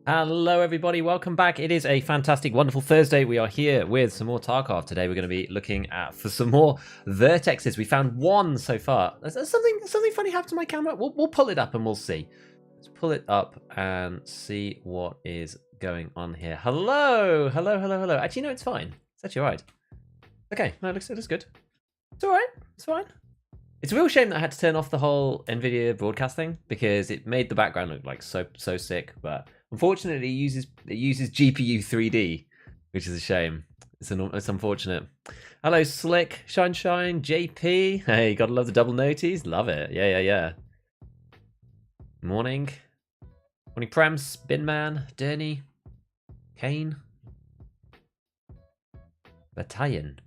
Hello everybody, welcome back. It is a fantastic, wonderful Thursday. We are here with some more Tarkov. Today we're going to be looking at for some more VIRTEXes. We found one so far. Something funny happened to my camera. We'll pull it up and we'll see. Let's pull it up and see what is going on here. Hello. Actually, no, it's fine. It's actually all right. Okay, no, it looks good. It's all right. It's fine. It's a real shame that I had to turn off the whole NVIDIA broadcast thing because it made the background look like so sick, but unfortunately it uses GPU 3D, which is a shame. It's unfortunate. Hello Slick, Shine, JP. Hey, gotta love the double noties. Love it. Yeah. Morning. Morning Prems, Binman, Derny, Kane. Battalion.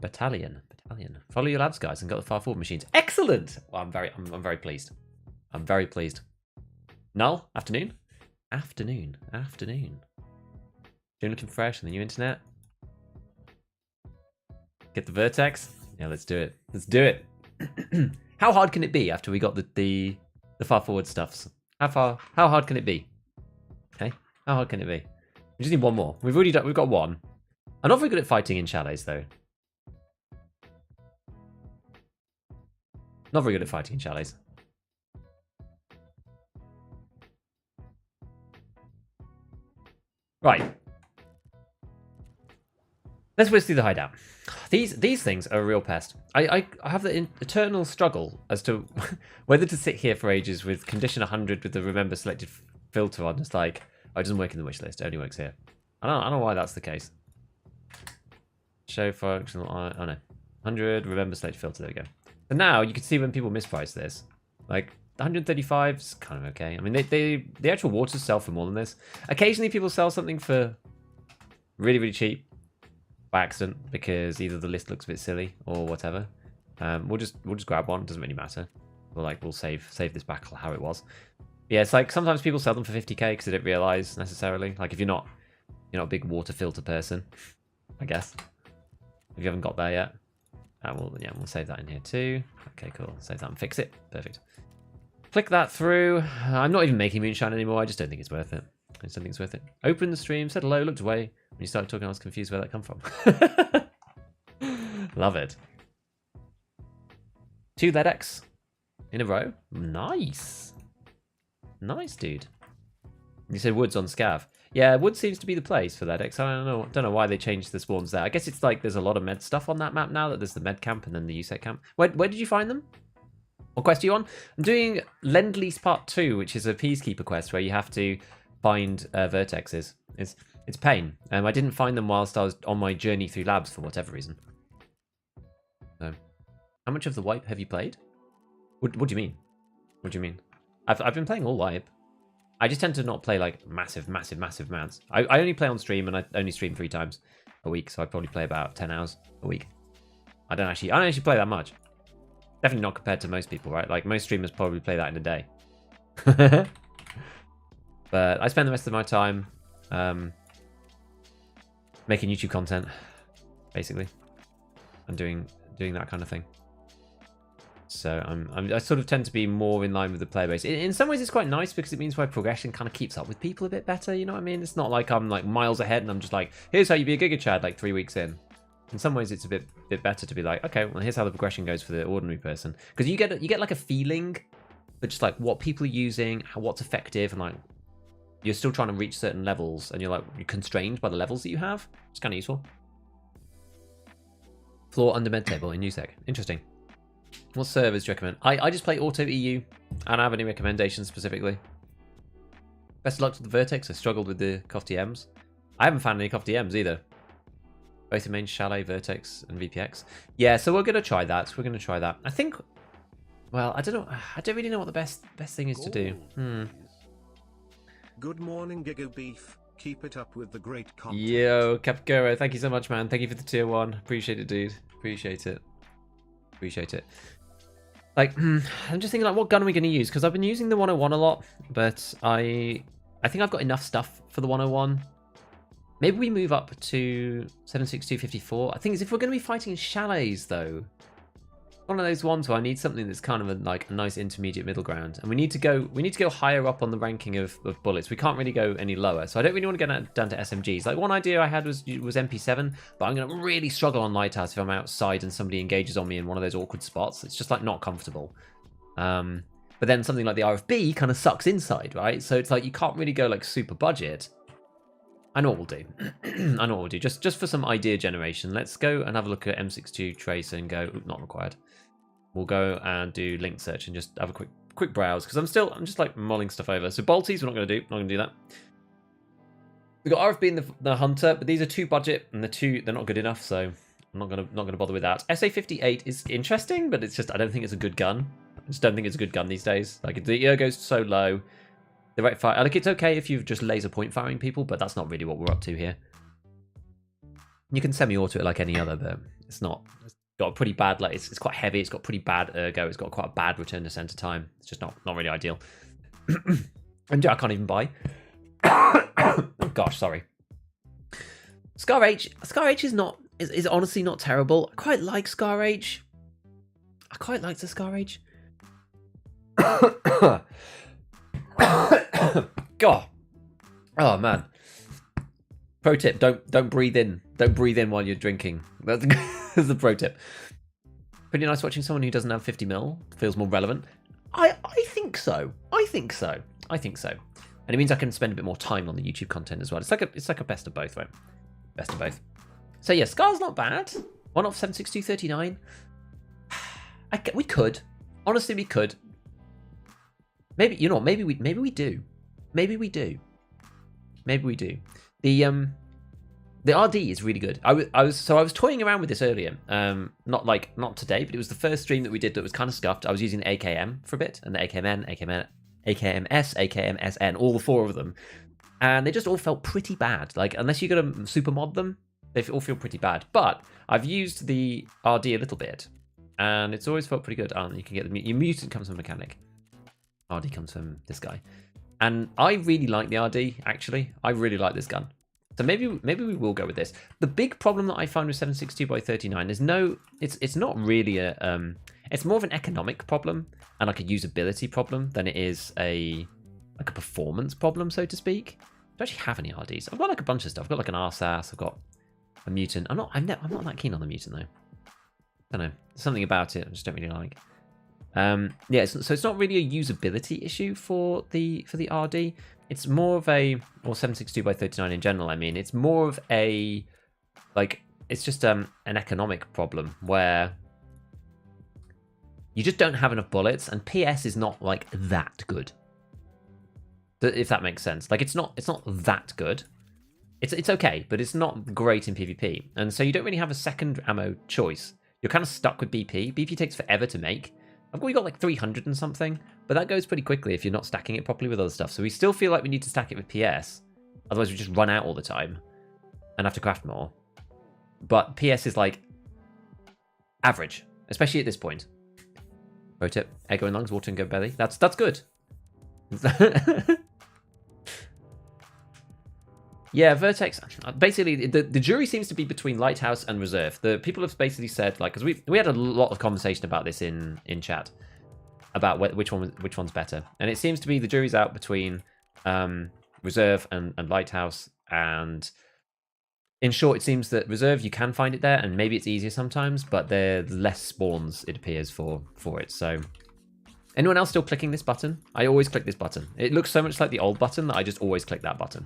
Follow your labs, guys, and got the far forward machines. Excellent. Well, I'm very pleased. I'm very pleased. Null, afternoon. Doing looking fresh on the new internet. Get the VIRTEX. Yeah, let's do it. How hard can it be after we got the far forward stuffs? How hard can it be? Okay, how hard can it be? We just need one more. We've got one. I'm not very good at fighting in chalets though. Not very good at fighting in chalets. Right. Let's whiz through the hideout. These things are a real pest. I have the eternal struggle as to whether to sit here for ages with condition 100 with the remember selected filter on. It's like, oh, it doesn't work in the wish list. It only works here. I don't know why that's the case. Show functional. Oh no, 100 remember selected filter. There we go. So now you can see when people misprice this. Like 135 is kind of okay. I mean, the actual waters sell for more than this. Occasionally, people sell something for really cheap by accident because either the list looks a bit silly or whatever. We'll just grab one. It doesn't really matter. We'll save this back how it was. Yeah, it's like sometimes people sell them for 50k because they don't realize necessarily. Like if you're not a big water filter person, I guess. If you haven't got there yet. We'll save that in here too. Okay, cool. Save that and fix it. Perfect. Click that through. I'm not even making moonshine anymore. I just don't think it's worth it. I just don't think it's worth it. Open the stream, said hello, looked away. When you started talking, I was confused where that come from. Love it. 2 LEDX in a row. Nice. Nice, dude. You said woods on scav. Yeah, wood seems to be the place for LEDX. I don't know why they changed the spawns there. I guess it's like there's a lot of med stuff on that map now. That there's the med camp and then the USEC camp. Where did you find them? What quest are you on? I'm doing Lend-Lease Part 2, which is a Peacekeeper quest where you have to find VIRTEXes. It's pain. I didn't find them whilst I was on my journey through labs for whatever reason. So, how much of the wipe have you played? What do you mean? What do you mean? I've been playing all wipe. I just tend to not play like massive amounts. I only play on stream and I only stream 3 times a week, so I probably play about 10 hours a week. I don't actually play that much. Definitely not compared to most people, right? Like most streamers probably play that in a day. But I spend the rest of my time making YouTube content, basically, and doing that kind of thing. So I sort of tend to be more in line with the player base. In some ways, it's quite nice because it means my progression kind of keeps up with people a bit better. You know what I mean? It's not like I'm like miles ahead and I'm just like, here's how you be a Giga Chad like 3 weeks in. In some ways, it's a bit better to be like, okay, well, here's how the progression goes for the ordinary person, because you get like a feeling for just like what people are using, what's effective, and like you're still trying to reach certain levels, and you're constrained by the levels that you have. It's kind of useful. Floor under med table in USEC. Interesting. What servers do you recommend? I just play Auto EU. I don't have any recommendations specifically. Best of luck with the VIRTEX. I struggled with the COF DMs. I haven't found any COF DMs either. Both the main Chalet, VIRTEX, and VPX. Yeah, so we're going to try that. I think, well, I don't know. I don't really know what the best thing is to do. Good morning, Giga Beef. Keep it up with the great content. Yo, Capgoro, thank you so much, man. Thank you for the tier 1. Appreciate it, dude. Appreciate it. Like, I'm just thinking, like, what gun are we going to use? Because I've been using the 101 a lot, but I think I've got enough stuff for the 101. Maybe we move up to 7.62.54. I think if we're going to be fighting in chalets, though, one of those ones where I need something that's kind of like a nice intermediate middle ground, and we need to go higher up on the ranking of bullets. We can't really go any lower, so I don't really want to go down to SMGs. Like one idea I had was MP7, but I'm going to really struggle on Lighthouse if I'm outside and somebody engages on me in one of those awkward spots. It's just like not comfortable. But then something like the RFB kind of sucks inside, right? So it's like you can't really go like super budget. I know what we'll do. I know what we'll do. Just for some idea generation, let's go and have a look at M62 Tracer and go, not required. We'll go and do link search and just have a quick browse, because I'm just like mulling stuff over. So Bolties, we're not going to do that. We've got RFB and the Hunter, but these are 2 budget, and they're not good enough, so I'm not gonna bother with that. SA58 is interesting, but it's just, I don't think it's a good gun. I just don't think it's a good gun these days. Like the EO goes so low. The rate fire, like it's okay if you've just laser point firing people, but that's not really what we're up to here. You can semi-auto it like any other, but it's not. It's got a pretty bad, like it's quite heavy. It's got pretty bad ergo. It's got quite a bad return to center time. It's just not really ideal. And I can't even buy. Oh gosh, sorry. Scar H is honestly not terrible. I quite like Scar H. I quite like the Scar H. God. Oh man. Pro tip, don't breathe in. Don't breathe in while you're drinking. That's the pro tip. Pretty nice watching someone who doesn't have 50 mil. Feels more relevant. I think so. I think so. And it means I can spend a bit more time on the YouTube content as well. It's like a best of both, right? Best of both. So yeah, Scar's not bad. 1 off 76239. We could. Honestly, we could. Maybe, you know, maybe we do. Maybe we do. The RD is really good. I was toying around with this earlier. Not today, but it was the first stream that we did that was kind of scuffed. I was using the AKM for a bit, and the AKMN, AKMS, AKMSN, all the 4 of them, and they just all felt pretty bad. Like unless you're gonna super mod them, they all feel pretty bad. But I've used the RD a little bit, and it's always felt pretty good. You can get your mutant comes from mechanic. RD comes from this guy. And I really like the RD, actually. I really like this gun. So maybe we will go with this. The big problem that I find with 762x39 is it's not really a it's more of an economic problem and like a usability problem than it is a performance problem, so to speak. I don't actually have any RDs. I've got like a bunch of stuff. I've got like an RSAS, I've got a mutant. I'm not that keen on the mutant though. I don't know. There's something about it I just don't really like. Yeah, so it's not really a usability issue for the RD. It's more of a, or 762x39 in general. I mean, it's more of a it's just an economic problem where you just don't have enough bullets, and PS is not like that good. If that makes sense. Like it's not that good. It's okay, but it's not great in PvP, and so you don't really have a second ammo choice. You're kind of stuck with BP. BP takes forever to make. We got like 300 and something, but that goes pretty quickly if you're not stacking it properly with other stuff. So we still feel like we need to stack it with PS. Otherwise we just run out all the time and have to craft more. But PS is like average, especially at this point. Pro tip, air go in lungs, water and go belly. That's good. Yeah, VIRTEX, basically, the jury seems to be between Lighthouse and Reserve. The people have basically said, like, because we had a lot of conversation about this in chat, about which one's better. And it seems to be the jury's out between Reserve and Lighthouse. And in short, it seems that Reserve, you can find it there, and maybe it's easier sometimes, but there's less spawns, it appears, for it. So, anyone else still clicking this button? I always click this button. It looks so much like the old button that I just always click that button.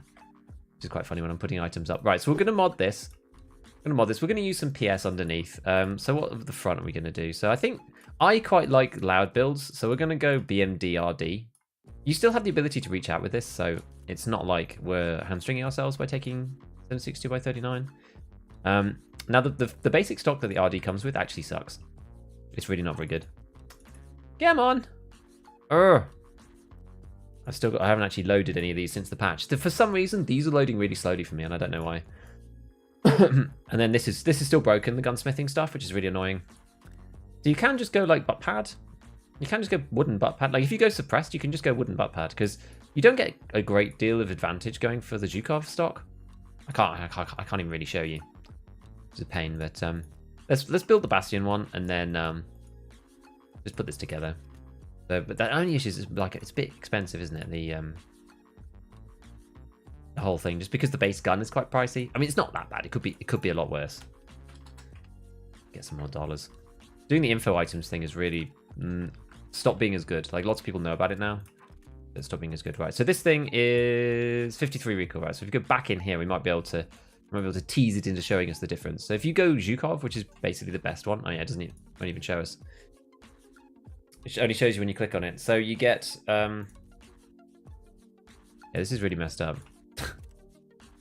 Which is quite funny when I'm putting items up. Right, so we're going to mod this. We're going to use some PS underneath. So what of the front are we going to do? So I think I quite like loud builds. So we're going to go BMDRD. You still have the ability to reach out with this. So it's not like we're hamstringing ourselves by taking 762x39. Now the basic stock that the RD comes with actually sucks. It's really not very good. Come on. I haven't actually loaded any of these since the patch. For some reason, these are loading really slowly for me, and I don't know why. And then this is still broken, the gunsmithing stuff, which is really annoying. So you can just go like butt pad. You can just go wooden butt pad. Like if you go suppressed, you can just go wooden butt pad because you don't get a great deal of advantage going for the Zhukov stock. I can't even really show you. It's a pain, but let's build the Bastion one, and then just put this together. So, but the only issue is like it's a bit expensive, isn't it? The whole thing, just because the base gun is quite pricey. I mean, it's not that bad. It could be a lot worse. Get some more dollars. Doing the info items thing is really stopped being as good. Like lots of people know about it now. It's stopped being as good, right? So this thing is 53 recoil, right? So if you go back in here, we might be able to tease it into showing us the difference. So if you go Zhukov, which is basically the best one. Oh yeah, it won't even show us. It only shows you when you click on it. So you get yeah, this is really messed up. This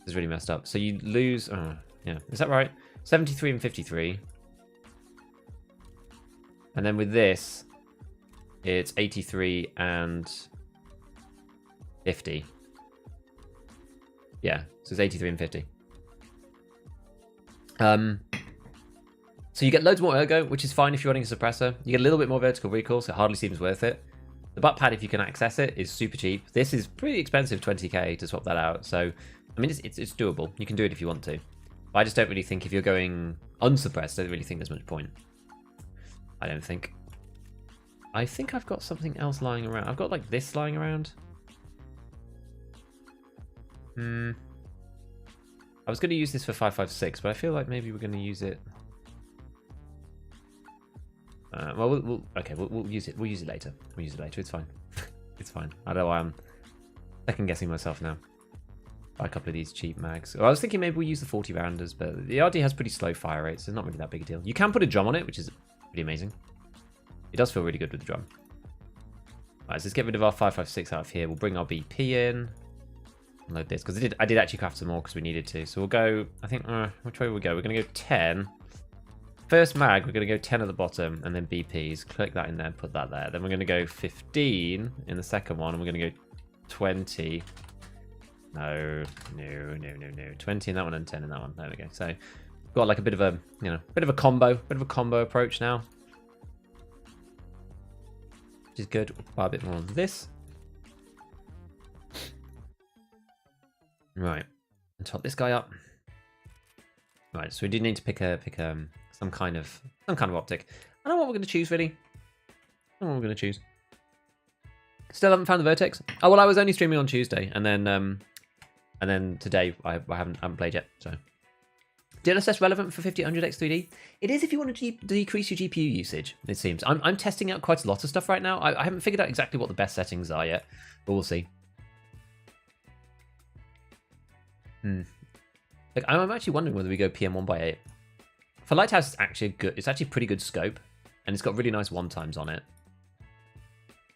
is really messed up. So you lose yeah, is that right? 73 and 53. And then with this, it's 83 and 50. Yeah, so it's 83 and 50. So you get loads more ergo, which is fine if you're running a suppressor. You get a little bit more vertical recoil, so it hardly seems worth it. The butt pad, if you can access it, is super cheap. This is pretty expensive, 20k to swap that out. So, I mean, it's doable. You can do it if you want to. But I just don't really think if you're going unsuppressed, I don't really think there's much point. I don't think. I think I've got something else lying around. I've got like this lying around. I was going to use this for 5.56, but I feel like maybe we're going to use it. Well, we'll use it. We'll use it later. We'll use it later. It's fine. It's fine. I don't know why I'm second guessing myself now. Buy a couple of these cheap mags. Well, I was thinking maybe we'll use the 40 rounders, but the RD has pretty slow fire rates, so it's not really that big a deal. You can put a drum on it, which is pretty amazing. It does feel really good with the drum. Alright, so let's get rid of our 5.56 out of here. We'll bring our BP in. Load this, because I did actually craft some more because we needed to. So we'll go, I think, which way will we go? We're going to go 10. First mag, we're going to go 10 at the bottom, and then BPs. Click that in there, put that there. Then we're going to go 15 in the second one, and we're going to go 20. No. 20 in that one and 10 in that one. There we go. So we've got like a bit of a, bit of a combo approach now. Which is good. We'll buy a bit more of this. Right, and top this guy up. Right, so we do need to pick some kind of optic. I don't know what we're going to choose really. I don't know what we're going to choose. Still haven't found the VIRTEX. Oh well, I was only streaming on Tuesday, and then today I haven't played yet. So, DLSS relevant for 50-100x3D? It is if you want to decrease your GPU usage. It seems. I'm testing out quite a lot of stuff right now. I haven't figured out exactly what the best settings are yet, but we'll see. Like, I'm actually wondering whether we go PM 1x8. For Lighthouse, it's actually pretty good scope, and it's got really nice one times on it.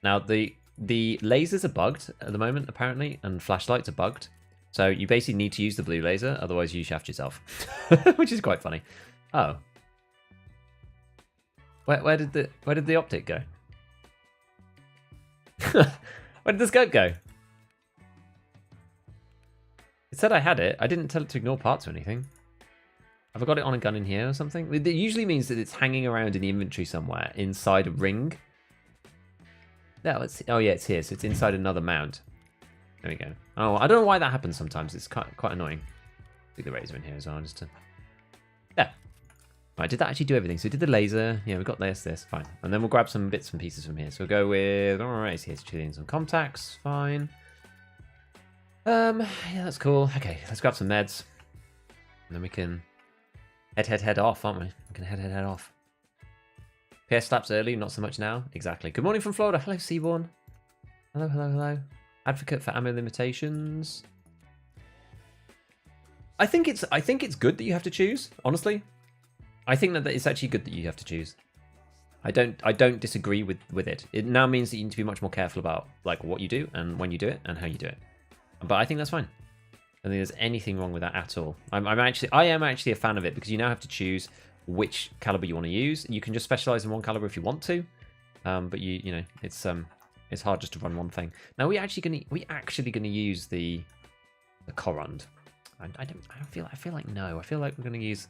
Now the lasers are bugged at the moment apparently, and flashlights are bugged. So you basically need to use the blue laser, otherwise you shaft yourself, which is quite funny. Oh, where did the optic go? Where did the scope go? It said I had it. I didn't tell it to ignore parts or anything. Have I got it on a gun in here or something? It usually means that it's hanging around in the inventory somewhere inside a ring. Yeah, let's see. Oh yeah, it's here. So it's inside another mount. There we go. Oh, I don't know why that happens sometimes. It's quite annoying. Stick the razor in here as well, just to... Yeah. Right, did that actually do everything? So we did the laser. Yeah, we got this, fine. And then we'll grab some bits and pieces from here. So we'll go with... Alright, so here's chilling some contacts. Fine. Yeah, that's cool. Okay, let's grab some meds. And then we can head off, aren't we? We can head off. PS slaps early, not so much now. Exactly. Good morning from Florida. Hello, Seaborn. Hello. Advocate for ammo limitations. I think it's good that you have to choose, honestly. I think that it's actually good that you have to choose. I don't disagree with it. It now means that you need to be much more careful about like what you do and when you do it and how you do it. But I think that's fine. I don't think there's anything wrong with that at all. I am actually a fan of it because you now have to choose which caliber you want to use. You can just specialize in one caliber if you want to, but you know it's hard just to run one thing. Now we actually gonna use the Corund. I feel like no. I feel like we're gonna use.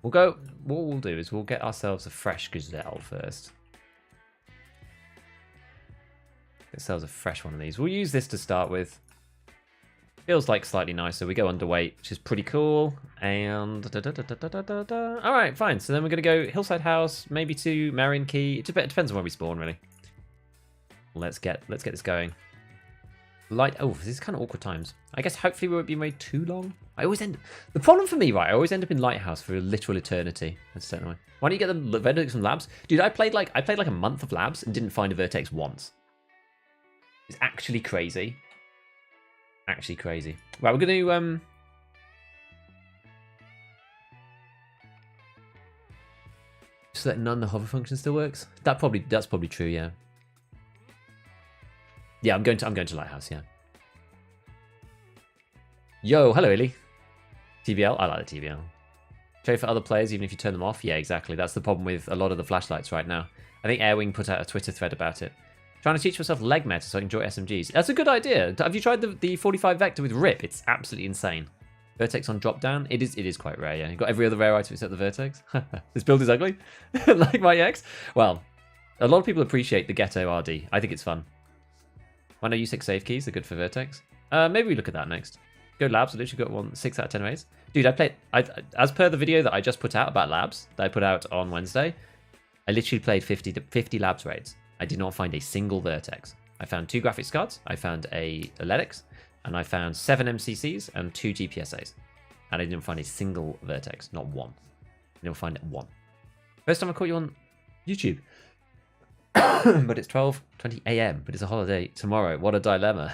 What we'll do is we'll get ourselves a fresh gazelle first. Get ourselves a fresh one of these. We'll use this to start with. Feels like slightly nicer. We go underweight, which is pretty cool. And all right, fine. So then we're gonna go Hillside House, maybe to Marion Key. It depends on where we spawn, really. Let's get this going. Oh, this is kind of awkward times. I guess hopefully we won't be made too long. The problem for me, right? I always end up in Lighthouse for a literal eternity. I just don't know why. Why don't you get the VIRTEX from labs, dude? I played like a month of labs and didn't find a VIRTEX once. It's actually crazy. Actually crazy. Right, we're gonna so that none of the hover function still works. That's probably true. Yeah. Yeah, I'm going to Lighthouse. Yeah. Yo, hello, Illy. TVL. I like the TVL. Show for other players, even if you turn them off. Yeah, exactly. That's the problem with a lot of the flashlights right now. I think Airwing put out a Twitter thread about it. Trying to teach myself leg meta so I can enjoy SMGs. That's a good idea. Have you tried the 45 Vector with RIP? It's absolutely insane. VIRTEX on drop down. It is quite rare. Yeah, you've got every other rare item except the VIRTEX. This build is ugly, like my ex. Well, a lot of people appreciate the Ghetto RD. I think it's fun. I know U6 save keys are good for VIRTEX. Maybe we look at that next. Go labs. I literally got 6 out of 10 raids. Dude, I played. As per the video that I just put out about labs that I put out on Wednesday, I literally played 50 labs raids. I did not find a single VIRTEX. I found 2 graphics cards. I found a LEDX, and I found 7 MCCs and 2 GPSAs. And I didn't find a single VIRTEX. Not one. I didn't find one. First time I caught you on YouTube. But it's 12:20 AM. But it's a holiday tomorrow. What a dilemma.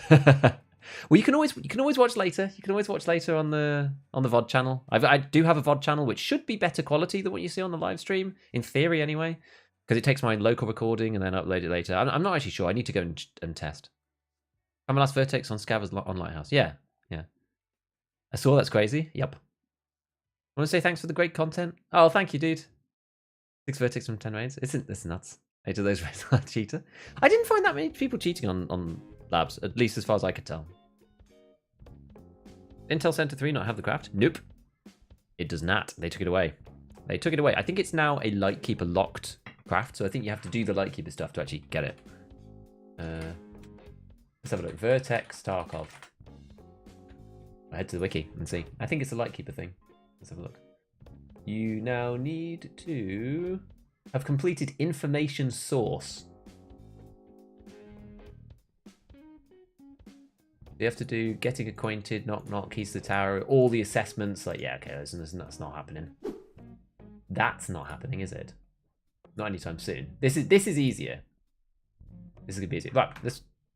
Well, you can always watch later. You can always watch later on the VOD channel. I do have a VOD channel which should be better quality than what you see on the live stream, in theory anyway, because it takes my local recording and then upload it later. I'm not actually sure. I need to go and test. I'm last VIRTEX on Scav's on Lighthouse. Yeah. I saw that's crazy. Yep. I want to say thanks for the great content. Oh, thank you, dude. 6 VIRTEX from 10 raids. It's nuts. 8 of those raids are cheater. I didn't find that many people cheating on labs, at least as far as I could tell. Intel Center 3 not have the craft? Nope. It does not. They took it away. They took it away. I think it's now a Lightkeeper locked craft, so I think you have to do the Lightkeeper stuff to actually get it. Let's have a look. VIRTEX Tarkov. I'll head to the wiki and see. I think it's a Lightkeeper thing. Let's have a look. You now need to have completed information source. You have to do getting acquainted, knock, keys to the tower, all the assessments. Like, yeah, okay, that's not happening. That's not happening, is it? Not anytime soon. This is easier. This is gonna be easier. Right,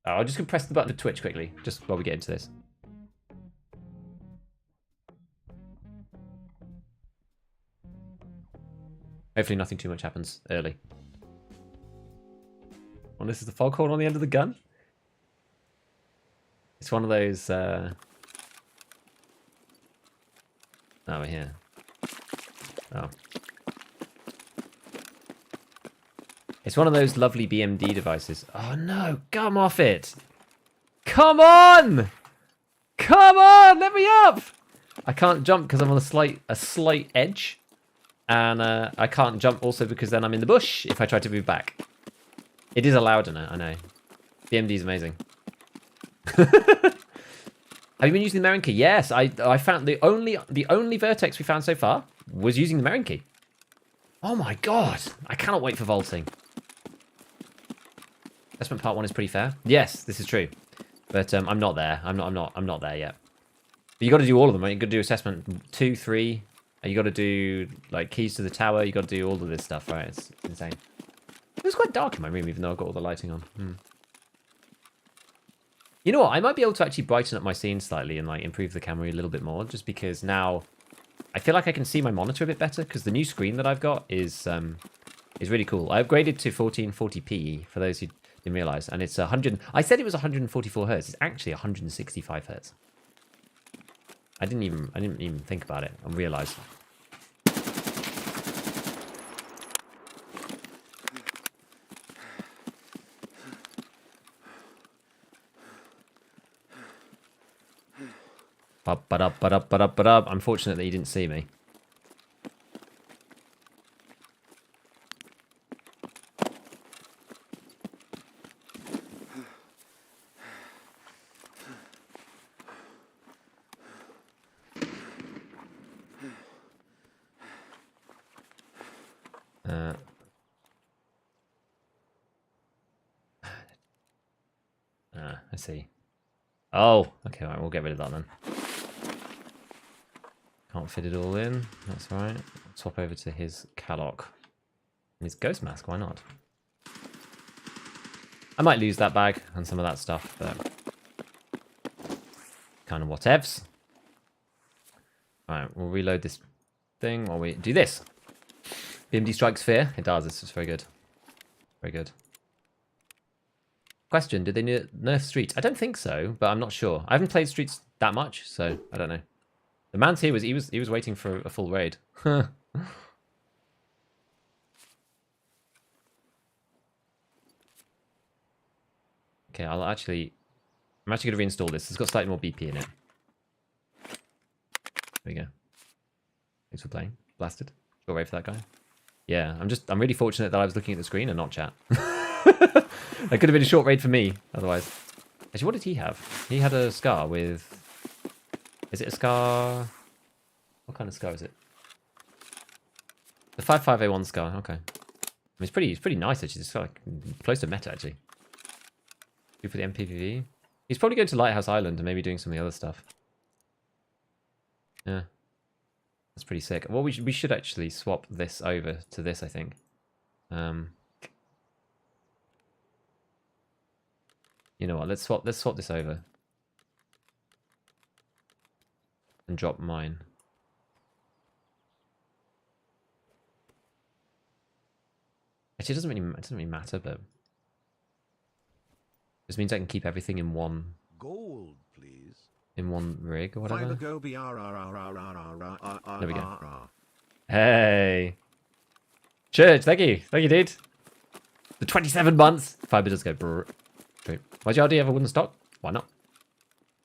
I'm just gonna press the button for Twitch quickly, just while we get into this. Hopefully nothing too much happens early. Well, this is the foghorn on the end of the gun. It's one of those. Oh, we're here. Oh. It's one of those lovely BMD devices. Oh no! Come off it! Come on! Come on! Let me up! I can't jump because I'm on a slight edge, and I can't jump also because then I'm in the bush if I try to move back. It is allowed in it, I know. BMD is amazing. Have you been using the Merin key? Yes, I found the only VIRTEX we found so far was using the Merin key. Oh my god! I cannot wait for vaulting. Assessment part 1 is pretty fair. Yes, this is true, but I'm not there. I'm not there yet. But you got to do all of them. Right? You got to do assessment 2, 3. And you got to do like keys to the tower. You got to do all of this stuff. Right? It's insane. It was quite dark in my room, even though I've got all the lighting on. You know what? I might be able to actually brighten up my scene slightly and like improve the camera a little bit more, just because now I feel like I can see my monitor a bit better because the new screen that I've got is really cool. I upgraded to 1440p for those who didn't realize, and it's 100. I said it was 144 hertz. It's actually 165 hertz. I didn't even think about it and realize. Unfortunately, he didn't see me. I see. Oh, okay, right, we'll get rid of that then. Can't fit it all in. That's right. Swap over to his Calloc. And his Ghost Mask, why not? I might lose that bag and some of that stuff, but kind of whatevs. Alright, we'll reload this thing while we do this. BMD strikes fear. It does, it's just very good. Very good. Question, did they nerf Streets? I don't think so, but I'm not sure. I haven't played Streets that much, so I don't know. The man's here he was waiting for a full raid. Okay, I'm actually going to reinstall this. It's got slightly more BP in it. There we go. Thanks for playing. Blasted. Short raid for that guy. Yeah, I'm really fortunate that I was looking at the screen and not chat. That could have been a short raid for me, otherwise. Actually, what did he have? He had a scar with... Is it a scar? What kind of scar is it? The 55A1 scar, okay. I mean, it's pretty nice, actually. It's like close to meta, actually. Do for the MPVV. He's probably going to Lighthouse Island and maybe doing some of the other stuff. Yeah. That's pretty sick. Well, we should actually swap this over to this, I think. You know what? Let's swap this over. And drop mine. Actually, it doesn't really matter, but this means I can keep everything in one Gold, please. In one rig or whatever. There we go. Hey, Church, thank you, dude. The 27 months. Fiber does go brr. Why'd you have a wooden stock? Why not?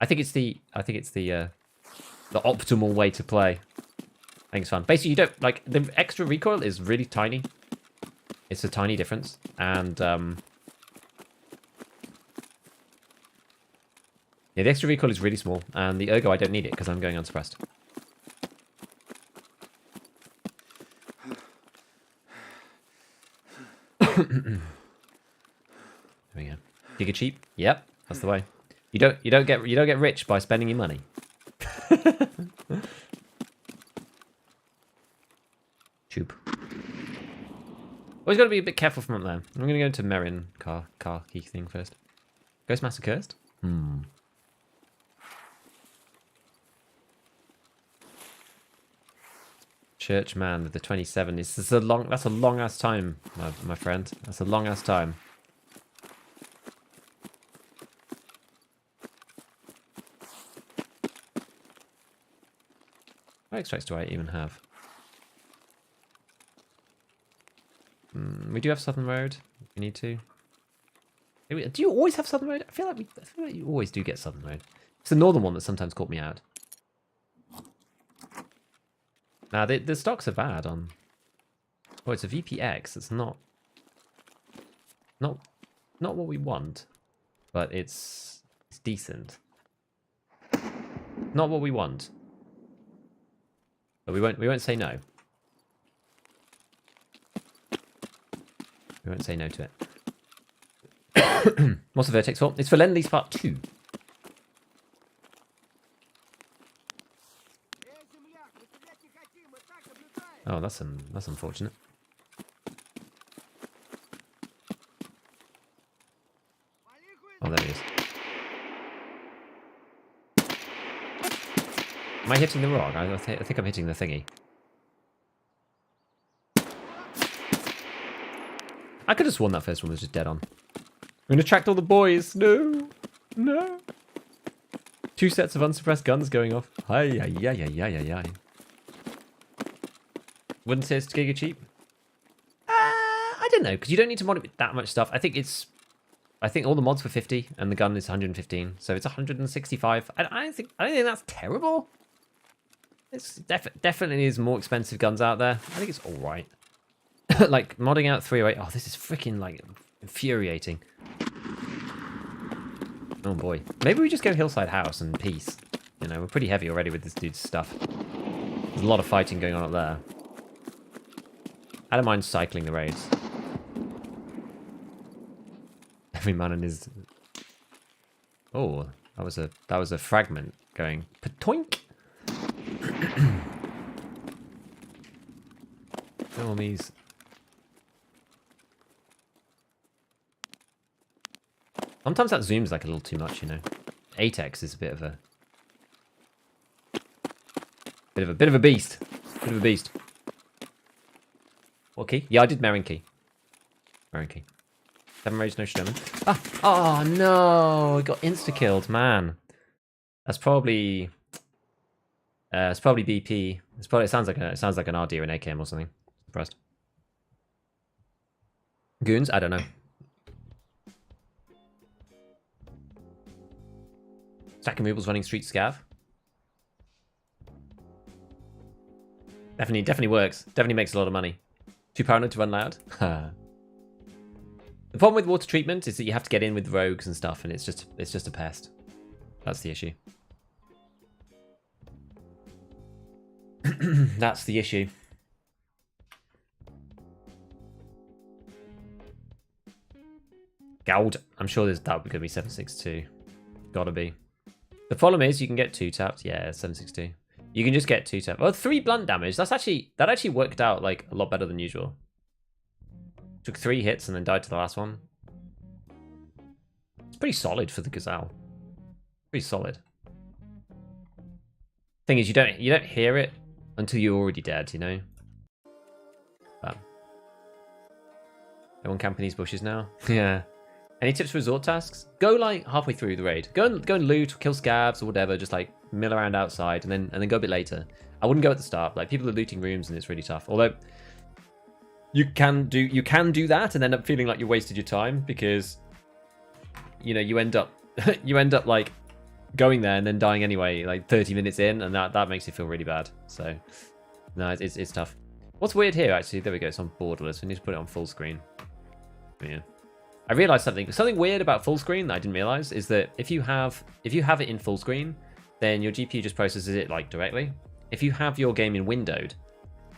I think it's the optimal way to play. I think it's fun. Basically, you don't like the extra recoil is really tiny. It's a tiny difference, and yeah, the extra recoil is really small, and the ergo I don't need it because I'm going unsuppressed. There we go. Giga cheap. Yep, that's the way. You don't get rich by spending your money. Choop. Always got to be a bit careful from up there. I'm going to go into Merrin car key thing first. Ghost Master cursed? Church man with the 27. That's a long ass time, my friend. That's a long ass time. What extracts do I even have? We do have Southern Road. If we need to. Do you always have Southern Road? I feel like you always do get Southern Road. It's the northern one that sometimes caught me out. Nah, the stocks are bad on. Oh, it's a VPX. It's not what we want, but it's decent. Not what we want, but we won't say no. We won't say no to it. What's the Vertex for? It's for Lend Lease Part 2. Oh, that's unfortunate. Oh, there he is. Am I hitting the rock? I think I'm hitting the thingy. I could have sworn that first one was just dead on. I'm going to attract all the boys. No. No. 2 sets of unsuppressed guns going off. Hi. Wouldn't say it's giga cheap. I don't know, because you don't need to mod it with that much stuff. I think all the mods were 50 and the gun is 115, so it's 165. I don't think that's terrible. It's definitely is more expensive guns out there. I think it's all right. Like modding out 308. Oh, this is freaking like infuriating. Oh boy. Maybe we just go Hillside House and peace. You know, we're pretty heavy already with this dude's stuff. There's a lot of fighting going on up there. I don't mind cycling the raids. Every man in his... Oh, that was a fragment going patoink. Film these. Sometimes that zooms like a little too much, you know. 8x is a bit of a beast. Bit of a beast. What key? Yeah, I did Merin key. Merin key. 7 rage, no Sturman. Ah! Oh no! I got insta-killed, man. That's probably it's probably BP. It sounds like an RD or an AKM or something. Surprised. Goons? I don't know. Stacking Mooble's running Street Scav. Definitely works. Definitely makes a lot of money. Too paranoid to run loud. The problem with water treatment is that you have to get in with rogues and stuff, and it's just a pest. That's the issue. That's the issue. Gold. I'm sure that would be 762. Gotta be. The problem is you can get 2 tapped. Yeah, 762. You can just get 2 tapped. Oh, 3 blunt damage. That actually worked out like a lot better than usual. Took 3 hits and then died to the last one. It's pretty solid for the Gazelle. Pretty solid. Thing is, you don't hear it until you're already dead, you know. But everyone camping these bushes now. Yeah. Any tips for resort tasks? Go like halfway through the raid. Go and loot, kill scavs or whatever. Just like mill around outside and then go a bit later. I wouldn't go at the start. Like people are looting rooms and it's really tough. Although you can do that and end up feeling like you wasted your time because you know you end up like going there and then dying anyway, like 30 minutes in, and that makes you feel really bad. So no, it's tough. What's weird here actually? There we go. It's on borderless. We need to put it on full screen. Yeah. I realized something weird about full screen that I didn't realize is that if you have it in full screen, then your GPU just processes it like directly. If you have your game in windowed,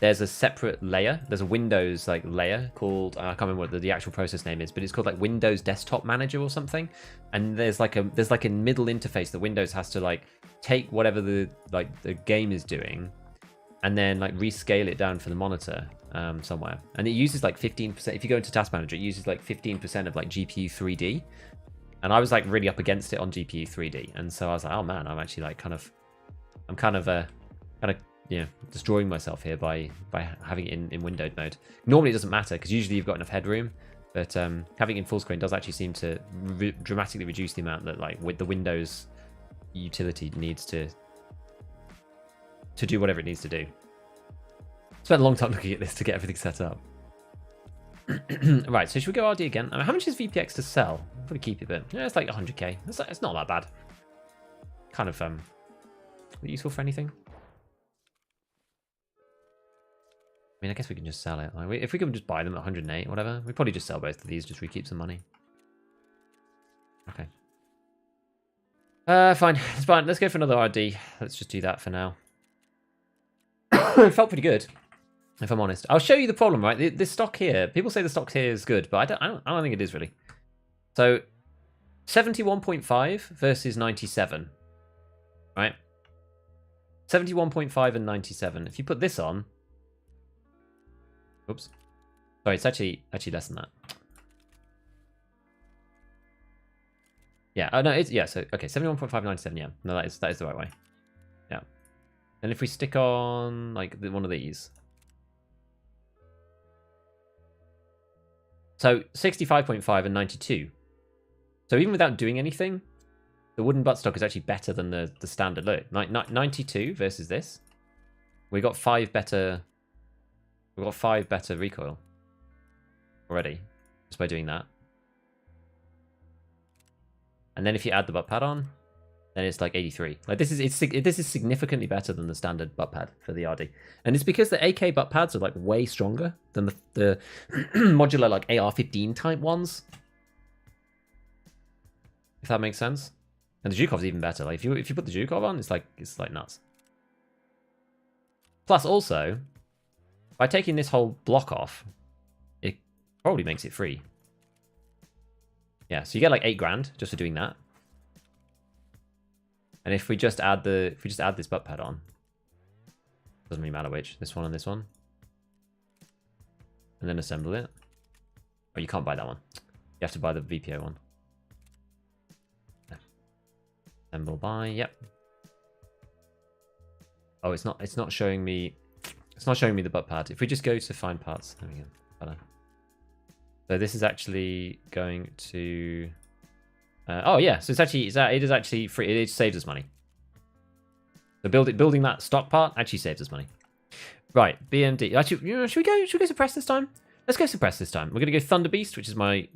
there's a separate layer. There's a Windows like layer called I can't remember what the actual process name is, but it's called like Windows Desktop Manager or something. And there's like a middle interface that Windows has to like take whatever the game is doing, and then like rescale it down for the monitor. Somewhere, and it uses like 15%. If you go into Task Manager, it uses like 15% of like GPU 3D, and I was like really up against it on GPU 3D, and so I was like, oh man, I'm actually like kind of destroying myself here by having it in windowed mode. Normally it doesn't matter because usually you've got enough headroom, but having it in full screen does actually seem to dramatically reduce the amount that like with the Windows utility needs to do whatever it needs to do. Spent a long time looking at this to get everything set up. Right, so should we go RD again? I mean, how much is VPX to sell? I'm going to keep it, but yeah, it's like 100k. It's not that bad. Kind of useful for anything. I mean, I guess we can just sell it. Like, if we can just buy them at 108, whatever, we'd probably just sell both of these, just recoup some money. Okay. Fine. It's fine. Let's go for another RD. Let's just do that for now. It felt pretty good, if I'm honest. I'll show you the problem, right? This stock here, people say the stock here is good, but I don't think it is really. So 71.5 versus 97, right? 71.5 and 97. If you put this on, oops, sorry, it's actually less than that. Yeah, oh no, it's so okay, 71.5, 97. Yeah, no, that is the right way. Yeah, and if we stick on like one of these. So 65.5 and 92. So even without doing anything, the wooden buttstock is actually better than the standard. Look, 92 versus this. We got 5 better. We got 5 better recoil already just by doing that. And then if you add the butt pad on, then it's like 83. Like this is significantly better than the standard butt pad for the RD, and it's because the AK butt pads are like way stronger than the modular like AR-15 type ones. If that makes sense. And the Zhukov's even better. Like if you put the Zhukov on, it's like nuts. Plus also, by taking this whole block off, it probably makes it free. Yeah, so you get like 8 grand just for doing that. And if we just add this butt pad on, doesn't really matter which, this one and this one, and then assemble it. Oh, you can't buy that one. You have to buy the VPO one. Assemble buy. Yep. Oh, it's not showing me. It's not showing me the butt pad. If we just go to find parts, there we go. Better. So this is actually going to. Oh yeah, so it is actually free. It saves us money. So building that stock part actually saves us money. Right, BMD. Actually, should we go suppress this time? Let's go suppress this time. We're gonna go Thunder Beast, which is my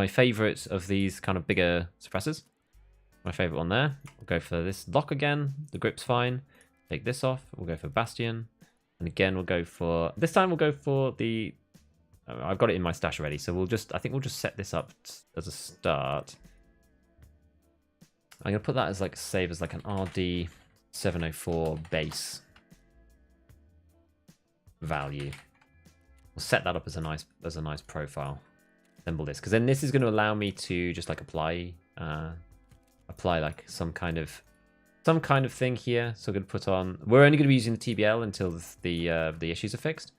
favorite of these kind of bigger suppressors. My favorite one there. We'll go for this lock again. The grip's fine. Take this off. We'll go for Bastion, and again we'll go for this time. We'll go for the. I've got it in my stash already, so I think we'll just set this up as a start. I'm gonna put that as like save as like an RD 704 base value. We'll set that up as a nice profile. Assemble this, because then this is going to allow me to just like apply like some kind of thing here. So I'm going to put on. We're only going to be using the TBL until the issues are fixed,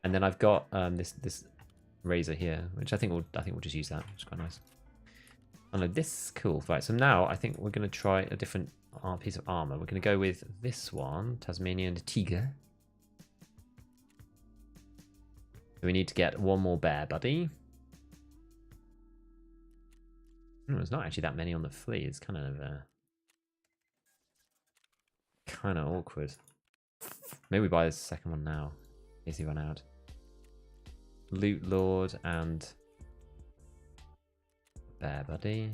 and then I've got this razor here, which I think we'll just use that, which is quite nice. I know this cool. Right, so now I think we're going to try a different piece of armor. We're going to go with this one, Tasmanian Tiger. We need to get one more bear, buddy. There's not actually that many on the fleet. It's kind of awkward. Maybe we buy the second one now, in case he run out. Loot Lord and bear, buddy.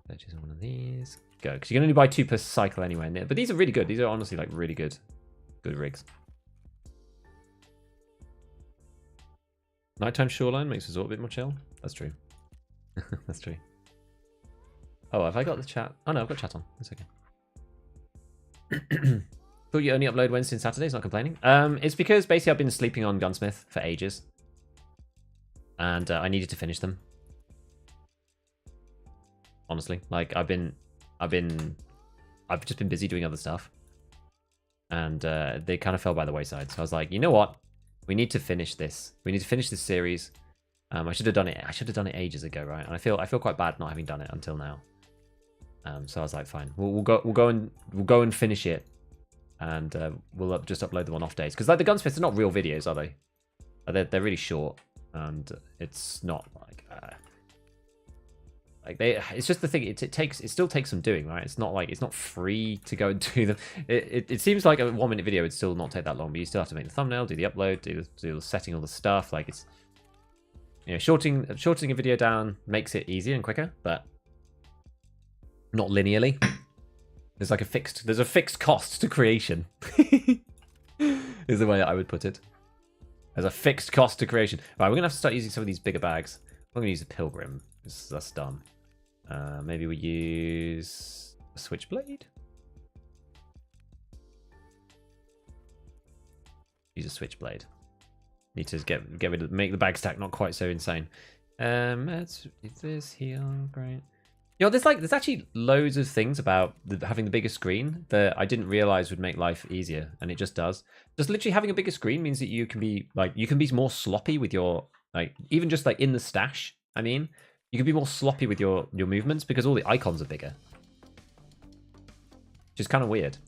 Purchase one of these. Go, because you can only buy 2 per cycle anyway. But these are really good. These are honestly like really good rigs. Nighttime shoreline makes resort a bit more chill. That's true. That's true. Oh, have I got the chat? Oh no, I've got chat on. That's okay. Thought you only upload Wednesday and Saturdays, not complaining. It's because basically I've been sleeping on Gunsmith for ages. And I needed to finish them. Honestly. Like I've just been busy doing other stuff. And they kind of fell by the wayside. So I was like, you know what? We need to finish this. We need to finish this series. I should have done it. I should have done it ages ago, right? And I feel quite bad not having done it until now. So I was like, fine, we'll go and finish it, and we'll just upload them on off days. Because like the Gunsmiths are not real videos, are they? They're really short, and it's not like it's just the thing. It still takes some doing, right? It's not free to go and do them. It seems like a 1 minute video would still not take that long, but you still have to make the thumbnail, do the upload, do the setting, all the stuff. Like it's, you know, shortening a video down makes it easier and quicker, but not linearly. There's a fixed cost to creation. Is the way I would put it. There's a fixed cost to creation. Right, we're gonna have to start using some of these bigger bags. I'm gonna use a Pilgrim. That's dumb. Maybe we use a Switchblade. Use a Switchblade. Need to get rid of, make the bag stack not quite so insane. Let's this here. Great. You know, there's actually loads of things about having the bigger screen that I didn't realize would make life easier, and it just does. Just literally having a bigger screen means that you can be more sloppy with your, like, even just like in the stash. I mean, you can be more sloppy with your movements because all the icons are bigger, which is kind of weird.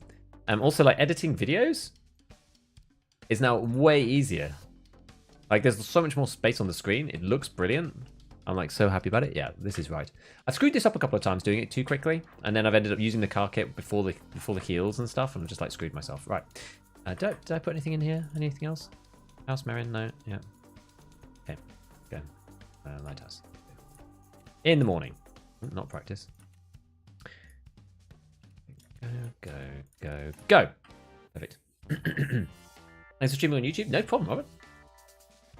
Also, like, editing videos is now way easier. Like, there's so much more space on the screen. It looks brilliant. I'm like so happy about it. Yeah, this is right. I've screwed this up a couple of times doing it too quickly, and then I've ended up using the car kit before the heals and stuff, and I've just like screwed myself. Right. Did I put anything in here? Anything else? House Marin? No. Yeah. Okay. Go. Lighthouse. In the morning. Not practice. Go. Perfect. Thanks for streaming on YouTube. No problem, Robert.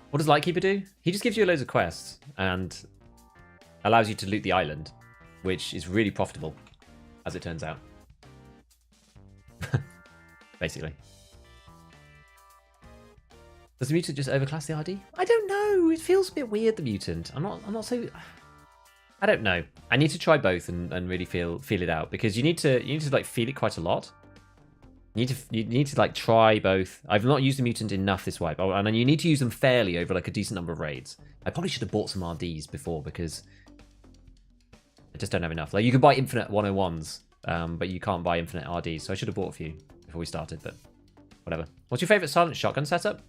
What does Lightkeeper do? He just gives you loads of quests and allows you to loot the island, which is really profitable, as it turns out. Basically. Does the mutant just overclass the RD? I don't know. It feels a bit weird, the mutant. I'm not so... I don't know. I need to try both and really feel it out, because you need to like feel it quite a lot. You need to like try both. I've not used the mutant enough this wipe, and then you need to use them fairly over like a decent number of raids. I probably should have bought some RDs before, because I just don't have enough. Like, you can buy infinite 101s, but you can't buy infinite RDs, so I should have bought a few before we started, but whatever. What's your favorite silent shotgun setup?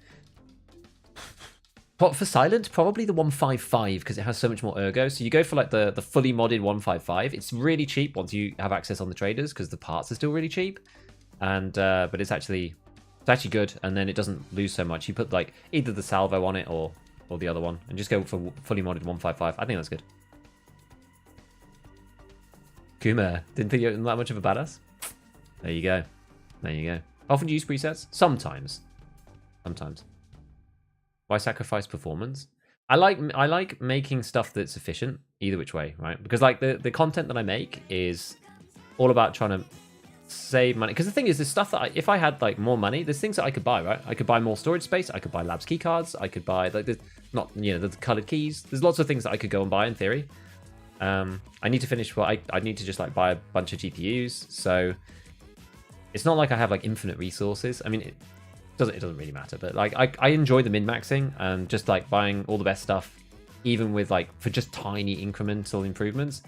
For silent, probably the 155, because it has so much more ergo. So you go for like the fully modded 155. It's really cheap once you have access on the traders, because the parts are still really cheap. And but it's actually good, and then it doesn't lose so much. You put like either the salvo on it or the other one, and just go for fully modded 155. I think that's good. Kuma, didn't think you were that much of a badass. There you go. There you go. Often do you use presets? Sometimes. Sometimes. Why sacrifice performance? I like making stuff that's efficient either which way, right? Because like the content that I make is all about trying to save money. Because the thing is, there's stuff that if I had like more money, there's things that I could buy, right? I could buy more storage space. I could buy labs key cards. I could buy like the colored keys. There's lots of things that I could go and buy in theory. I need to finish what I need to just like buy a bunch of GPUs. So it's not like I have like infinite resources. I mean, it doesn't really matter, but like I enjoy the min-maxing and just like buying all the best stuff, even with like for just tiny incremental improvements.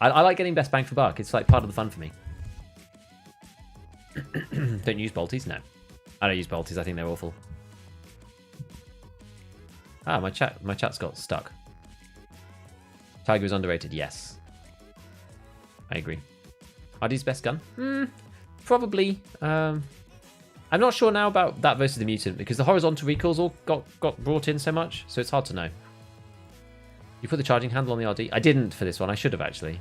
I like getting best bang for buck. It's like part of the fun for me. Don't use bolties? No, I don't use bolties. I think they're awful. Ah, my chat's got stuck. Tiger is underrated. Yes, I agree. RD's best gun? Probably. I'm not sure now about that versus the mutant, because the horizontal recoils all got brought in so much, so it's hard to know. You put the charging handle on the RD? I didn't for this one. I should have actually.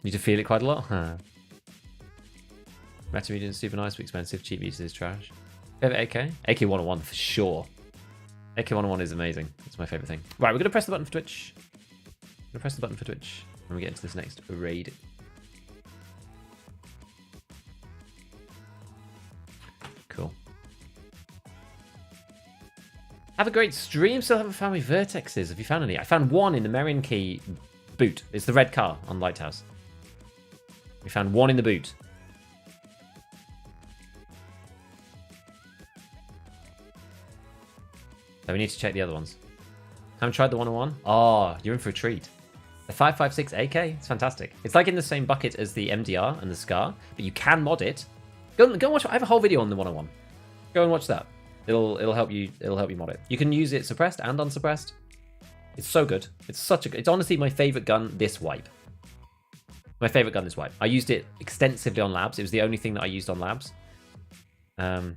Need to feel it quite a lot. Huh. Meta mutant is super nice but expensive. Cheap mutant is trash. Favorite AK? AK 101 for sure. AK 101 is amazing. It's my favorite thing. Right, we're gonna press the button for Twitch. We're gonna press the button for Twitch when we get into this next raid. Cool. Have a great stream. Still haven't found my vertexes. Have you found any? I found one in the Marion Key boot. It's the red car on Lighthouse. We found one in the boot. So we need to check the other ones. Haven't tried the 101? Oh, you're in for a treat. The 5.56 AK? It's fantastic. It's like in the same bucket as the MDR and the SCAR, but you can mod it. Go and watch. I have a whole video on the 101. Go and watch that. It'll help you. It'll help you mod it. You can use it suppressed and unsuppressed. It's so good. It's honestly my favorite gun this wipe. My favorite gun this wipe. I used it extensively on labs. It was the only thing that I used on labs.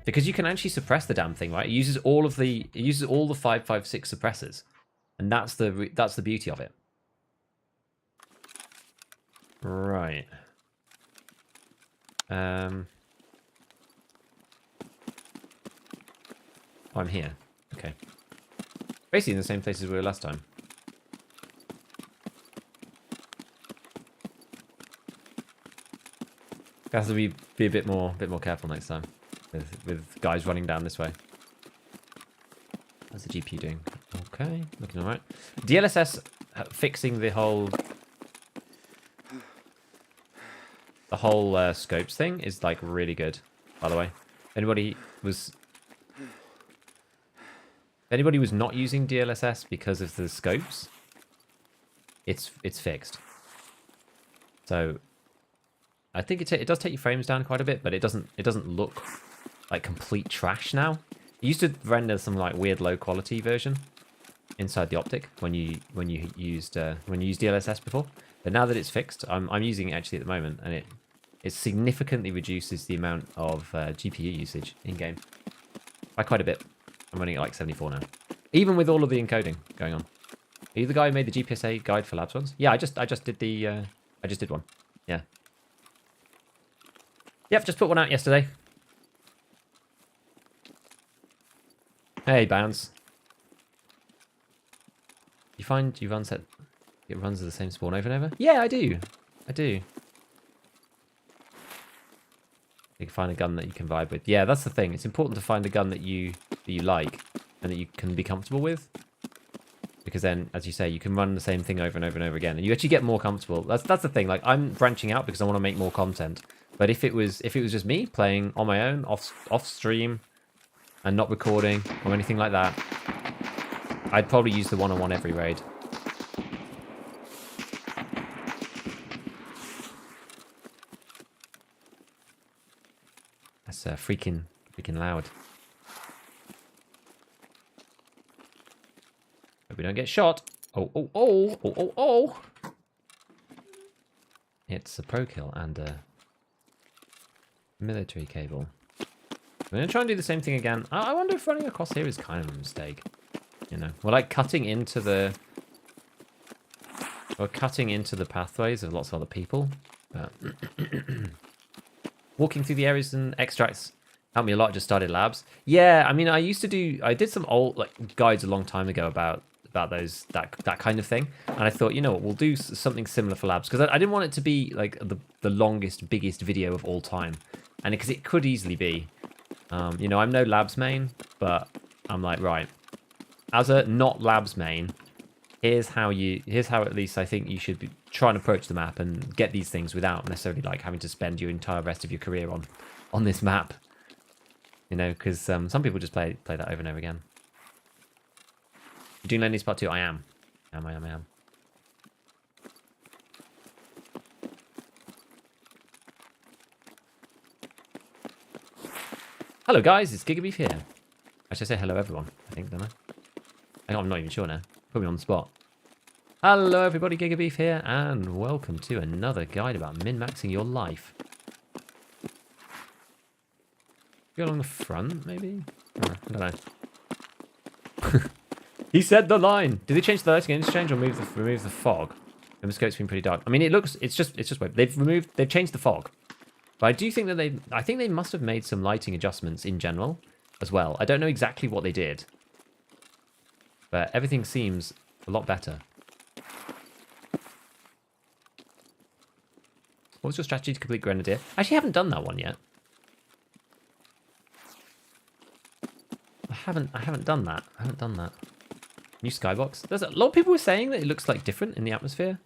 Because you can actually suppress the damn thing, right? It uses all the 5.56 suppressors, and that's the beauty of it. Right. Oh, I'm here. Okay. Basically in the same place as we were last time. Have to be a bit more careful next time with guys running down this way. How's the GPU doing? Okay, looking alright. DLSS fixing the whole scopes thing is like really good, by the way. Anybody was not using DLSS because of the scopes, it's fixed. So I think it does take your frames down quite a bit, but it doesn't look like complete trash now. It used to render some like weird low quality version inside the optic when you used DLSS before. But now that it's fixed, I'm using it actually at the moment, and it significantly reduces the amount of GPU usage in game by quite a bit. I'm running at like 74 now, even with all of the encoding going on. Are you the guy who made the GPSA guide for labs ones? Yeah, I just did one. Yeah. Yep, just put one out yesterday. Hey, Bounce. You find you run set it runs at the same spawn over and over? Yeah, I do. You can find a gun that you can vibe with. Yeah, that's the thing. It's important to find a gun that you like and that you can be comfortable with. Because then, as you say, you can run the same thing over and over and over again, and you actually get more comfortable. That's the thing. Like, I'm branching out because I want to make more content. But if it was just me playing on my own off stream and not recording or anything like that, I'd probably use the one-on-one every raid. That's freaking loud. Hope we don't get shot. Oh. It's a pro kill and a military cable. I'm going to try and do the same thing again. I wonder if running across here is kind of a mistake. You know, we're like cutting into the pathways of lots of other people. Walking through the areas and extracts helped me a lot. Just started labs. Yeah, I mean, I did some old like guides a long time ago about that kind of thing, and I thought, you know what, we'll do something similar for labs, because I didn't want it to be like the longest, biggest video of all time, and because it could easily be. You know, I'm no labs main, but I'm like, right, as a not labs main, here's how at least I think you should be trying to approach the map and get these things without necessarily like having to spend your entire rest of your career on this map. You know, because some people just play that over and over again. You doing Lenny's part 2? I am. I am. Hello guys, it's Gigabeef here. I should say hello everyone, I think, don't I? I'm not even sure now. Put me on the spot. Hello everybody, Gigabeef here, and welcome to another guide about min-maxing your life. Go along the front, maybe? Oh, I don't know. He said the line. Did they change the lighting interchange or remove the fog? The scope's been pretty dark. I mean, it's just web. They've changed the fog. But I do think that I think they must have made some lighting adjustments in general as well. I don't know exactly what they did, but everything seems a lot better. What was your strategy to complete Grenadier? I actually haven't done that one yet. I haven't done that. New skybox. There's a lot of people were saying that it looks like different in the atmosphere.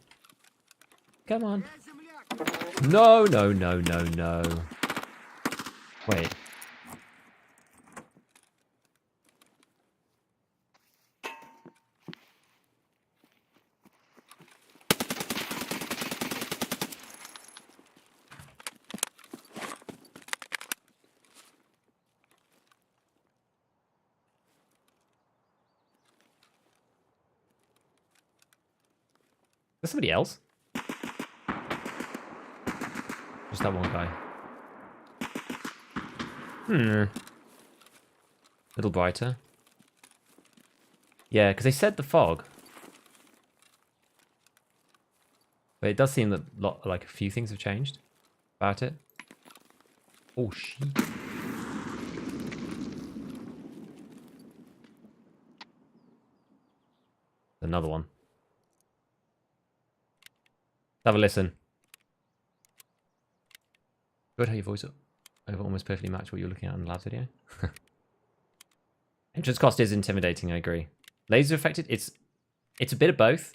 Come on. No. Wait. There's somebody else. Just that one guy. Little brighter. Yeah, because they said the fog. But it does seem that like a few things have changed about it. Oh, shit. Another one. Have a listen. Good how your voice over almost perfectly match what you're looking at in the last video. Entrance cost is intimidating, I agree. Laser affected, it's a bit of both.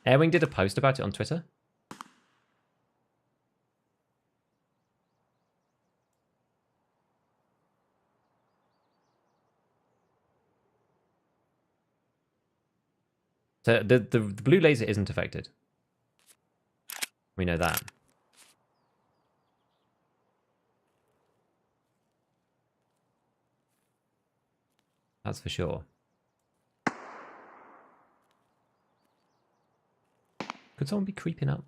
Airwing did a post about it on Twitter. So the blue laser isn't affected. We know that. That's for sure. Could someone be creeping up?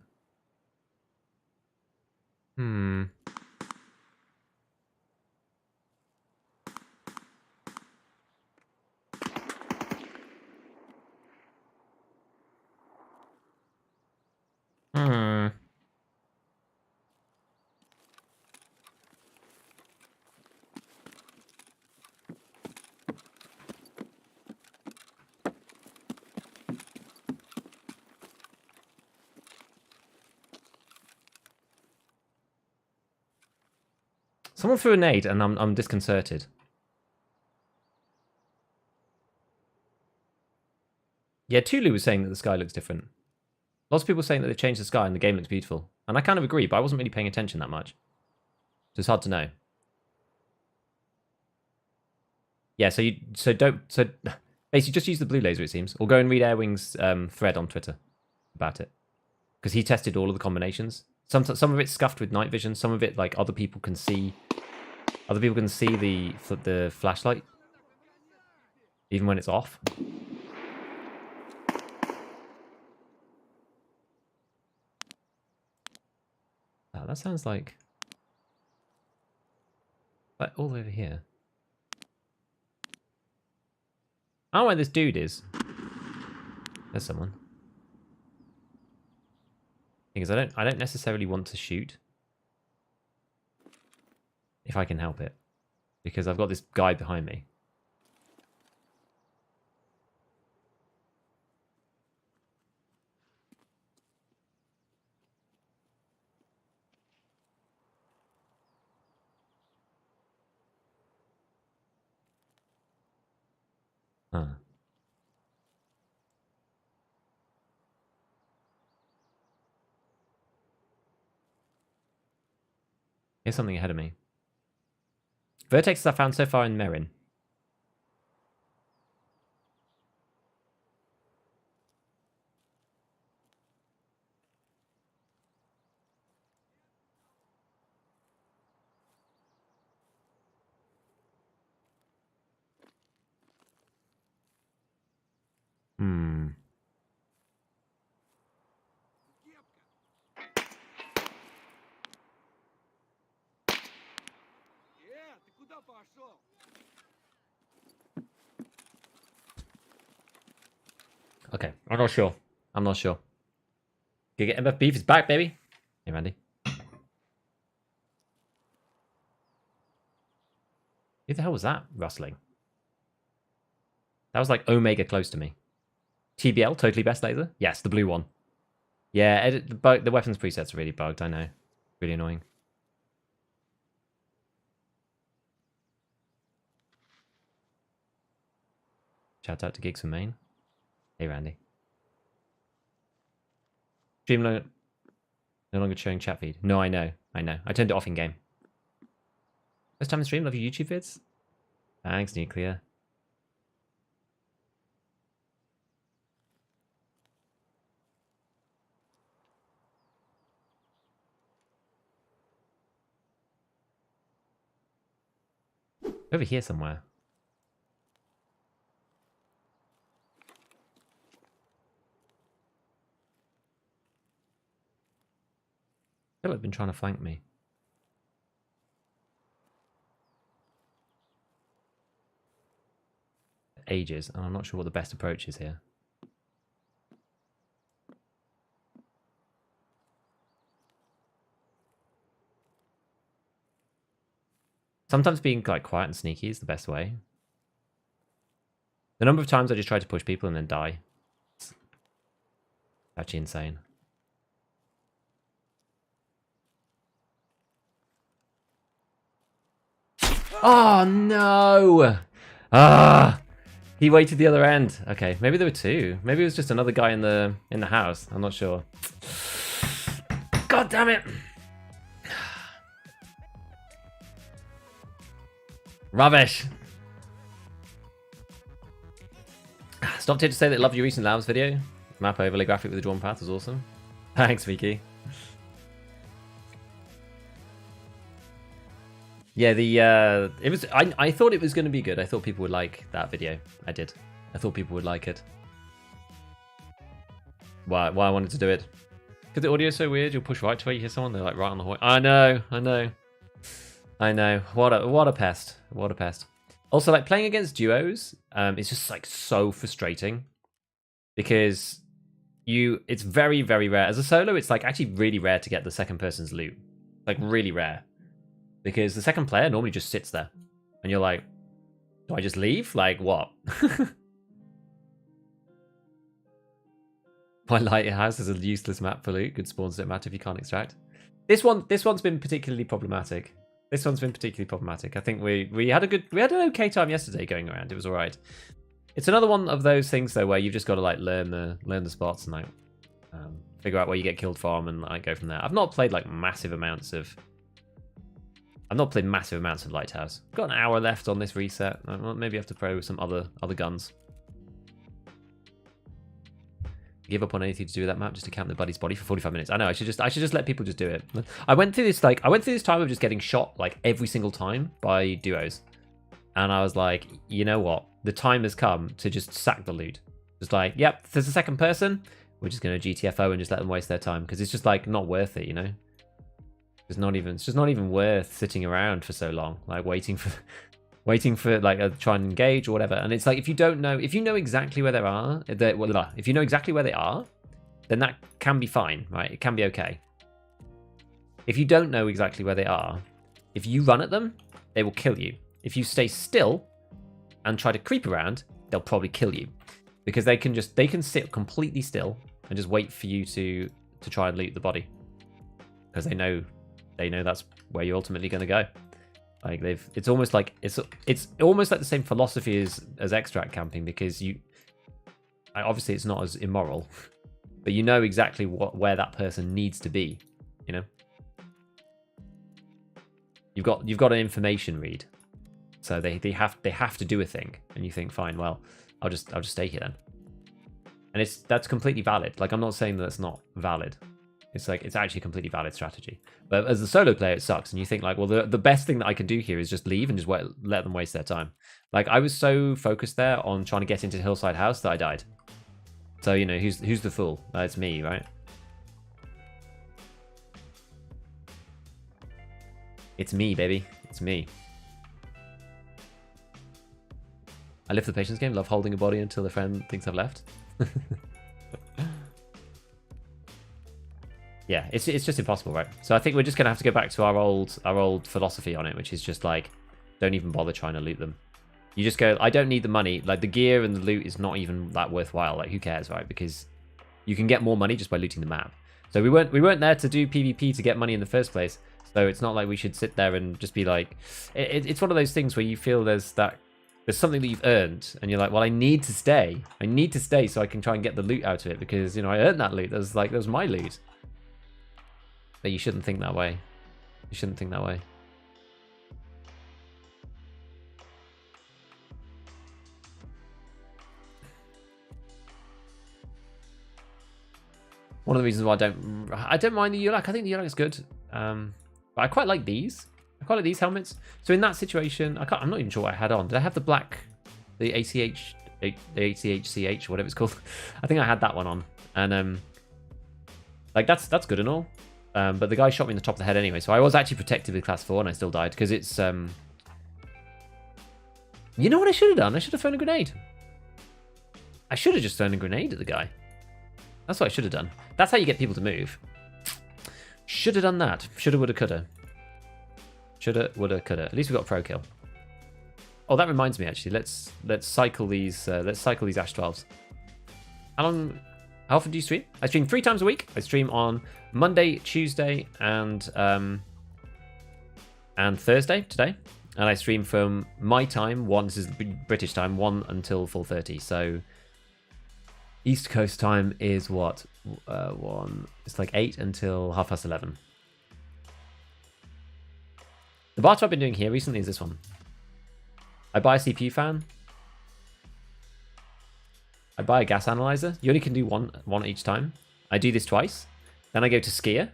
Someone threw a nade and I'm disconcerted. Yeah, Tulu was saying that the sky looks different. Lots of people saying that they've changed the sky and the game looks beautiful. And I kind of agree, but I wasn't really paying attention that much. So it's hard to know. Yeah, so basically just use the blue laser, it seems. Or go and read Airwing's thread on Twitter about it. Because he tested all of the combinations. Some of it's scuffed with night vision, some of it like other people can see the flashlight even when it's off. Oh, that sounds like all over here. I don't know where this dude is. There's someone. Thing is, I don't necessarily want to shoot if I can help it, because I've got this guy behind me. Huh. Here's something ahead of me. Vertexes I found so far in Merin. Hmm. Okay, I'm not sure. I'm not sure. Giga MF Beef is back, baby. Hey, Randy. Who the hell was that rustling? That was like Omega close to me. TBL, totally best laser? Yes, the blue one. Yeah, the weapons presets are really bugged, I know. Really annoying. Shout out to Gigs from Maine. Hey, Randy. Stream no longer showing chat feed. No, I know. I turned it off in game. First time in stream, love your YouTube vids. Thanks, Nuclear. Over here somewhere. I feel like they've been trying to flank me. Ages, and I'm not sure what the best approach is here. Sometimes being like quiet and sneaky is the best way. The number of times I just try to push people and then die. It's actually insane. Oh no! Ah! He waited the other end. Okay, maybe there were two. Maybe it was just another guy in the house. I'm not sure. God damn it! Rubbish! Stopped here to say that I loved your recent Labs video. Map overlay graphic with the drawn path was awesome. Thanks, Vicky. Yeah, it was. I thought it was going to be good. I thought people would like that video. I did. I thought people would like it. Why I wanted to do it? Because the audio's so weird. You'll push right to where you hear someone. They're like right on the horn. I know. What a pest. What a pest. Also, like playing against duos, it's just like so frustrating because it's very, very rare. As a solo, it's like actually really rare to get the second person's loot. Like really rare. Because the second player normally just sits there. And you're like, do I just leave? Like, what? My Lighthouse is a useless map for loot. Good spawns don't matter if you can't extract. This one's been particularly problematic. I think we had an okay time yesterday going around. It was alright. It's another one of those things though where you've just got to like learn the spots and like figure out where you get killed from and like go from there. I've not played like massive amounts of Lighthouse. Got an hour left on this reset. Maybe I have to pro some other guns. Give up on anything to do with that map just to camp the buddy's body for 45 minutes. I know I should just let people just do it. I went through this time of just getting shot like every single time by duos. And I was like, you know what? The time has come to just sack the loot. Just like, yep, if there's a second person, we're just going to GTFO and just let them waste their time because it's just like not worth it, you know? It's just not even worth sitting around for so long, like waiting for like try and engage or whatever. And it's like if you know exactly where they are, if you know exactly where they are, then that can be fine, right? It can be okay. If you don't know exactly where they are, if you run at them, they will kill you. If you stay still and try to creep around, they'll probably kill you because they can sit completely still and just wait for you to try and loot the body because they know that's where you're ultimately going to go. Like it's almost like the same philosophy as extract camping because obviously it's not as immoral, but you know exactly where that person needs to be. You know, you've got an information read, so they have to do a thing, and you think, fine, well, I'll just stay here then, and that's completely valid. Like I'm not saying that's not valid. It's like it's actually a completely valid strategy. But as a solo player, it sucks. And you think like, well, the best thing that I can do here is just leave and just let them waste their time. Like I was so focused there on trying to get into Hillside House that I died. So you know who's the fool? It's me, right? It's me, baby. It's me. I live for the patience game. Love holding a body until the friend thinks I've left. Yeah, it's just impossible, right? So I think we're just gonna have to go back to our old philosophy on it, which is just like, don't even bother trying to loot them. You just go, I don't need the money. Like the gear and the loot is not even that worthwhile. Like who cares, right? Because you can get more money just by looting the map. So we weren't there to do PvP to get money in the first place. So it's not like we should sit there and just be like, it's one of those things where you feel there's something that you've earned, and you're like, well, I need to stay so I can try and get the loot out of it because you know I earned that loot. That was my loot. But you shouldn't think that way. You shouldn't think that way. One of the reasons why I don't mind the ULAC. I think the ULAC is good. But I quite like these. I quite like these helmets. So in that situation, I'm not even sure what I had on. Did I have the black, the ACHCH, whatever it's called? I think I had that one on. And like that's good and all. But the guy shot me in the top of the head anyway, so I was actually protected with class 4 and I still died because it's you know what I should have done? I should have thrown a grenade. I should have just thrown a grenade at the guy. That's what I should have done. That's how you get people to move. Should have done that. Shoulda, woulda, coulda. Shoulda, woulda, coulda. At least we got a pro kill. Oh, that reminds me actually. Let's cycle these. Let's cycle these Ash 12s. How often do you stream? I stream 3 times a week. I stream on Monday, Tuesday, and Thursday today. And I stream from my time, this is British time, 1 until 4:30. So East Coast time is what? 1. It's like 8 until 11:30. The barter I've been doing here recently is this one. I buy a CPU fan. I buy a gas analyzer. You only can do one each time. I do this twice. Then I go to Skier.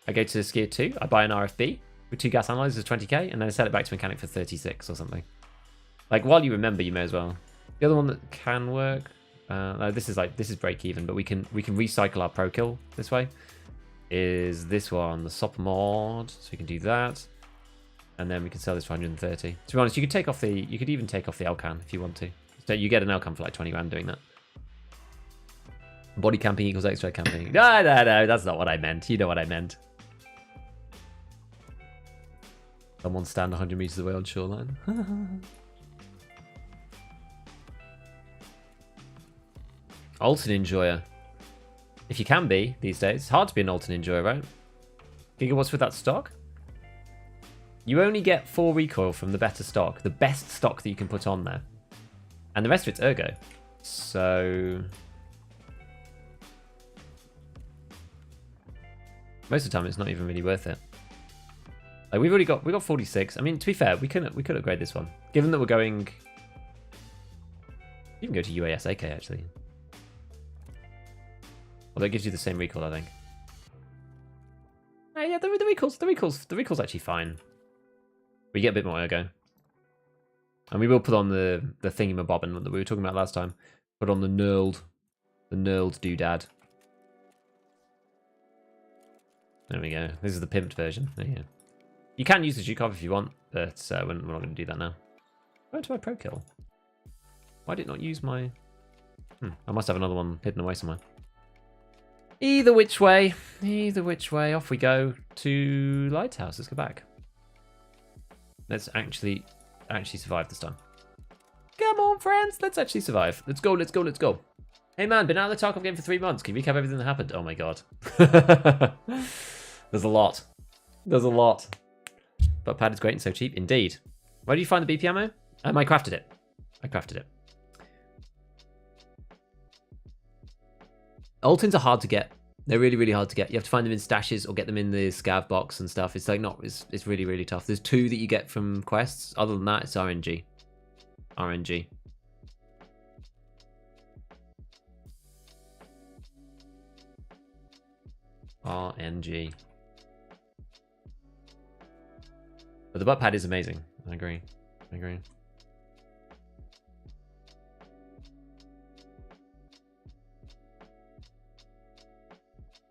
I go to Skier 2. I buy an RFB with 2 gas analyzers, 20k, and then I sell it back to mechanic for 36 or something. Like while you remember, you may as well. The other one that can work. This is break even, but we can recycle our pro kill this way. Is this one the SOP mod? So we can do that, and then we can sell this for 130. To be honest, you could even take off the Elcan if you want to. So you get an Elcan for like 20 grand doing that. Body camping equals extra camping. No, that's not what I meant. You know what I meant. Someone stand 100 meters away on shoreline. Alton enjoyer. If you can be these days. It's hard to be an Alton enjoyer, right? Giga, what's with that stock? You only get 4 recoil from the better stock. The best stock that you can put on there. And the rest of it's ergo. So most of the time it's not even really worth it. Like we got 46. I mean, to be fair, we could upgrade this one. Given that we're going, you can go to UAS AK actually. Well, that gives you the same recoil, I think. Oh yeah, the recoil's actually fine. We get a bit more ergo. And we will put on the thingamabobbin that we were talking about last time. Put on the knurled doodad. There we go. This is the pimped version. There you go. You can use the Zhukov if you want, but we're not going to do that now. Where to my pro kill? Why did it not use my... I must have another one hidden away somewhere. Either which way, off we go to Lighthouse. Let's go back. Let's actually survive this time. Come on, friends. Let's actually survive. Let's go. Hey, man, been out of the Tarkov game for 3 months. Can you recap everything that happened? Oh, my God. There's a lot. But pad is great and so cheap. Indeed. Where do you find the BP ammo? I crafted it. Altins are hard to get. They're really, really hard to get. You have to find them in stashes or get them in the scav box and stuff. It's like it's really, really tough. There's 2 that you get from quests. Other than that, it's RNG. RNG. But the butt pad is amazing. I agree.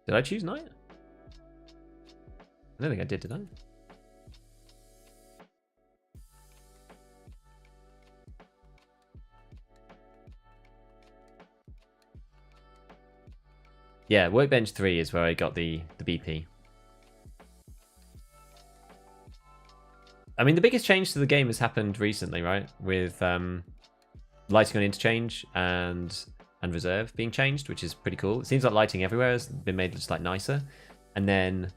Did I choose night? I don't think I did I? Yeah, Workbench 3 is where I got the BP. I mean, the biggest change to the game has happened recently, right? With lighting on interchange and reserve being changed, which is pretty cool. It seems like lighting everywhere has been made just like nicer. And then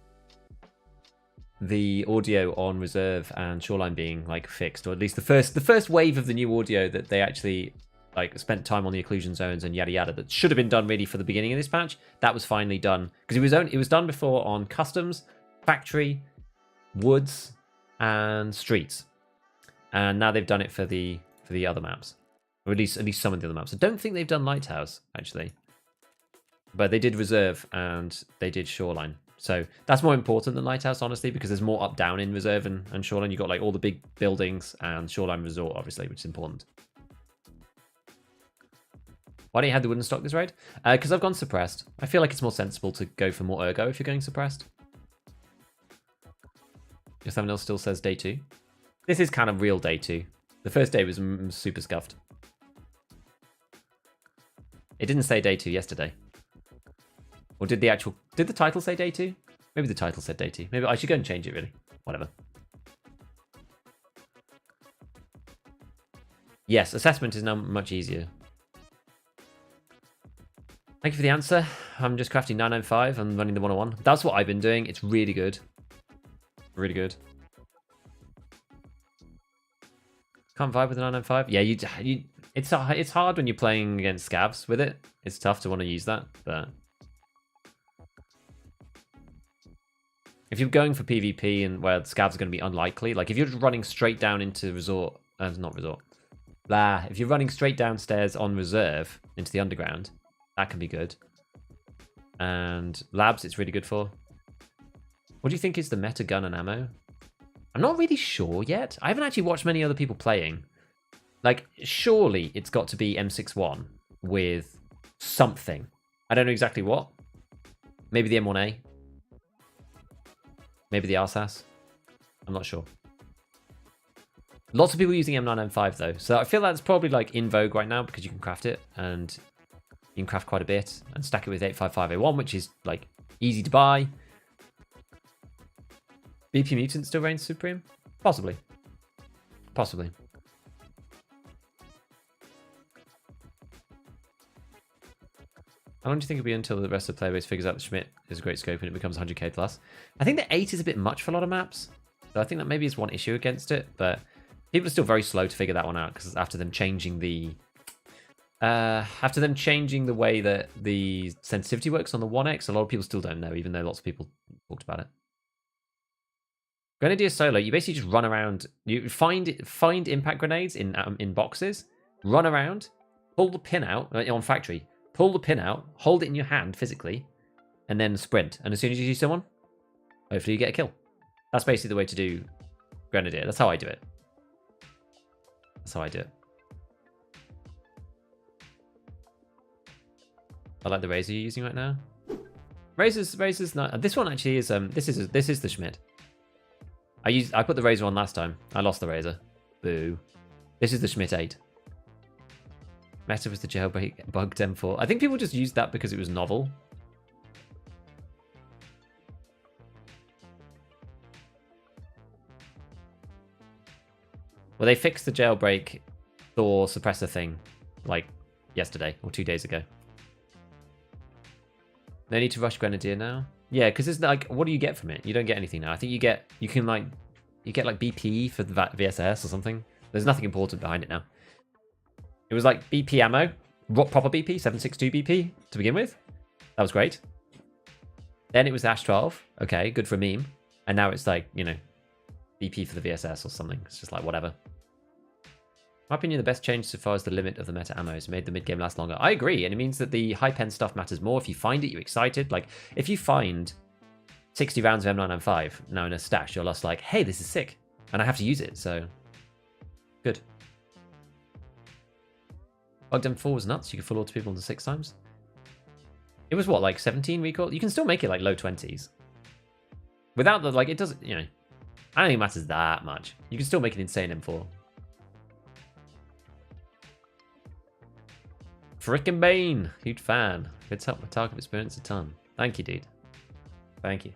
the audio on reserve and shoreline being like fixed, or at least the first wave of the new audio that they actually like spent time on the occlusion zones and yada yada that should have been done really for the beginning of this patch. That was finally done because it was done before on customs, factory, woods, and streets, and now they've done it for the other maps, or at least some of the other maps. I don't think they've done Lighthouse actually, but they did reserve and they did shoreline. So that's more important than Lighthouse, honestly, because there's more up down in reserve and shoreline. You've got like all the big buildings and shoreline resort, obviously, which is important. Why don't you have the wooden stock this raid? Because I've gone suppressed. I feel like it's more sensible to go for more ergo if you're going suppressed. Your thumbnail still says day 2. This is kind of real day 2. The first day was super scuffed. It didn't say day 2 yesterday. Or did the title say day 2? Maybe the title said day 2. Maybe I should go and change it, really. Whatever. Yes, assessment is now much easier. Thank you for the answer. I'm just crafting 995 and running the 101. That's what I've been doing. It's really good. Really good. Can't vibe with the 995. Yeah, it's hard when you're playing against scavs with it. It's tough to want to use that, but if you're going for PvP and where scavs are going to be unlikely, like if you're just running straight down into resort, not resort, if you're running straight downstairs on reserve into the underground, that can be good. And labs, it's really good for. What do you think is the meta gun and ammo? I'm not really sure yet. I haven't actually watched many other people playing. Like, surely it's got to be M61 with something. I don't know exactly what. Maybe the M1A. Maybe the RSAS. I'm not sure. Lots of people using M9M5 though. So I feel that's probably like in vogue right now because you can craft it and you can craft quite a bit and stack it with 855A1, which is like easy to buy. BP Mutant still reigns supreme? Possibly. Possibly. How long do you think it'll be until the rest of the player base figures out that Schmidt is a great scope and it becomes 100k plus? I think the 8 is a bit much for a lot of maps. So I think that maybe is one issue against it, but people are still very slow to figure that one out because after them changing the After them changing the way that the sensitivity works on the 1X, a lot of people still don't know, even though lots of people talked about it. Grenadier solo, you basically just run around. You find impact grenades in boxes, run around, pull the pin out on factory, pull the pin out, hold it in your hand physically, and then sprint. And as soon as you see someone, hopefully you get a kill. That's basically the way to do Grenadier. That's how I do it. That's how I do it. I like the razor you're using right now. Razor's not. This one actually is. This is the Schmidt. I put the razor on last time. I lost the razor. Boo. This is the Schmidt 8. Meta was the jailbreak bugged M4. I think people just used that because it was novel. Well, they fixed the jailbreak Thor suppressor thing like yesterday or 2 days ago. No need to rush Grenadier now. Yeah, because it's like, what do you get from it? You don't get anything now. I think you get like BP for the VSS or something. There's nothing important behind it now. It was like BP ammo, proper BP, 7.62 BP to begin with. That was great. Then it was Ash 12. Okay, good for a meme. And now it's like, you know, BP for the VSS or something. It's just like whatever. In my opinion, the best change so far is the limit of the meta ammo has made the mid game last longer. I agree, and it means that the high pen stuff matters more. If you find it, you're excited. Like if you find 60 rounds of M995 now in a stash, you're just like, hey, this is sick, and I have to use it. So good. Bugged M4 was nuts. You could full auto people into 6 times. It was what, like 17 recoil? You can still make it like low 20s without the like. It doesn't, you know. I don't think it matters that much. You can still make an insane M4. Frickin' Bane, huge fan. It's helped my Tarkov experience a ton. Thank you, dude. Thank you.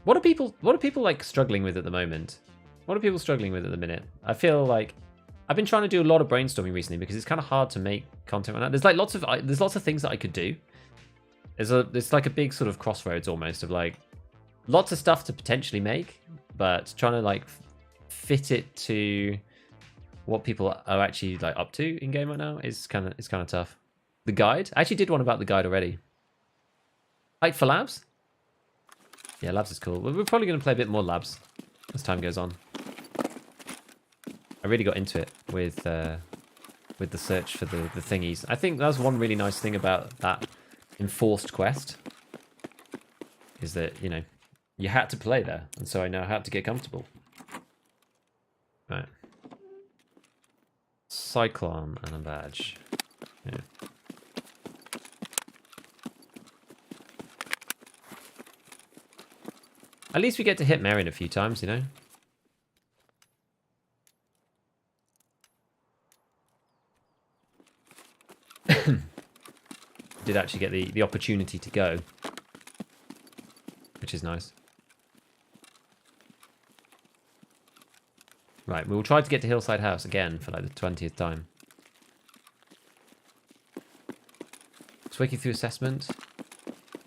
What are people like struggling with at the moment? What are people struggling with at the minute? I feel like I've been trying to do a lot of brainstorming recently because it's kind of hard to make content right now. There's like lots of things that I could do. There's like a big sort of crossroads almost of like lots of stuff to potentially make, but trying to like fit it to what people are actually like up to in game right now is kind of tough. The guide, I actually did one about the guide already. Hype for labs? Yeah, labs is cool. We're probably going to play a bit more labs as time goes on. I really got into it with the search for the thingies. I think that's one really nice thing about that enforced quest is that, you know, you had to play there, and so I now had to get comfortable. Right. Cyclone and a badge. Yeah. At least we get to hit Merrin a few times, you know? Did actually get the opportunity to go, which is nice. Right, we'll try to get to Hillside House again for like the 20th time. Tweaking through assessment.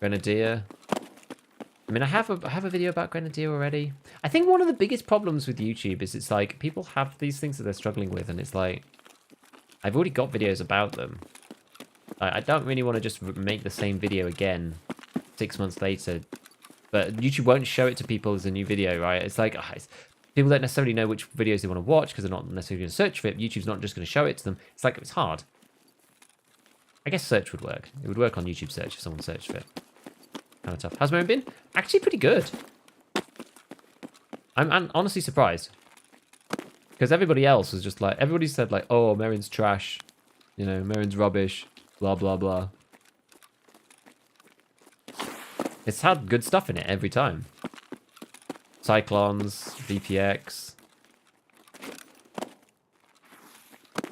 Grenadier. I mean, I have a video about Grenadier already. I think one of the biggest problems with YouTube is it's like people have these things that they're struggling with, and it's like I've already got videos about them. I don't really want to just make the same video again 6 months later, but YouTube won't show it to people as a new video, right? It's like people don't necessarily know which videos they want to watch because they're not necessarily going to search for it. YouTube's not just going to show it to them. It's like, it's hard. I guess search would work. It would work on YouTube search if someone searched for it. Kind of tough. How's Merrin been? Actually pretty good. I'm honestly surprised. Because everybody else was just like, everybody said like, oh, Merrin's trash. You know, Merrin's rubbish. Blah, blah, blah. It's had good stuff in it every time. Cyclones, VPX.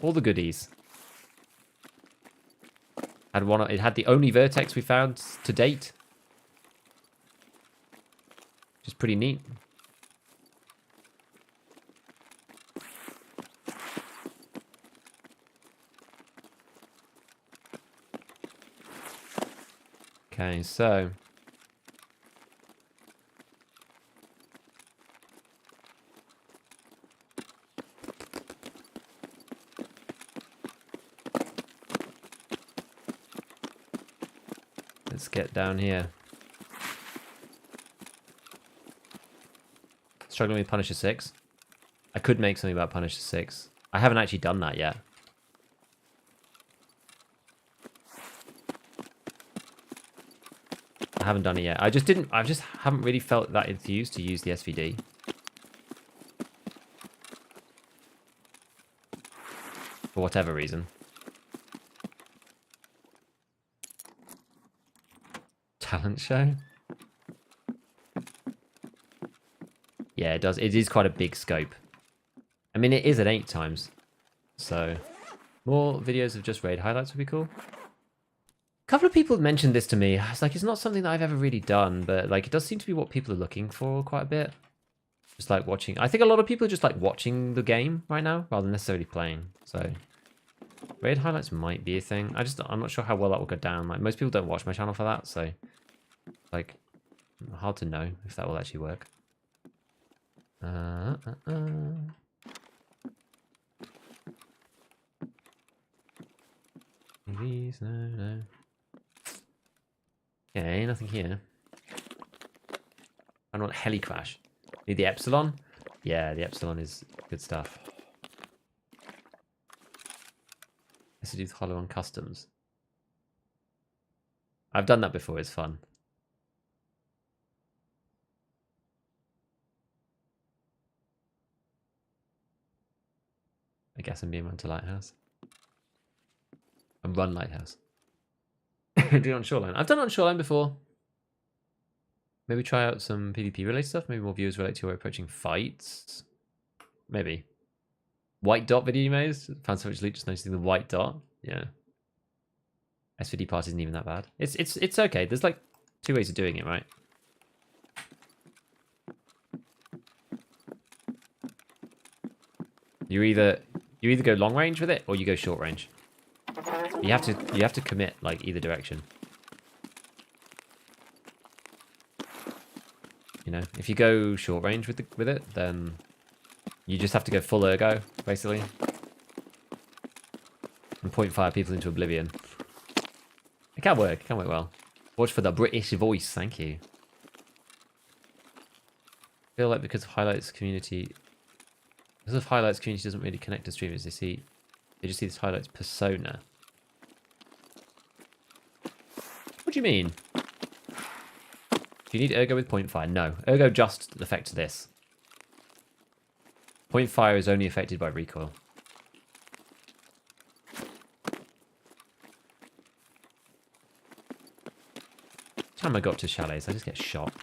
All the goodies. It had the only VIRTEX we found to date. Which is pretty neat. Okay, so Let's get down here. Struggling with Punisher 6. I could make something about Punisher 6. I haven't actually done that yet. I haven't done it yet. I just haven't really felt that enthused to use the SVD. For whatever reason. Talent show? Yeah, it does. It is quite a big scope. I mean, it is at 8 times. So, more videos of just raid highlights would be cool. A couple of people mentioned this to me. It's like, it's not something that I've ever really done, but like, it does seem to be what people are looking for quite a bit. Just like watching. I think a lot of people are just like watching the game right now, rather than necessarily playing. So, raid highlights might be a thing. I'm not sure how well that will go down. Like, most people don't watch my channel for that, so like, hard to know if that will actually work. Please, no. Okay, nothing here. I don't want heli crash. Need the Epsilon? Yeah, the Epsilon is good stuff. Let's do hollow on customs. I've done that before, it's fun. I guess I'm being run to Lighthouse. And run Lighthouse. Do it on Shoreline. I've done it on Shoreline before. Maybe try out some PvP related stuff. Maybe more viewers relate to your approaching fights. Maybe. White dot video you made? Found so much loot just noticing the white dot. Yeah. SVD part isn't even that bad. It's okay. There's like 2 ways of doing it, right? You either go long range with it or you go short range. You have to commit like either direction. You know, if you go short range with it, then you just have to go full ergo, basically. And point fire people into oblivion. It can work. It can work well. Watch for the British voice. Thank you. I feel like because of highlights community doesn't really connect to streamers. They just see this highlights persona. What do you mean? Do you need ergo with point fire? No. Ergo just affects this. Point fire is only affected by recoil. Time I got to chalets, I just get shot.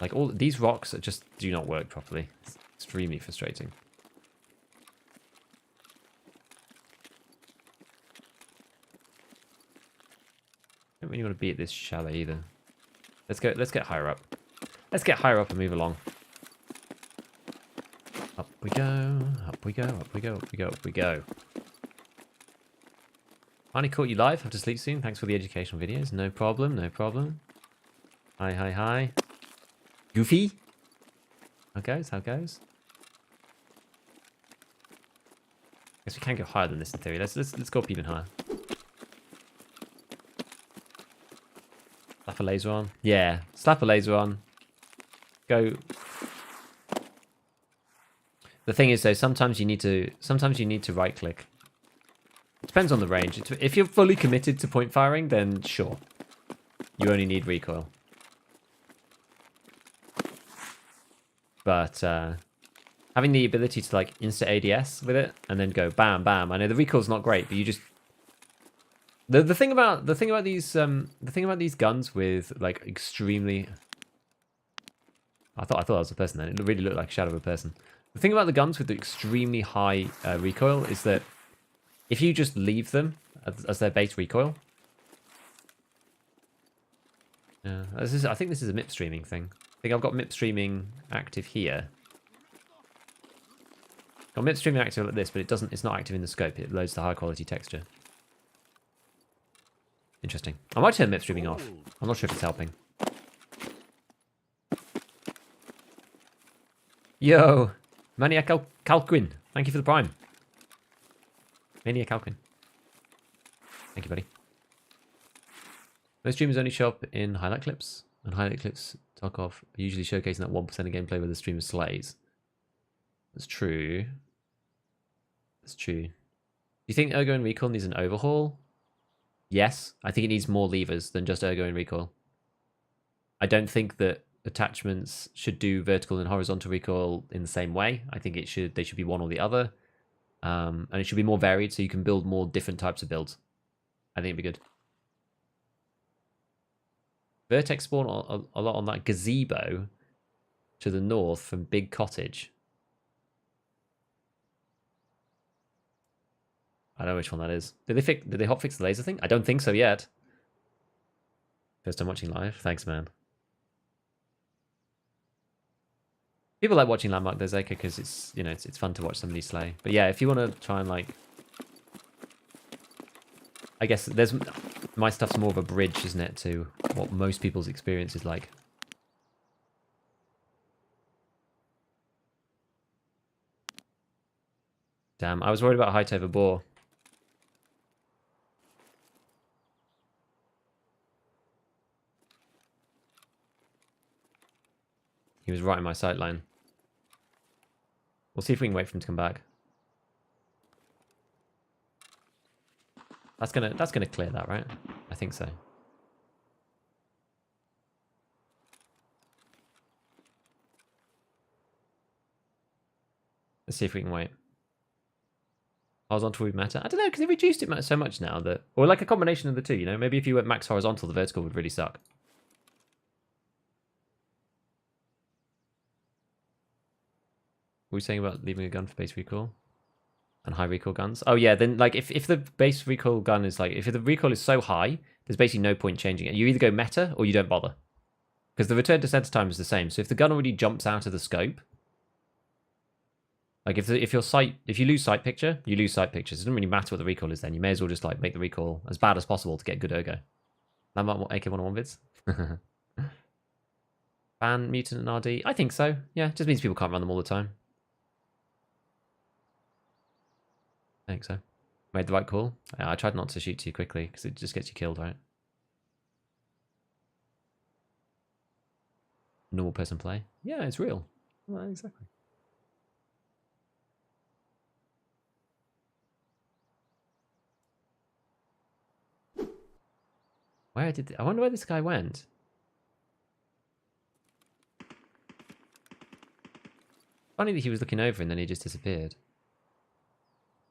Like all these rocks just do not work properly. It's extremely frustrating. Don't really want to be at this chalet either. Let's get higher up. Let's get higher up and move along. Up we go, up we go, up we go, up we go, up we go. Finally caught you live. Have to sleep soon. Thanks for the educational videos. No problem, no problem. Hi. Goofy? How goes? How goes? Guess we can go higher than this in theory. Let's go up even higher. Slap a laser on. Yeah, slap a laser on. Go. The thing is though, sometimes you need to right click. It depends on the range. If you're fully committed to point firing, then sure. You only need recoil. But having the ability to like insta ADS with it and then go bam bam. I know the recoil's not great, but you just the thing about these guns with like extremely. I thought that was a person then. It really looked like a shadow of a person. The thing about the guns with the extremely high recoil is that if you just leave them as their base recoil. Yeah, I think this is a MIP streaming thing. I think I've got MIP streaming active here. Got MIP streaming active like this, but it's not active in the scope. It loads the high quality texture. Interesting. I might turn MIP streaming off. I'm not sure if it's helping. Yo, Maniac Calquin, thank you for the prime. Maniac Alkin. Thank you, buddy. Most streamers only show up in highlight clips, and highlight clips Tarkov are usually showcasing that 1% of gameplay where the streamer slays. That's true. That's true. Do you think Ergo and Recoil needs an overhaul? Yes. I think it needs more levers than just Ergo and Recoil. I don't think that attachments should do vertical and horizontal recoil in the same way. I think they should be one or the other. And it should be more varied so you can build more different types of builds. I think it'd be good. VIRTEX spawn a lot on that gazebo to the north from Big Cottage. I don't know which one that is. Did they hotfix the laser thing? I don't think so yet. First time watching live. Thanks, man. People like watching Landmark Deseka because it's, you know, it's fun to watch somebody slay. But yeah, if you want to try and like, I guess my stuff's more of a bridge, isn't it, to what most people's experience is like. Damn, I was worried about height over boar. He was right in my sight line. We'll see if we can wait for him to come back. That's gonna clear that, right? I think so. Let's see if we can wait. Horizontal would matter. I don't know, because they reduced it so much now that, or like a combination of the two. You know, maybe if you went max horizontal, the vertical would really suck. What were you saying about leaving a gun for base recoil? And high recoil guns? Oh yeah, then like if the base recoil gun is like, if the recoil is so high, there's basically no point changing it. You either go meta or you don't bother. Because the return to center time is the same. So if the gun already jumps out of the scope, like if you lose sight picture, you lose sight pictures. It doesn't really matter what the recoil is then. You may as well just like make the recoil as bad as possible to get good ergo. That might want AK-101 vids. Ban Mutant and RD? I think so. Yeah, it just means people can't run them all the time. I think so. Made the right call. I tried not to shoot too quickly because it just gets you killed, right? Normal person play. Yeah, it's real. Well, exactly. I wonder where this guy went. Funny that he was looking over and then he just disappeared.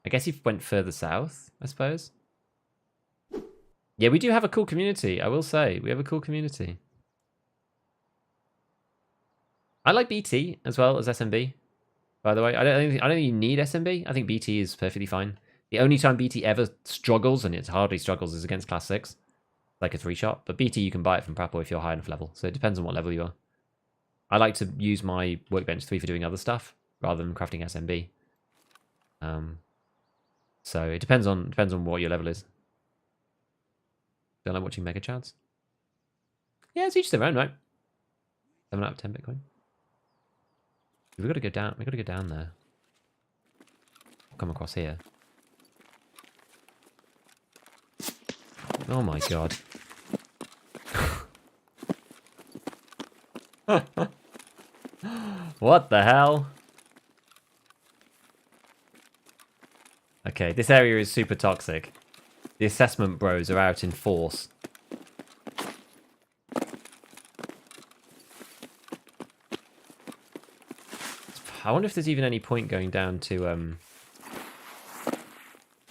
I guess he went further south, I suppose. Yeah, we do have a cool community, I will say. We have a cool community. I like BT as well as SMB, by the way. I don't think you need SMB. I think BT is perfectly fine. The only time BT ever struggles, and it hardly struggles, is against Class 6. Like a 3-shot. But BT, you can buy it from Prapor if you're high enough level. So it depends on what level you are. I like to use my Workbench 3 for doing other stuff, rather than crafting SMB. So it depends on what your level is. Don't like watching Mega Chads? Yeah, it's each their own, right? 7 out of 10 Bitcoin. We've got to go down. We've got to go down there. I'll come across here. Oh my god. What the hell? Okay, this area is super toxic. The assessment bros are out in force. I wonder if there's even any point going down to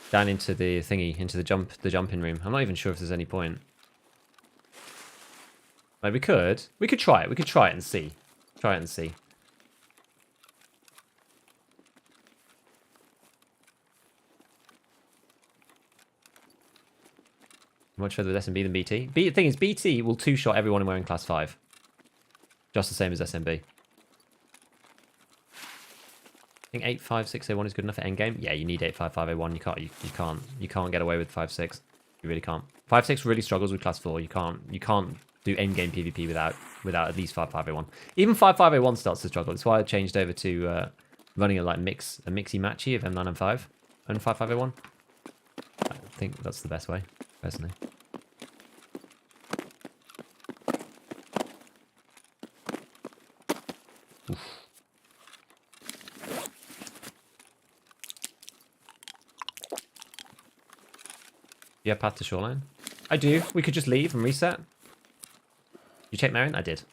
down into the thingy, into the jumping room. I'm not even sure if there's any point. Like we could try it. We could try it and see. Try it and see. Much further with SMB than BT. The thing is, BT will 2-shot everyone wearing class 5. Just the same as SMB. I think 85601 is good enough for endgame. Yeah, you need 85501. You can't get away with 5.6. You really can't. 5.6 really struggles with class 4. You can't do endgame PvP without at least 5501. Even 5501 starts to struggle. That's why I changed over to running a mixy matchy of M9 and 5 and 5501. think that's the best way, personally. Oof. You have path to shoreline? I do. We could just leave and reset. You check Marion? I did.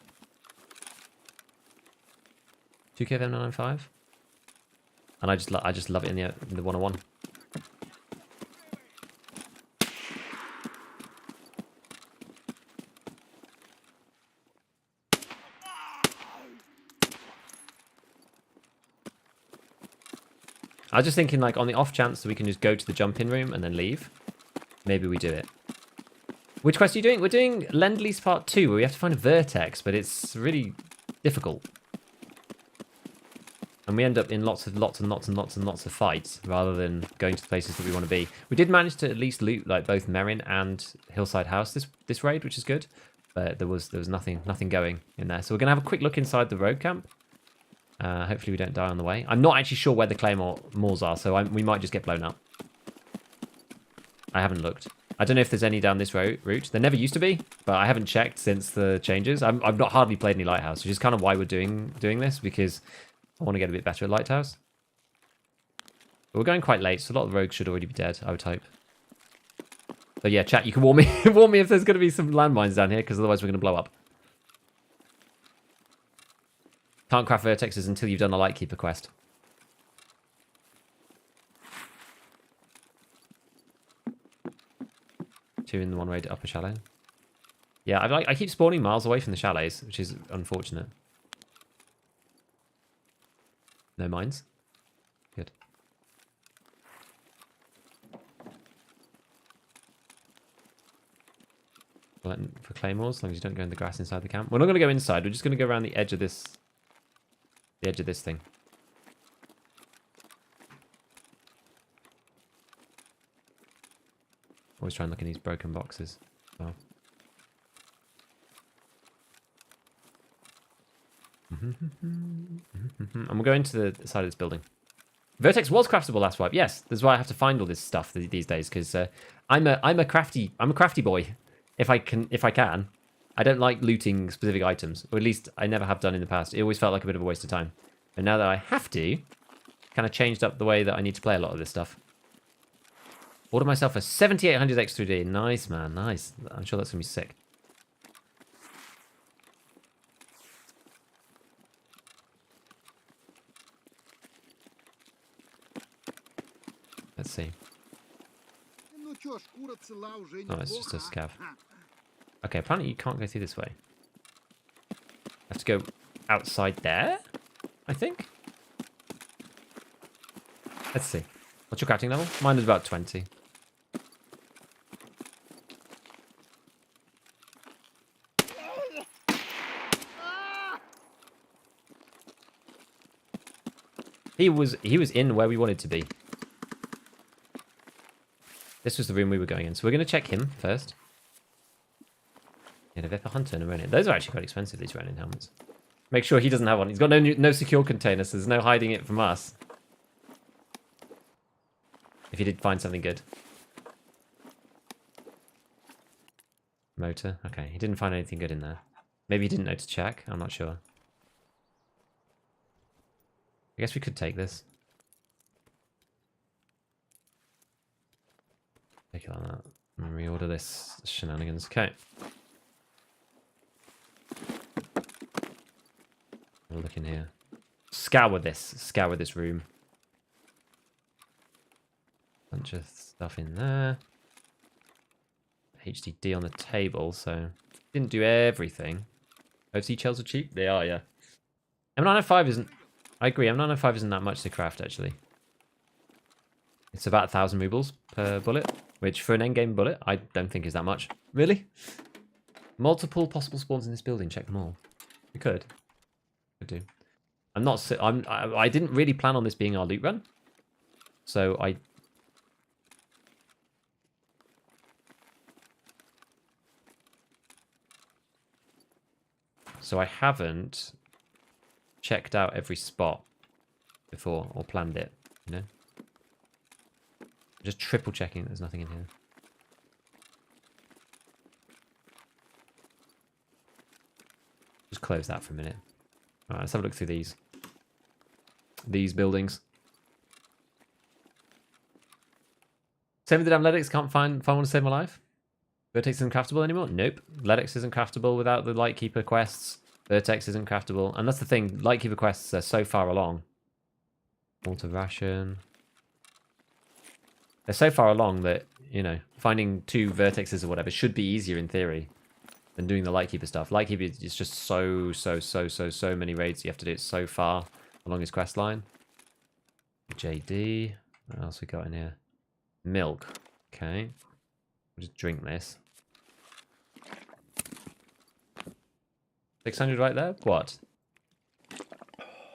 2K M995. And I just love it in the 101. I was just thinking, like, on the off chance that we can just go to the jump-in room and then leave, maybe we do it. Which quest are you doing? We're doing Lend-Lease Part 2, where we have to find a VIRTEX, but it's really difficult. And we end up in lots of fights, rather than going to the places that we want to be. We did manage to at least loot, like, both Merrin and Hillside House this raid, which is good. But there was nothing going in there. So we're going to have a quick look inside the road camp. Hopefully we don't die on the way. I'm not actually sure where the claymores are, so we might just get blown up. I haven't looked. I don't know if there's any down this route. There never used to be, but I haven't checked since the changes. I've not hardly played any Lighthouse, which is kind of why we're doing this, because I want to get a bit better at Lighthouse. But we're going quite late, so a lot of the rogues should already be dead, I would hope. So yeah, chat, you can warn me, warn me if there's going to be some landmines down here, because otherwise we're going to blow up. Can't craft vertexes until you've done the Lightkeeper quest. Two in the one raid upper chalet. Yeah, I keep spawning miles away from the chalets, which is unfortunate. No mines. Good. For claymores, as long as you don't go in the grass inside the camp. We're not going to go inside. We're just going to go around the edge of this. The edge of this thing. Always try and look in these broken boxes. Oh. And we'll go into the side of this building. VIRTEX was craftable last wipe. Yes, that's why I have to find all this stuff these days, because I'm a crafty boy. If I can. I don't like looting specific items, or at least I never have done in the past. It always felt like a bit of a waste of time. And now that I have to, kind of changed up the way that I need to play a lot of this stuff. Ordered myself a 7800 X3D. Nice, man, nice. I'm sure that's going to be sick. Let's see. Oh, it's just a scav. Okay, apparently you can't go through this way. Have to go outside there, I think. Let's see. What's your crafting level? Mine is about 20. He was in where we wanted to be. This was the room we were going in, so we're going to check him first. Yeah, the Viper Hunter and a Ronin. Those are actually quite expensive, these Ronin helmets. Make sure he doesn't have one. He's got no secure container, so there's no hiding it from us. If he did find something good. Motor. Okay, he didn't find anything good in there. Maybe he didn't know to check. I'm not sure. I guess we could take this. Take it on that. And reorder this shenanigans. Okay. We'll look in here. Scour this room. Bunch of stuff in there. HDD on the table, so didn't do everything. OC shells are cheap? They are, yeah. M905 isn't... I agree, M905 isn't that much to craft, actually. It's about 1,000 rubles per bullet, which for an endgame bullet, I don't think is that much. Really? Multiple possible spawns in this building. Check them all. We could. Could do. I didn't really plan on this being our loot run. So I haven't checked out every spot before or planned it, you know? Just triple checking there's nothing in here. Just close that for a minute. Alright, let's have a look through these. These buildings. Same with the damn Lighthouse, can't find one to save my life. VIRTEX isn't craftable anymore? Nope. Lighthouse isn't craftable without the Lightkeeper quests. VIRTEX isn't craftable. And that's the thing, Lightkeeper quests are so far along. Water ration. They're so far along that, you know, finding 2 vertexes or whatever should be easier in theory than doing the Lightkeeper stuff. Lightkeeper is just so many raids. You have to do it so far along his quest line. JD. What else we got in here? Milk. Okay. We'll just drink this. 600 right there? What?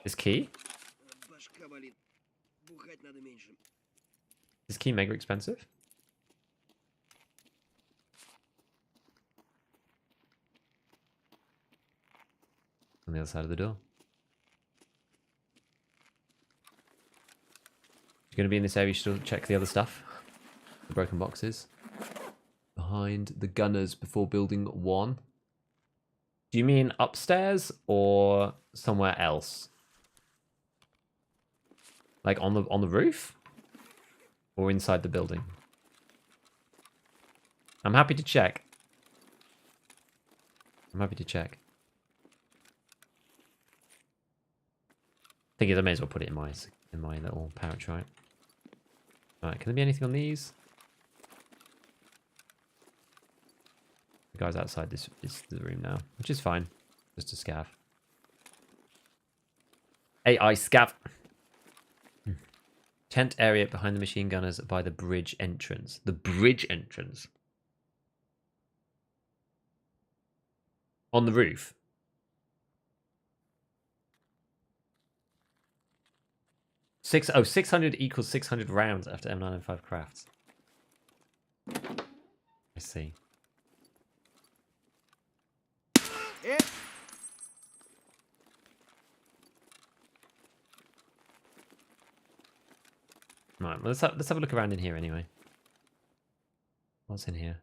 Is key? Is key mega expensive? On the other side of the door. If you're going to be in this area, you should check the other stuff. The broken boxes. Behind the gunners before building 1. Do you mean upstairs or somewhere else? Like on the roof? Or inside the building? I'm happy to check. I'm happy to check. I think I may as well put it in my little pouch, right? Alright, can there be anything on these? The guy's outside this is the room now, which is fine. Just a scav. AI scav. Tent area behind the machine gunners by the bridge entrance. The bridge entrance. On the roof. Oh, 600 equals 600 rounds after M905 crafts. I see. Right, well, let's have a look around in here anyway. What's in here?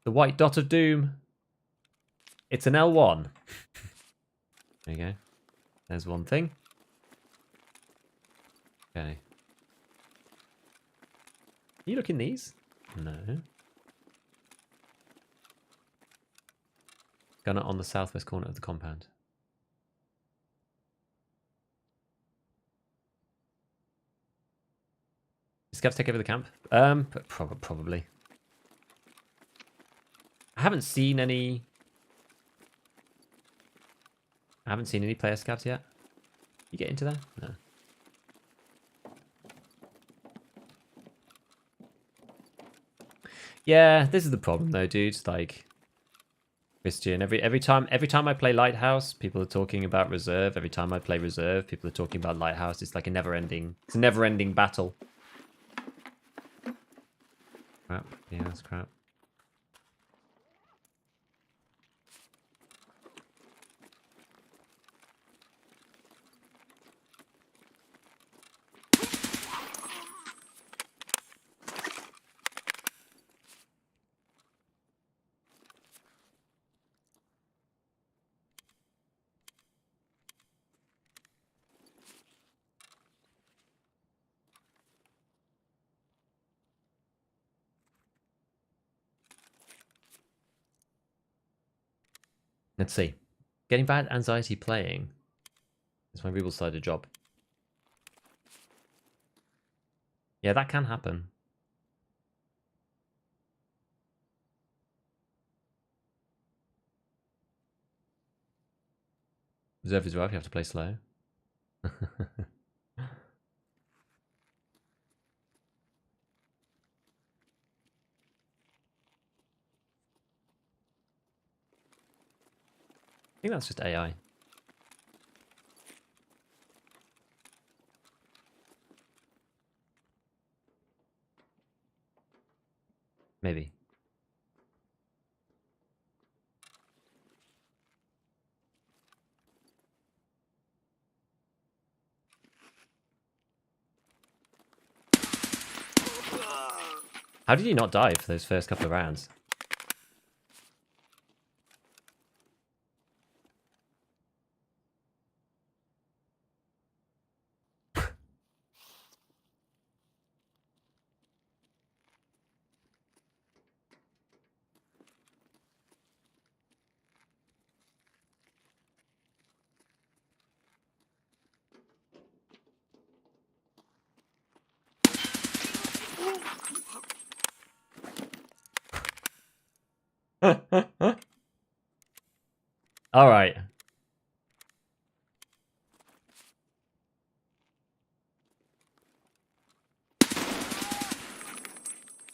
The white dot of doom. It's an L1. There you go. There's one thing. Okay. You look in these? No. Gunner on the southwest corner of the compound. Did Scavs take over the camp? Probably. I haven't seen any player Scavs yet. You get into there? No. Yeah, this is the problem though, dude. Like Christian, every time I play Lighthouse, people are talking about Reserve. Every time I play Reserve, people are talking about Lighthouse. It's like a never-ending battle. Crap. Yeah, that's crap. Let's see. Getting bad anxiety playing is when people start a job. Yeah, that can happen. Reserve as well if you have to play slow. I think that's just AI. Maybe. How did you not die for those first couple of rounds? All right.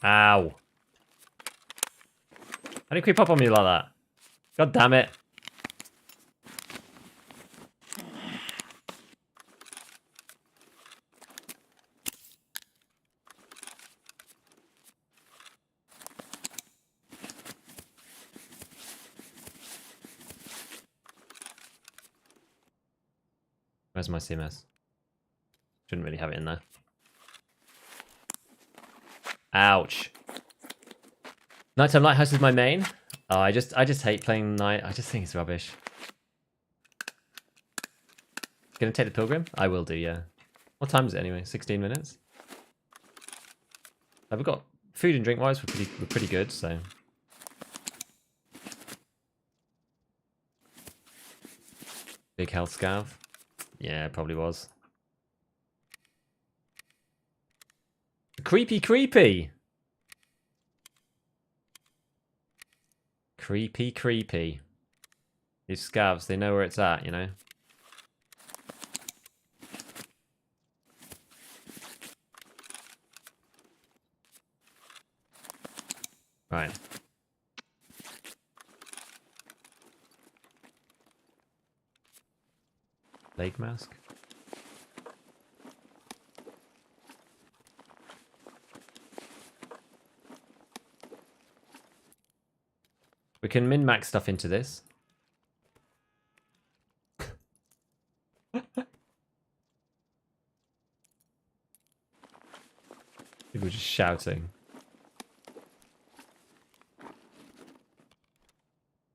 Ow. How do you creep up on me like that? God damn it. Where's my CMS? Shouldn't really have it in there. Ouch. Nighttime Lighthouse is my main. Oh, I just hate playing night. I just think it's rubbish. Gonna take the Pilgrim? I will do, yeah. What time is it anyway? 16 minutes? We've got food and drink wise, we're pretty good, so. Big health scav. Yeah, it probably was. Creepy. Creepy, creepy. These scavs, they know where it's at, you know? Right. Leg mask? We can min-max stuff into this. People just shouting.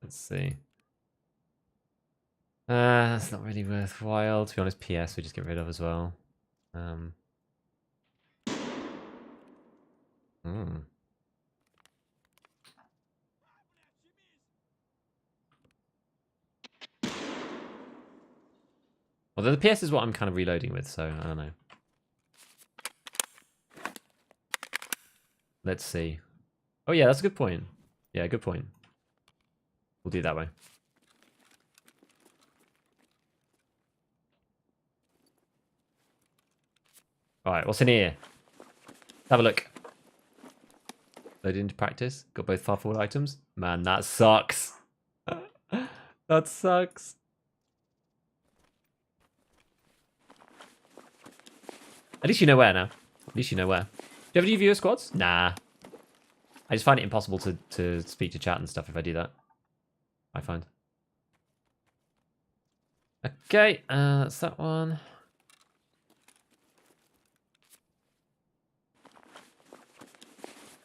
Let's see. That's not really worthwhile. To be honest, PS we just get rid of as well. Although the PS is what I'm kind of reloading with, so I don't know. Let's see. Oh yeah, that's a good point. Yeah, good point. We'll do it that way. Alright, what's in here? Let's have a look. Loaded into practice. Got both far forward items. Man, that sucks. That sucks. At least you know where now. At least you know where. Do you have any viewer squads? Nah. I just find it impossible to speak to chat and stuff if I do that. I find. Okay, that's that one.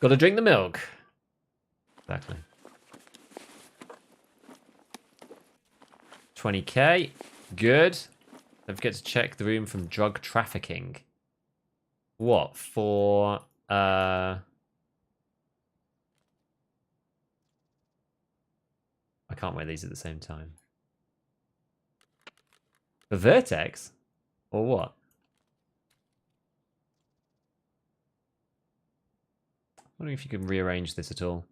Gotta drink the milk. Exactly. 20k. Good. Don't forget to check the room from drug trafficking. What? For... I can't wear these at the same time. For VIRTEX? Or what? I'm wondering if you can rearrange this at all.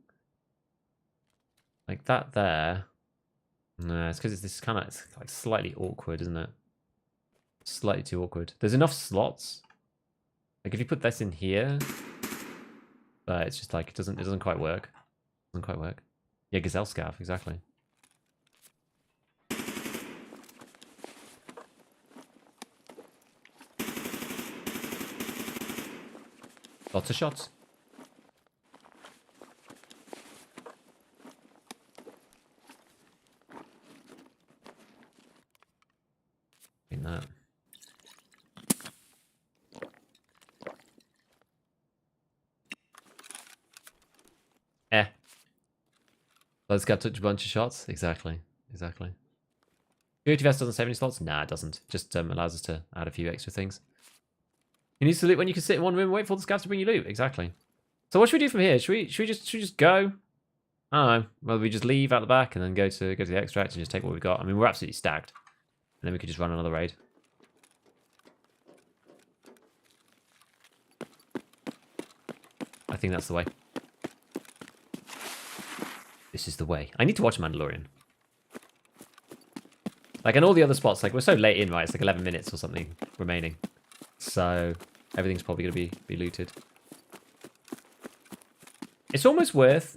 Like that there. No, it's because it's kind of like slightly awkward, isn't it? Slightly too awkward. There's enough slots. Like if you put this in here, but it's just like it doesn't quite work. Doesn't quite work. Yeah, Gazelle Scav, exactly. Lots of shots. In that. Let's get touch a bunch of shots. Exactly. Exactly. Security vest doesn't save any slots? Nah, it doesn't. Just allows us to add a few extra things. You need to loot when you can sit in one room and wait for the scavs to bring you loot. Exactly. So what should we do from here? Should we just go? I don't know. Well, we just leave out the back and then go to the extract and just take what we've got. I mean, we're absolutely stacked. And then we could just run another raid. I think that's the way. This is the way. I need to watch Mandalorian. Like, in all the other spots, like, we're so late in, right? It's like 11 minutes or something remaining. So, everything's probably going to be looted. It's almost worth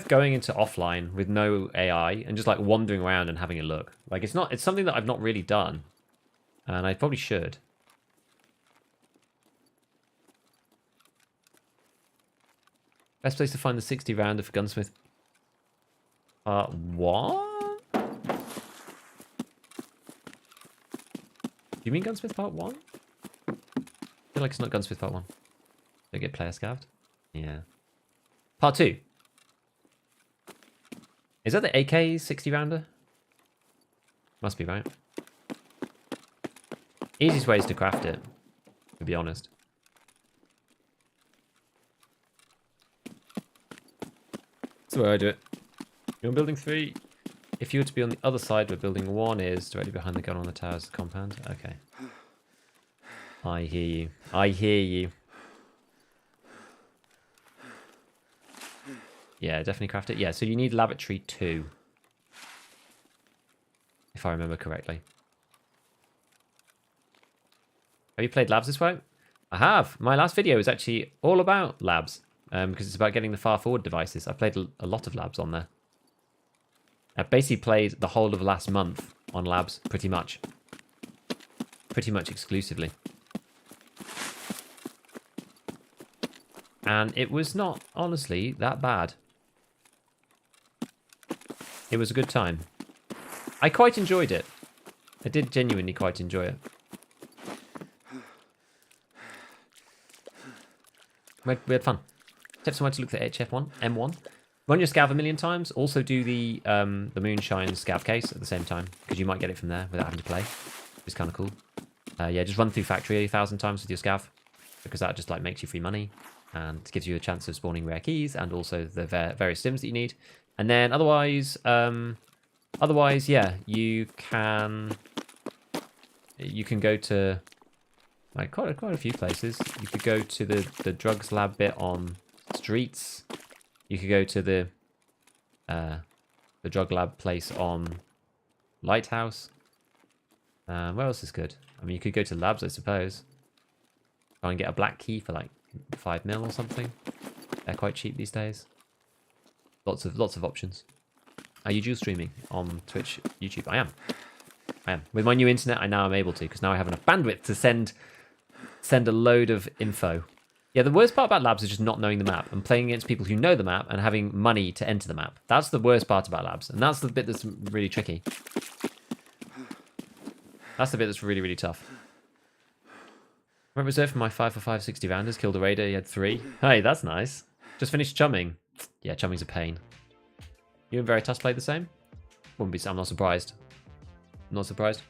going into offline with no AI and just, like, wandering around and having a look. Like, it's something that I've not really done. And I probably should. Best place to find the 60 rounder for gunsmith. What? Do you mean gunsmith part 1? I feel like it's not gunsmith part 1. Don't get player scavved? Yeah. Part 2. Is that the AK 60 rounder? Must be, right? Easiest way is to craft it, to be honest. That's the way I do it. You're on building 3. If you were to be on the other side where building 1 is, directly behind the gun on the towers compound. Okay. I hear you. I hear you. Yeah, definitely craft it. Yeah, so you need lavatory 2. If I remember correctly. Have you played labs this way? I have. My last video is actually all about labs. Because it's about getting the far forward devices. I played a lot of labs on there. I basically played the whole of last month on labs, pretty much. Pretty much exclusively. And it was not, honestly, that bad. It was a good time. I quite enjoyed it. I did genuinely quite enjoy it. We had fun. Tips on where to look for HF1, M1. Run your scav a million times. Also do the Moonshine scav case at the same time, because you might get it from there without having to play. It's kind of cool. Yeah, just run through factory 1,000 times with your scav, because that just like makes you free money and gives you a chance of spawning rare keys and also the various stims that you need. And then otherwise, yeah, you can go to like quite a few places. You could go to the drugs lab bit on streets. You could go to the drug lab place on Lighthouse. Where else is good? I mean, you could go to labs, I suppose. Try and get a black key for like 5 mil or something. They're quite cheap these days. Lots of options. Are you dual streaming on Twitch, YouTube? I am. With my new internet, I now am able to, because now I have enough bandwidth to send a load of info. Yeah, the worst part about labs is just not knowing the map and playing against people who know the map and having money to enter the map. That's the worst part about labs, and that's the bit that's really tricky. That's the bit that's really, really tough. Went reserved for my 5 for 5 60 rounders, killed a raider, he had 3. Hey, that's nice. Just finished chumming. Yeah, chumming's a pain. You and VIRTEX played the same? Wouldn't be, I'm not surprised. Not surprised.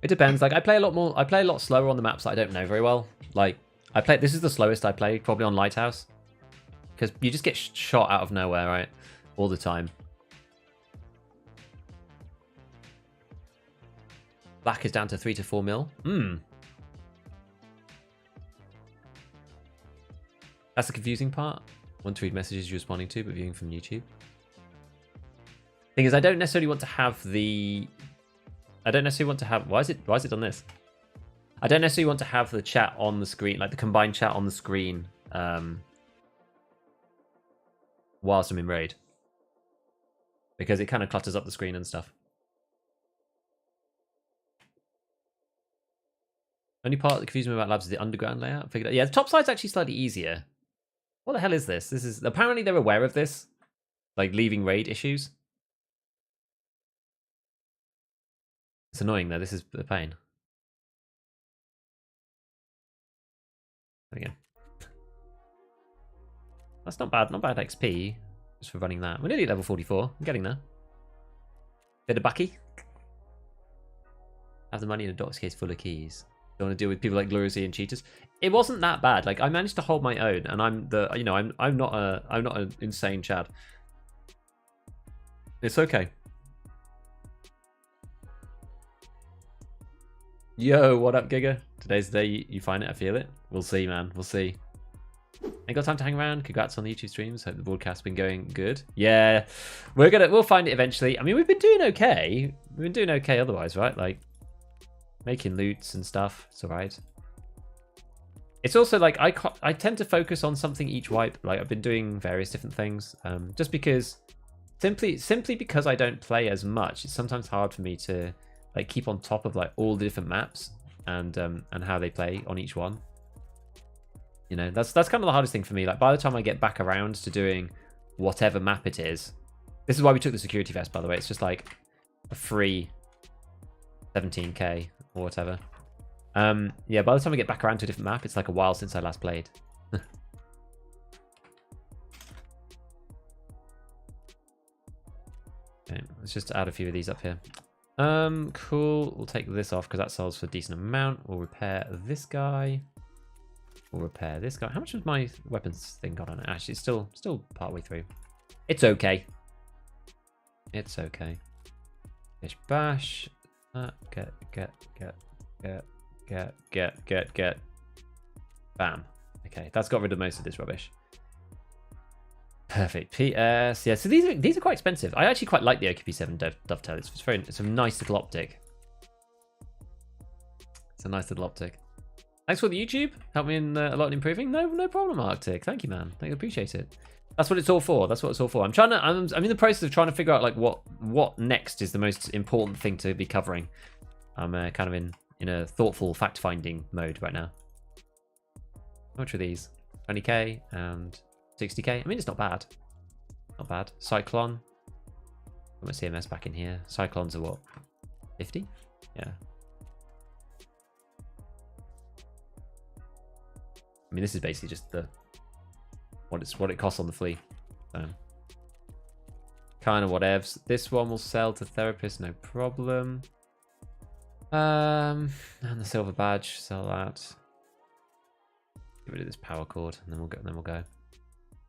It depends. Like, I play a lot slower on the maps that I don't know very well. Like, this is the slowest I play, probably on Lighthouse. Because you just get shot out of nowhere, right? All the time. Black is down to 3 to 4 mil. That's the confusing part. Want to read messages you're responding to, but viewing from YouTube. Thing is, I don't necessarily want to have the... I don't necessarily want to have... Why is it done this? I don't necessarily want to have the chat on the screen, like the combined chat on the screen, whilst I'm in raid. Because it kind of clutters up the screen and stuff. Only part that confused me about labs is the underground layout. Figured out. Yeah, the top side's actually slightly easier. What the hell is this? This is... Apparently they're aware of this. Like, leaving raid issues. It's annoying, though. This is a pain. There we go. That's not bad. Not bad XP. just for running that. We're nearly at level 44. I'm getting there. Bit of Bucky. Have the money in a doc's case full of keys. Don't want to deal with people like Gloriousy and cheaters. It wasn't that bad. Like I managed to hold my own, and I'm not an insane Chad. It's okay. Yo, what up, Giga? Today's the day you find it. I feel it. We'll see, man. We'll see. Ain't got time to hang around. Congrats on the YouTube streams. Hope the broadcast's been going good. Yeah, we'll find it eventually. I mean, we've been doing okay. We've been doing okay otherwise, right? Like making loots and stuff. It's alright. It's also like I tend to focus on something each wipe. Like I've been doing various different things, just because simply because I don't play as much. It's sometimes hard for me to like keep on top of like all the different maps and how they play on each one. You know, that's kind of the hardest thing for me. Like by the time I get back around to doing whatever map it is, this is why we took the security vest, by the way. It's just like a free 17k or whatever. Yeah, by the time I get back around to a different map, it's like a while since I last played. Okay, let's just add a few of these up here. Cool. We'll take this off because that sells for a decent amount. We'll repair this guy. We'll repair this guy. How much has my weapons thing got on it? Actually, it's still partway through. It's okay. It's okay. Bish bash. Get. Bam. Okay, that's got rid of most of this rubbish. Perfect. PS. Yeah, so these are quite expensive. I actually quite like the OKP7 dovetail. It's a nice little optic. It's a nice little optic. Thanks for the YouTube. Helped me in a lot in improving. No problem, Arctic. Thank you, man. I appreciate it. That's what it's all for. That's what it's all for. I'm in the process of trying to figure out like what next is the most important thing to be covering. I'm kind of in a thoughtful fact-finding mode right now. How much are these? 20k and 60k. I mean, it's not bad. Not bad. Cyclone. Put my CMS back in here. Cyclones are what? 50? Yeah. I mean, this is basically just what it costs on the flea. So, kind of whatevs. This one will sell to therapists, no problem. And the silver badge, sell that. Get rid of this power cord, and then we'll go.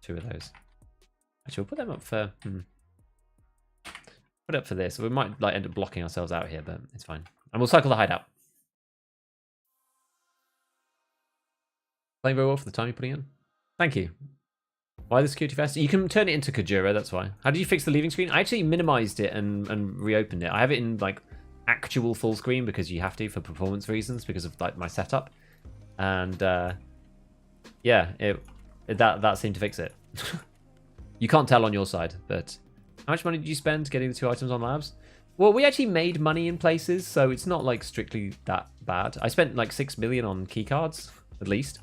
2 of those. Actually, we'll put them up for. Put it up for this. We might like end up blocking ourselves out here, but it's fine. And we'll cycle the hideout. Playing very well for the time you're putting in. Thank you. Why the security vest? You can turn it into Kajura, that's why. How did you fix the leaving screen? I actually minimized it and reopened it. I have it in like actual full screen because you have to for performance reasons because of like my setup. And yeah, that seemed to fix it. You can't tell on your side, but how much money did you spend getting the 2 items on labs? Well, we actually made money in places, so it's not like strictly that bad. I spent like 6 million on keycards, at least.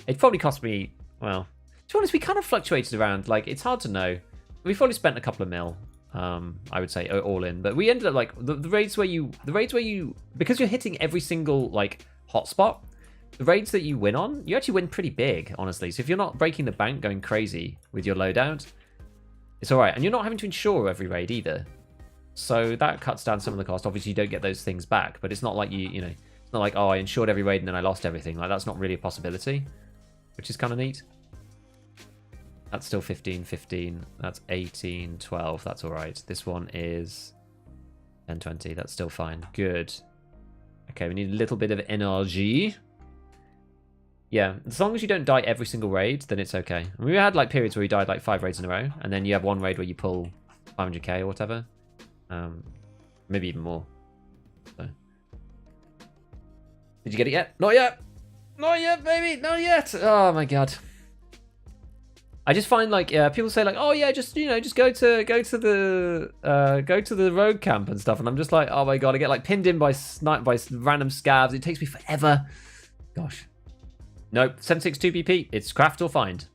It probably cost me, well, to be honest, we kind of fluctuated around. Like, it's hard to know. We've probably spent a couple of mil, I would say, all in. But we ended up like the raids where you, because you're hitting every single like hotspot, the raids that you win on, you actually win pretty big, honestly. So if you're not breaking the bank, going crazy with your loadout, it's all right. And you're not having to insure every raid either. So that cuts down some of the cost. Obviously, you don't get those things back, but it's not like you know, it's not like, oh, I insured every raid and then I lost everything. Like, that's not really a possibility, which is kind of neat. That's still 15, 15. That's 18, 12. That's all right. This one is 10, 20. That's still fine. Good. Okay, we need a little bit of energy. Yeah, as long as you don't die every single raid, then it's okay. I mean, we had like periods where we died like 5 raids in a row, and then you have one raid where you pull 500k or whatever. Maybe even more. So. Did you get it yet? Not yet. Not yet, baby. Not yet. Oh my god. I just find like people say like, oh yeah, just just go to the rogue camp and stuff, and I'm just like, oh my god, I get like pinned in by random scavs. It takes me forever. Gosh. Nope. 762 BP. It's craft or find.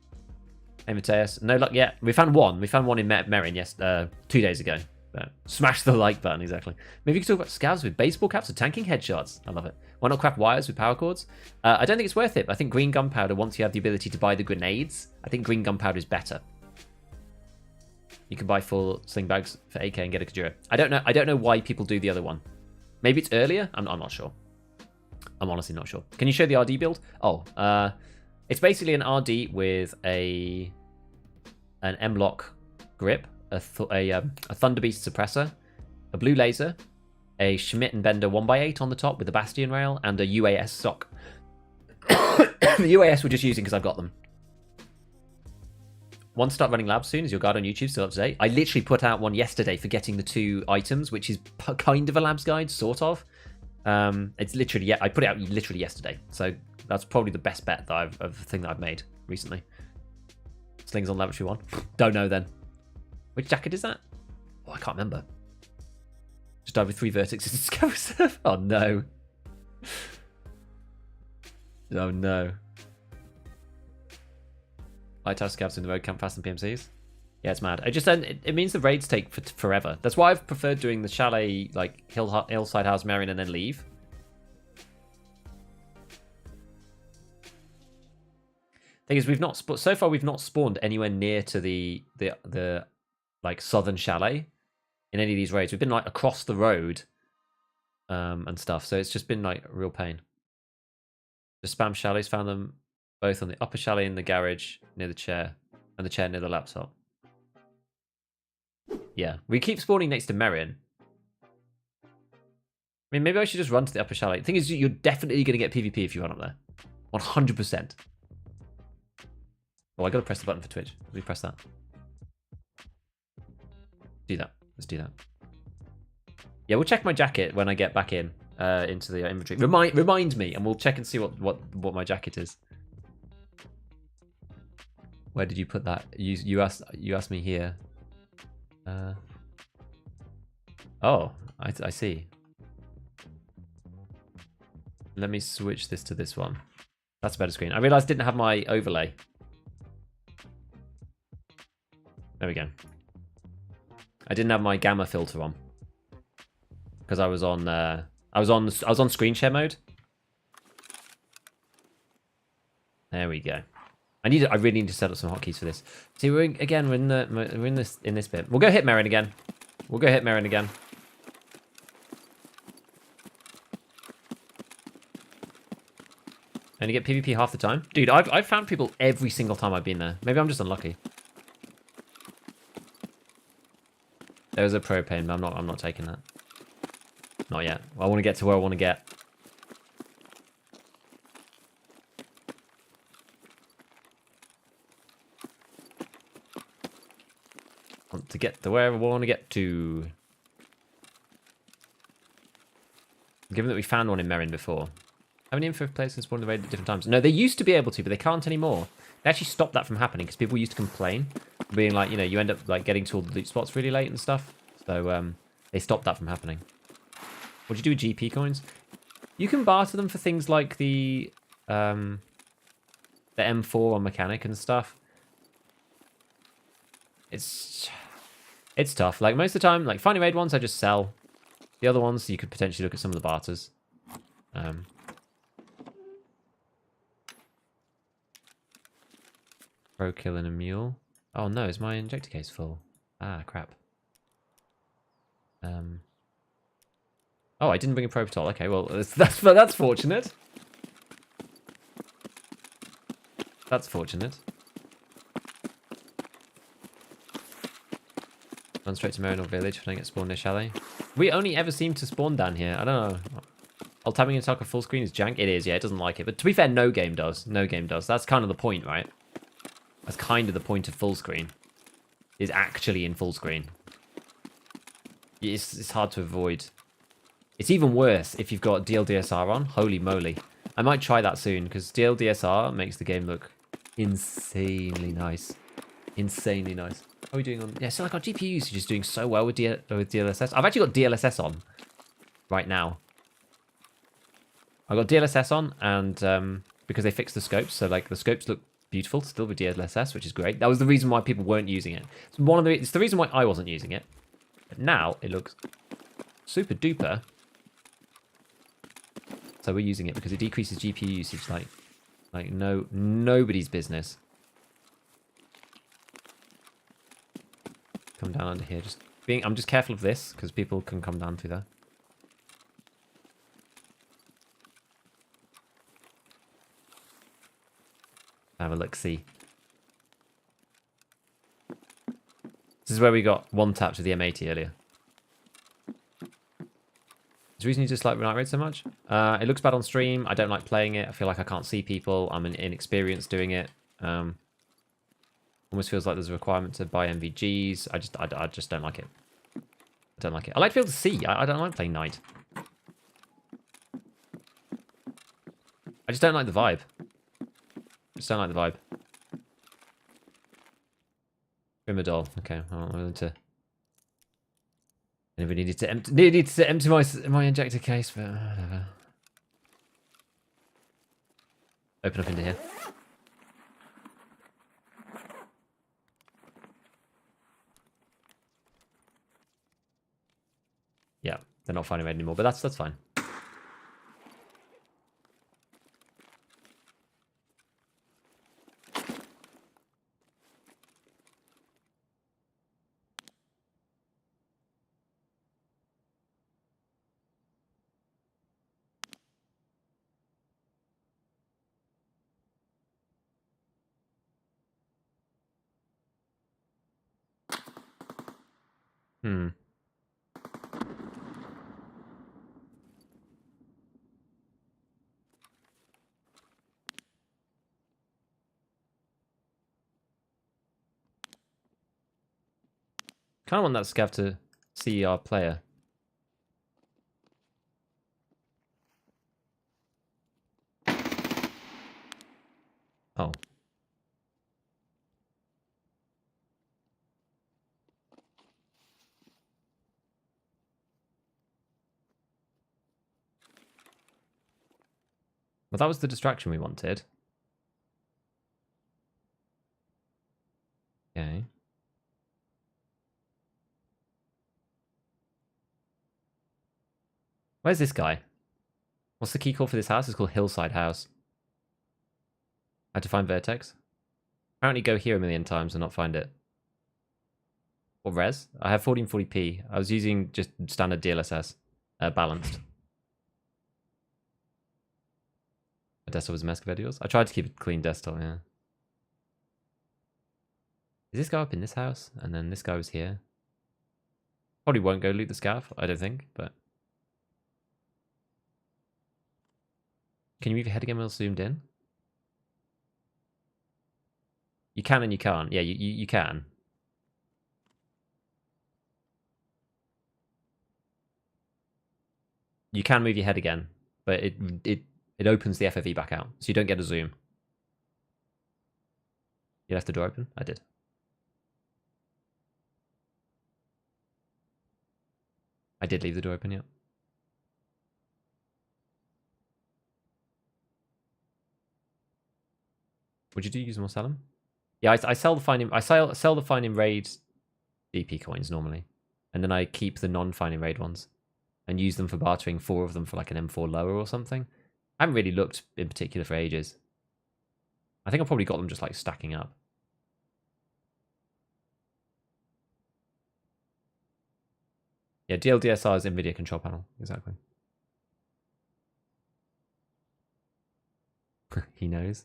Hey Mateus, no luck yet. We found one. We found one in Merrin 2 days ago. Smash the like button, exactly. Maybe you could talk about scavs with baseball caps or tanking headshots. I love it. Why not craft wires with power cords? I don't think it's worth it. I think green gunpowder, once you have the ability to buy the grenades, I think green gunpowder is better. You can buy 4 sling bags for 8k and get a Kajura. I don't know why people do the other one. Maybe it's earlier. I'm not sure. I'm honestly not sure. Can you show the RD build? Oh, it's basically an RD with an M-lock grip, a Thunder Beast suppressor, a blue laser, a Schmidt and Bender 1x8 on the top with a Bastion rail, and a UAS sock. The UAS we're just using because I've got them. Want to start running labs soon? Is your guide on YouTube still up to date? I literally put out one yesterday for getting the 2 items, which is kind of a labs guide, sort of. It's literally, I put it out literally yesterday. So that's probably the best bet that of the thing that I've made recently. Slings on Laboratory 1. Don't know then. Which jacket is that? Oh, I can't remember. Just died with 3 vertexes in ScavTalk. Oh no. Oh no. Lighthouse scavs in the road camp faster than PMCs. Yeah, it's mad. It means the raids take forever. That's why I've preferred doing the chalet, like hillside house, Marion, and then leave. Thing is, so far we've not spawned anywhere near to the like southern chalet in any of these raids. We've been like across the road, and stuff. So it's just been like a real pain. The spam chalets, found them both on the upper chalet in the garage near the chair, and the chair near the laptop. Yeah, we keep spawning next to Merion. I mean, maybe I should just run to the upper chalet. The thing is, you're definitely going to get PvP if you run up there. 100%. Oh, I got to press the button for Twitch. Let me press that. Do that. Let's do that. Yeah, we'll check my jacket when I get back in into the inventory. Remind me, and we'll check and see what my jacket is. Where did you put that? You asked me here. Oh, I see. Let me switch this to this one. That's a better screen. I realized I didn't have my overlay. There we go. I didn't have my gamma filter on because I was on screen share mode. There we go. I really need to set up some hotkeys for this. See, we're in this bit. We'll go hit Merrin again. And you get PvP half the time. Dude, I've found people every single time I've been there. Maybe I'm just unlucky. There's a propane, but I'm not taking that. Not yet. I want to get to where I want to get. To get to where I want to get to. Given that we found one in Merrin before. How many info players can spawn the raid at different times? No, they used to be able to, but they can't anymore. They actually stopped that from happening because people used to complain, being like, you know, you end up like getting to all the loot spots really late and stuff. So they stopped that from happening. What do you do with GP coins? You can barter them for things like the M4 on mechanic and stuff. It's tough. Like most of the time, like finding raid ones, I just sell. The other ones, you could potentially look at some of the barters. Pro killing a mule. Oh no, is my injector case full? Ah, crap. Oh, I didn't bring a propitol. Okay, well, that's fortunate. That's fortunate. Run straight to Marinor Village when I get spawned near Chalet. We only ever seem to spawn down here. I don't know. Oh, tapping into Tarkov full screen is jank. It is, yeah, it doesn't like it. But to be fair, no game does. No game does. That's kind of the point, right? That's kind of the point of full screen. Is actually in full screen. It's hard to avoid. It's even worse if you've got DLDSR on. Holy moly. I might try that soon, because DLDSR makes the game look insanely nice. Insanely nice. How are we doing on... Yeah, so like our GPU usage is doing so well with DLSS. I've actually got DLSS on right now. I've got DLSS on, and because they fixed the scopes, so like the scopes look beautiful still with DLSS, which is great. That was the reason why people weren't using it. It's the reason why I wasn't using it. But now it looks super duper. So we're using it because it decreases GPU usage like nobody's business. Come come down under here. I'm just careful of this because people can come down through there. Have a look, see. This is where we got one tap to the M80 earlier. Is the reason you dislike Night Raid so much? It looks bad on stream. I don't like playing it. I feel like I can't see people. I'm inexperienced doing it. Almost feels like there's a requirement to buy MVGs. I just don't like it. I don't like it. I like to be able to see. I don't like playing night. I just don't like the vibe. Just don't like the vibe. Primadol. Okay, well, I'm willing to. I never needed to empty my injector case, but whatever. Open up into here. Yeah, they're not finding raid anymore, but that's fine. Hmm. Kind of want that scav to see our player. Oh. Well, that was the distraction we wanted. Okay. Where's this guy? What's the key call for this house? It's called Hillside House. I had to find VIRTEX. Apparently go here a million times and not find it. What res? I have 1440p. I was using just standard DLSS. Balanced. My desktop was a mess compared to yours. I tried to keep it clean desktop, yeah. Is this guy up in this house? And then this guy was here. Probably won't go loot the scav, I don't think, but... Can you move your head again when it's zoomed in? You can and you can't. Yeah, you can. You can move your head again, but it opens the FFE back out, so you don't get a zoom. You left the door open? I did. I did leave the door open, yeah. Would you do use more sell them? Yeah, I sell the finding the finding raid DP coins normally, and then I keep the non-finding raid ones and use them for bartering 4 of them for like an M4 lower or something. I haven't really looked in particular for ages. I think I probably got them just like stacking up. Yeah, DLDSR is NVIDIA control panel, exactly. He knows.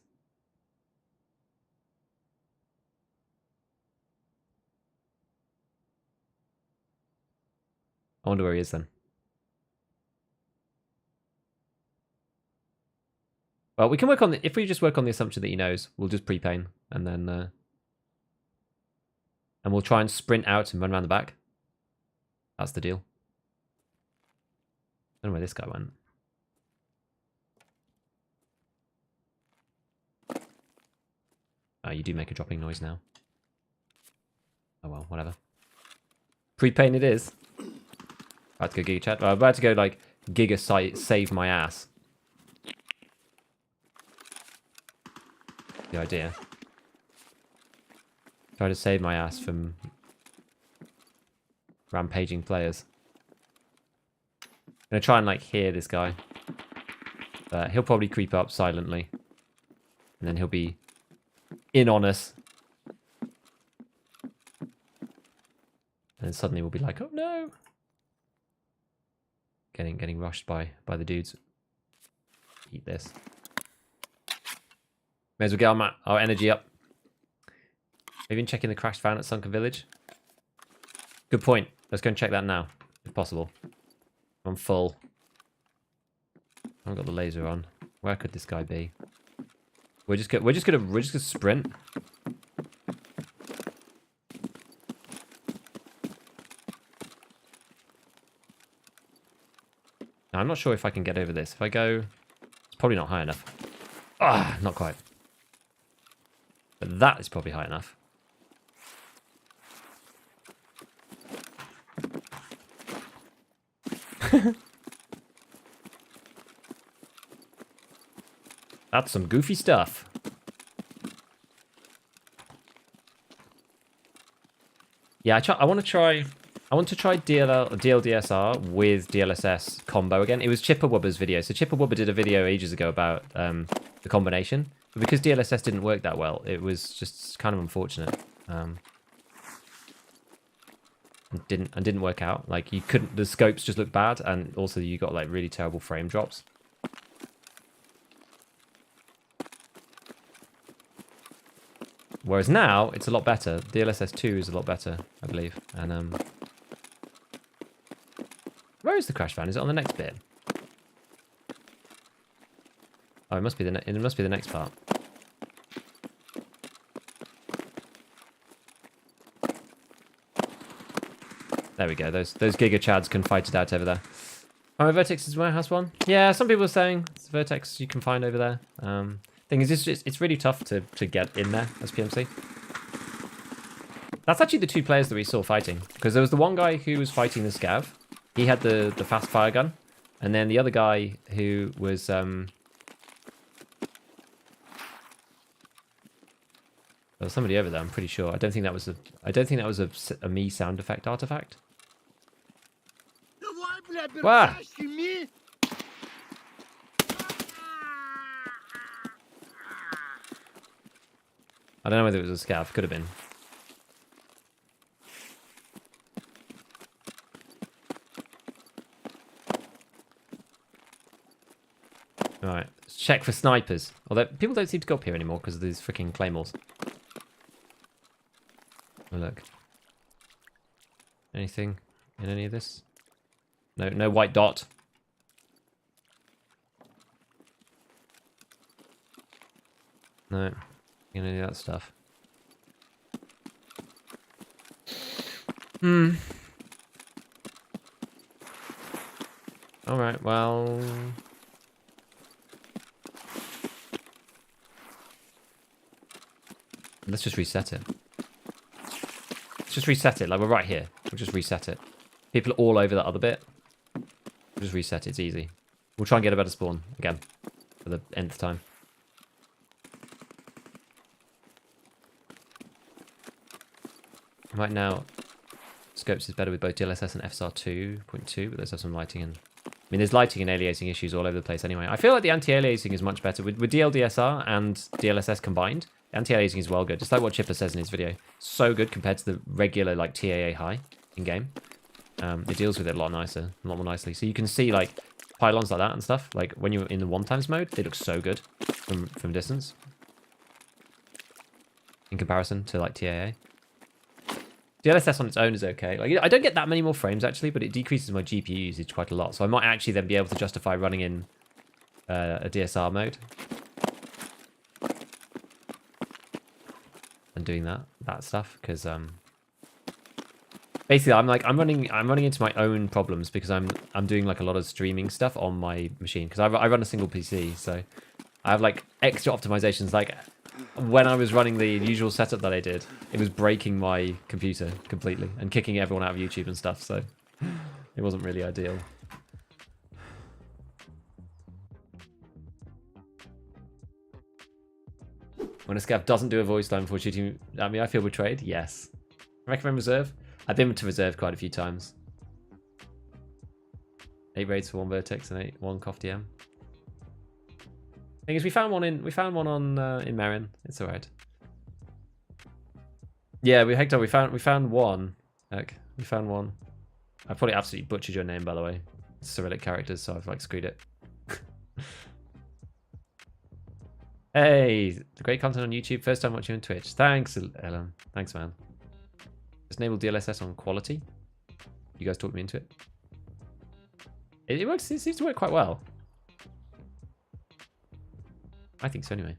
I wonder where he is then. Well, we can work on the, if we just work on the assumption that he knows, we'll just pre-pain and then and we'll try and sprint out and run around the back. That's the deal. I don't know where this guy went. Oh, you do make a dropping noise now. Oh well, whatever. Pre-pain it is. About to go Giga Chat. Well, I'm about to go like Giga save my ass. The idea. Try to save my ass from rampaging players. I'm gonna try and like hear this guy. He'll probably creep up silently. And then he'll be in on us. then suddenly we'll be like, oh no, getting rushed by the dudes. Eat this. May as well get our energy up. Maybe checking the crash van at Sunken Village. Good point. Let's go and check that now, if possible. I'm full. I haven't got the laser on. Where could this guy be? We're just gonna sprint. Now, I'm not sure if I can get over this. If I go, it's probably not high enough. Ah, not quite. But that is probably high enough. That's some goofy stuff. Yeah, I want to try DLDSR with DLSS combo again. It was Chipper Wubber's video. So Chipper Wubber did a video ages ago about the combination. But because DLSS didn't work that well, it was just kind of unfortunate. Didn't work out. Like you couldn't, the scopes just looked bad, and also you got like really terrible frame drops. Whereas now it's a lot better. DLSS 2 is a lot better, I believe. And where is the crash van? Is it on the next bit? Oh, it must be the next part. There we go. Those Giga Chads can fight it out over there. Oh, VIRTEX is warehouse one. Yeah, some people are saying it's VIRTEX you can find over there. Thing is, it's really tough to get in there as PMC. That's actually the two players that we saw fighting, because there was the one guy who was fighting the Scav. He had the fast fire gun, and then the other guy who was there was somebody over there. I'm pretty sure. I don't think that was a me sound effect artifact. Wow. I don't know whether it was a scav. Could have been. Alright, let's check for snipers. Although people don't seem to go up here anymore because of these freaking claymores. Oh, look. Anything in any of this? No white dot. No. Any of that stuff. Alright, well... let's just reset it. Let's just reset it, like we're right here. We'll just reset it. People are all over that other bit. We'll just reset it, it's easy. We'll try and get a better spawn again. For the nth time. Right now, scopes is better with both DLSS and FSR 2.2, but those have some lighting and... I mean, there's lighting and aliasing issues all over the place anyway. I feel like the anti-aliasing is much better. With DLDSR and DLSS combined, anti-aliasing is well good. Just like what Chipper says in his video. So good compared to the regular, like, TAA high in-game. It deals with it a lot nicer, a lot more nicely. So you can see, like, pylons like that and stuff. Like, when you're in the 1x mode, they look so good from distance. In comparison to, like, TAA. DLSS on its own is okay. Like, I don't get that many more frames, actually, but it decreases my GPU usage quite a lot. So I might actually then be able to justify running in a DSR mode. And doing that stuff, because basically I'm running into my own problems because I'm doing like a lot of streaming stuff on my machine because I run a single PC, so I have like extra optimizations. Like when I was running the usual setup that I did, it was breaking my computer completely and kicking everyone out of YouTube and stuff, so it wasn't really ideal. When a scav doesn't do a voice line before shooting at me, I feel betrayed. Yes. I recommend reserve. I've been to reserve quite a few times. 8 raids for 1 VIRTEX and 1 COF DM. Thing is, we found one on in Marin. It's alright. Yeah, we found one. Look, We found one. I probably absolutely butchered your name, by the way. It's Cyrillic characters, so I've like screwed it. Hey, great content on YouTube. First time watching on Twitch. Thanks, Ellen. Thanks, man. Just enable DLSS on quality. You guys talked me into it. It works. It seems to work quite well. I think so, anyway.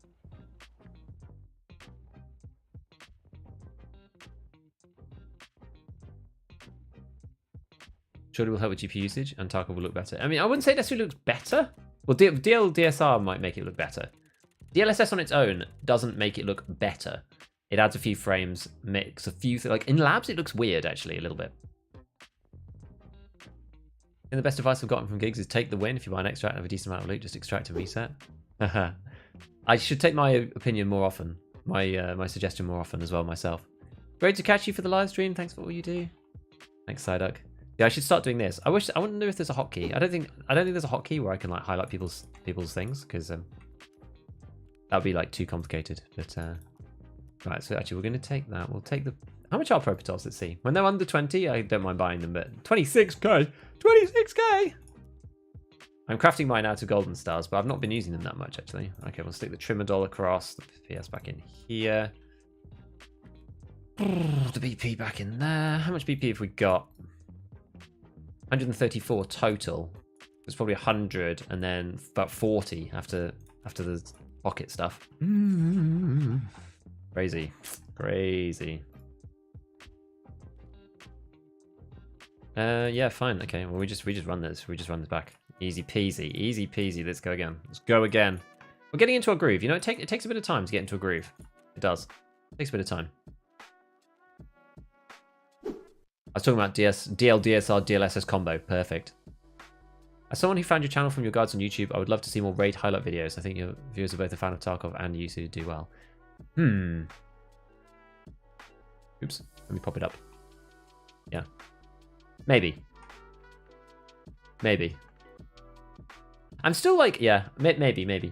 Surely will help with GPU usage, and Tarkov will look better. I mean, I wouldn't say it necessarily looks better. Well, DSR might make it look better. DLSS on its own doesn't make it look better. It adds a few frames, makes a few... like, in labs, it looks weird, actually, a little bit. And the best advice I've gotten from gigs is take the win. If you buy an extract and have a decent amount of loot, just extract and reset. I should take my opinion more often. My suggestion more often as well, myself. Great to catch you for the live stream. Thanks for all you do. Thanks, Psyduck. Yeah, I should start doing this. I wonder if there's a hotkey. I don't think there's a hotkey where I can like highlight people's things, because that would be like too complicated. But right, so actually we're going to take that. We'll take the... how much are Prototols? Let's see. When they're under 20, I don't mind buying them, but 26k! 26k! I'm crafting mine out of golden stars, but I've not been using them that much, actually. Okay, we'll stick the trimmer doll across, the PS back in here. The BP back in there. How much BP have we got? 134 total. There's probably 100 and then about 40 after the pocket stuff. Crazy. Yeah, fine. Okay, well we just run this. We just run this back. Easy peasy. Let's go again. We're getting into a groove. You know, it takes a bit of time to get into a groove. It does. It takes a bit of time. I was talking about DL, DSR, DLSS combo. Perfect. As someone who found your channel from your guides on YouTube, I would love to see more raid highlight videos. I think your viewers are both a fan of Tarkov and you two do well. Oops. Let me pop it up. Yeah. Maybe. I'm still like, yeah, maybe.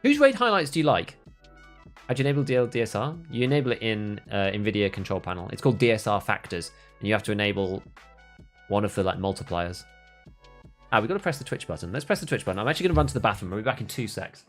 Whose raid highlights do you like? How'd you enable DSR? You enable it in NVIDIA control panel. It's called DSR factors, and you have to enable one of the like multipliers. We've got to press the Twitch button. Let's press the Twitch button. I'm actually going to run to the bathroom. I'll be back in 2 secs.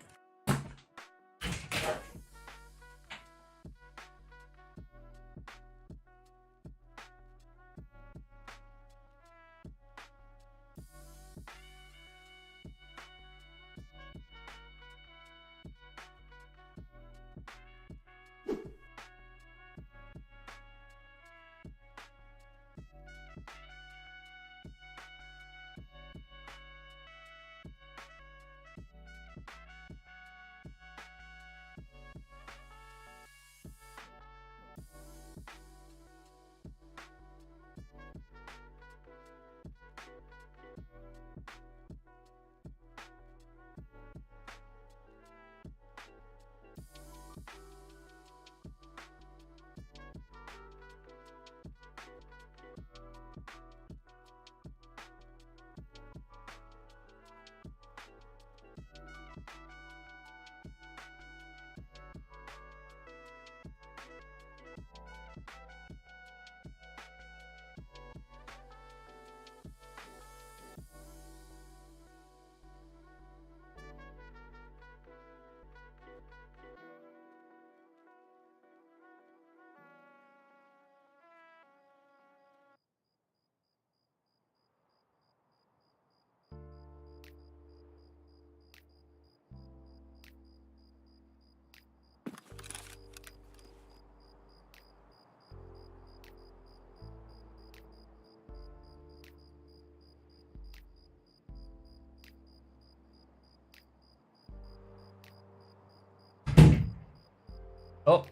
Oh.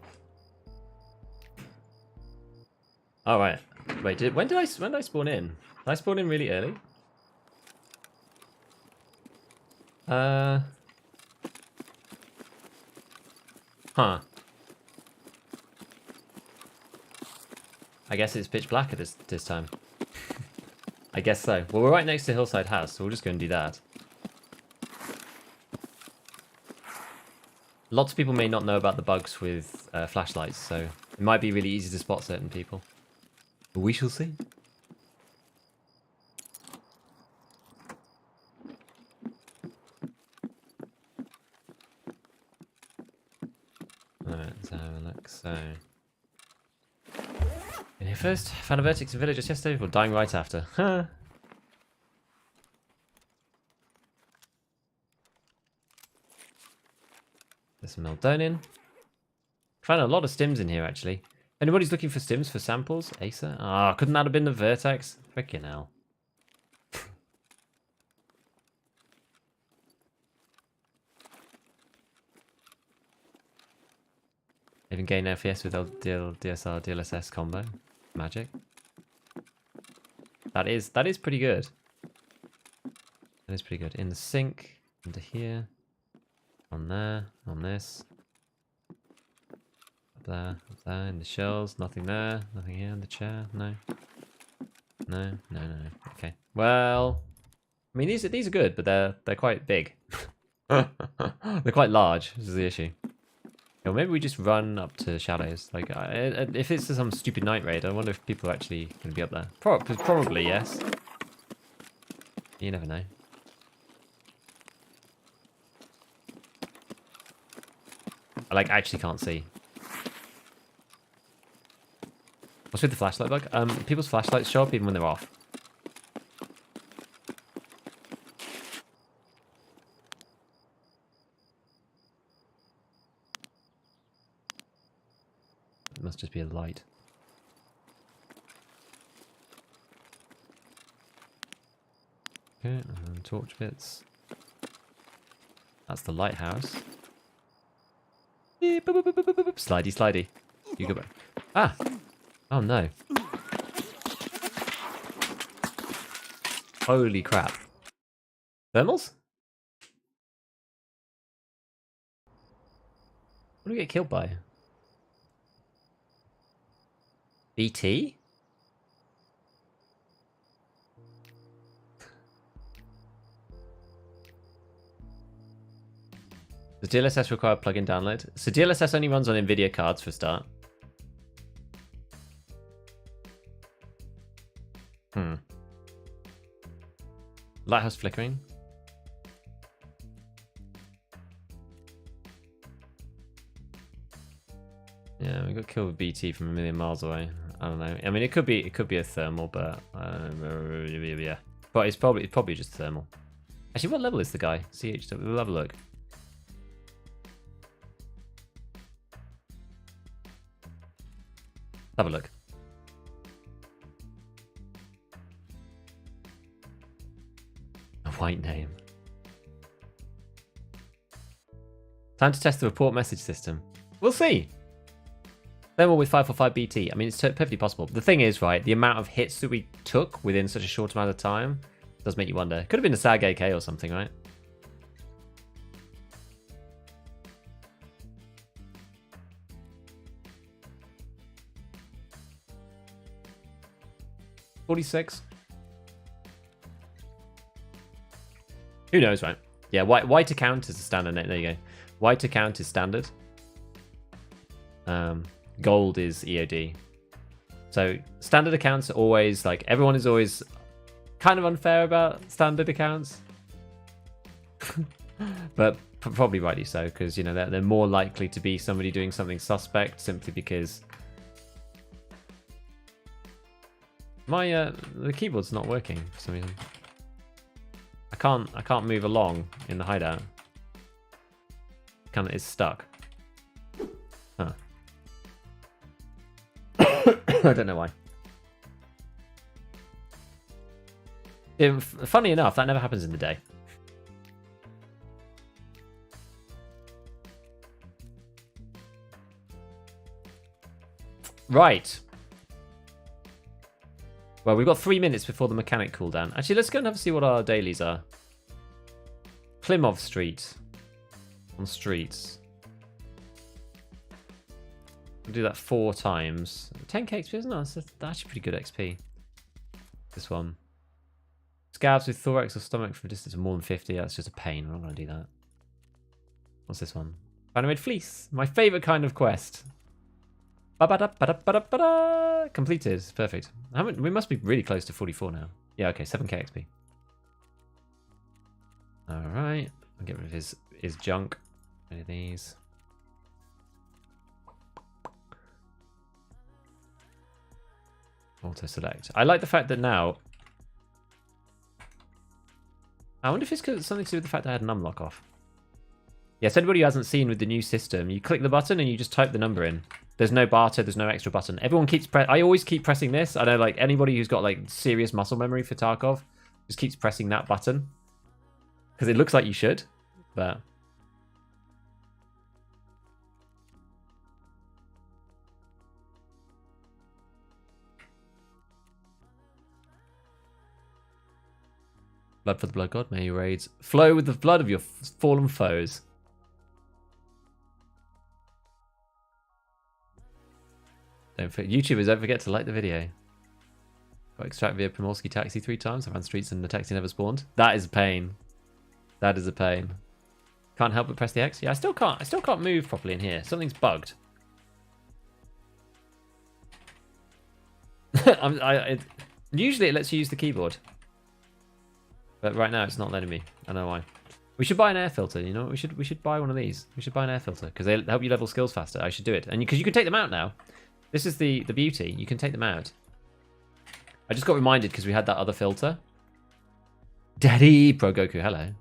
All right. Wait. When did I spawn in? Did I spawn in really early? Huh. I guess it's pitch black at this time. I guess so. Well, we're right next to Hillside House, so we'll just go and do that. Lots of people may not know about the bugs with flashlights, so it might be really easy to spot certain people. We shall see. Alright, let's have a look. So, in here first, found a VIRTEX in village just yesterday, or dying right after. Huh. There's some meldonin. Found a lot of stims in here actually. Anybody's looking for stims for samples? Acer? Ah, couldn't that have been the VIRTEX? Frickin' hell. Even gain FPS with DSR DLSS combo. Magic. That is pretty good. That is pretty good. In the sink, into here, on there, on this. Up there, in the shells, nothing there, nothing here in the chair, no. No. Okay. Well, I mean these are good, but they're quite big. They're quite large, this is the issue. Or maybe we just run up to shadows. Like, if it's some stupid night raid, I wonder if people are actually going to be up there. Probably, yes. You never know. I, like, actually can't see. What's with the flashlight bug? People's flashlights show up even when they're off. It must just be a light. Okay, torch bits. That's the lighthouse. Slidey, slidey. You go back. Ah! Oh no. Holy crap. Thermals? What do we get killed by? BT? Does DLSS require plugin download? So DLSS only runs on NVIDIA cards for a start. Lighthouse flickering. Yeah, we got killed with BT from a million miles away. I don't know. I mean, it could be a thermal, but yeah. But it's probably just thermal. Actually, what level is the guy? CHW. We'll have a look. Have a look. A white name. Time to test the report message system. We'll see. Thermal with 545 BT. I mean, it's perfectly possible. The thing is, right, the amount of hits that we took within such a short amount of time does make you wonder. Could have been a SAG AK or something, right? $46. Who knows, right? Yeah, white account is a standard name. There you go. White account is standard. Gold is EOD. So standard accounts are always like, everyone is always kind of unfair about standard accounts. But probably rightly so, because you know they're more likely to be somebody doing something suspect simply because the keyboard's not working for some reason. I can't move along in the hideout. It's stuck. Huh. I don't know why. Funny enough, that never happens in the day. Right. Well, we've got 3 minutes before the mechanic cooldown. Actually, let's go and have a see what our dailies are. Plymouth Street. On streets. We'll do that 4 times. 10k XP, isn't it? That's actually pretty good XP. This one. Scabs with thorax or stomach from a distance of more than 50. That's just a pain. We're not going to do that. What's this one? Animated Fleece. My favourite kind of quest. Ba-ba-da-ba-da-ba-da-ba-da. Completed. Perfect. We must be really close to 44 now. Yeah, okay, 7k XP. Alright. I'll get rid of his junk. Any of these. Auto select. I like the fact that now. I wonder if it's something to do with the fact that I had an unlock off. Yes, anybody who hasn't seen with the new system, you click the button and you just type the number in. There's no barter, there's no extra button. Everyone keeps I always keep pressing this. I know, like, anybody who's got, like, serious muscle memory for Tarkov just keeps pressing that button. Because it looks like you should, but... Blood for the blood god, may your raids flow with the blood of your fallen foes. YouTubers, don't forget to like the video. Got extract via Primorski taxi 3 times. I ran streets and the taxi never spawned. That is a pain. That is a pain. Can't help but press the X. Yeah, I still can't move properly in here. Something's bugged. Usually it lets you use the keyboard. But right now it's not letting me. I don't know why. We should buy an air filter, you know? We should buy one of these. We should buy an air filter because they help you level skills faster. I should do it. And because you can take them out now. This is the beauty. You can take them out. I just got reminded because we had that other filter. Daddy Pro Goku, hello.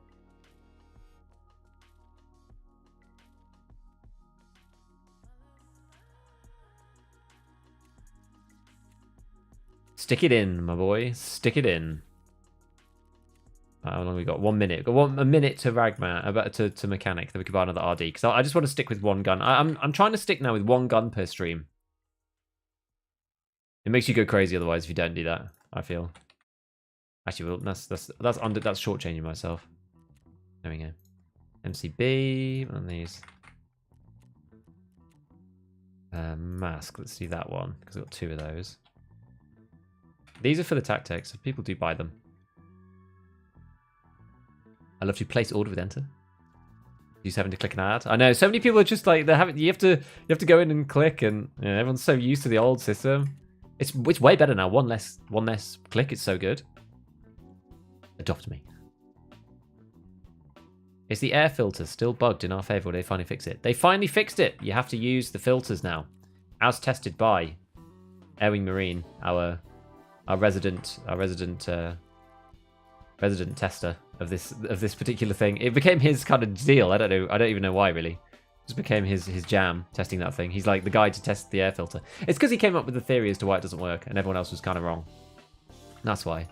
Stick it in, my boy. Stick it in. How long have we got? 1 minute. Got a minute to Ragman, to mechanic. Then we can buy another RD. Because I just want to stick with one gun. I'm trying to stick now with one gun per stream. It makes you go crazy otherwise if you don't do that, I feel. Actually, well, that's shortchanging myself. There we go. MCB, one of these. Mask, let's do that one, because I've got 2 of those. These are for the tactics, so people do buy them. I love to place order with enter. Use having to click an ad. I know, so many people are just like, you have to go in and click, and you know, everyone's so used to the old system. It's way better now. One less click. It's so good. Adopt me. Is the air filter still bugged in our favor? Or did they finally fix it? They finally fixed it. You have to use the filters now, as tested by Ewing Marine, our resident tester of this particular thing. It became his kind of deal. I don't know. I don't even know why really. Just became his jam, testing that thing. He's like the guy to test the air filter. It's because he came up with the theory as to why it doesn't work, and everyone else was kind of wrong. That's why.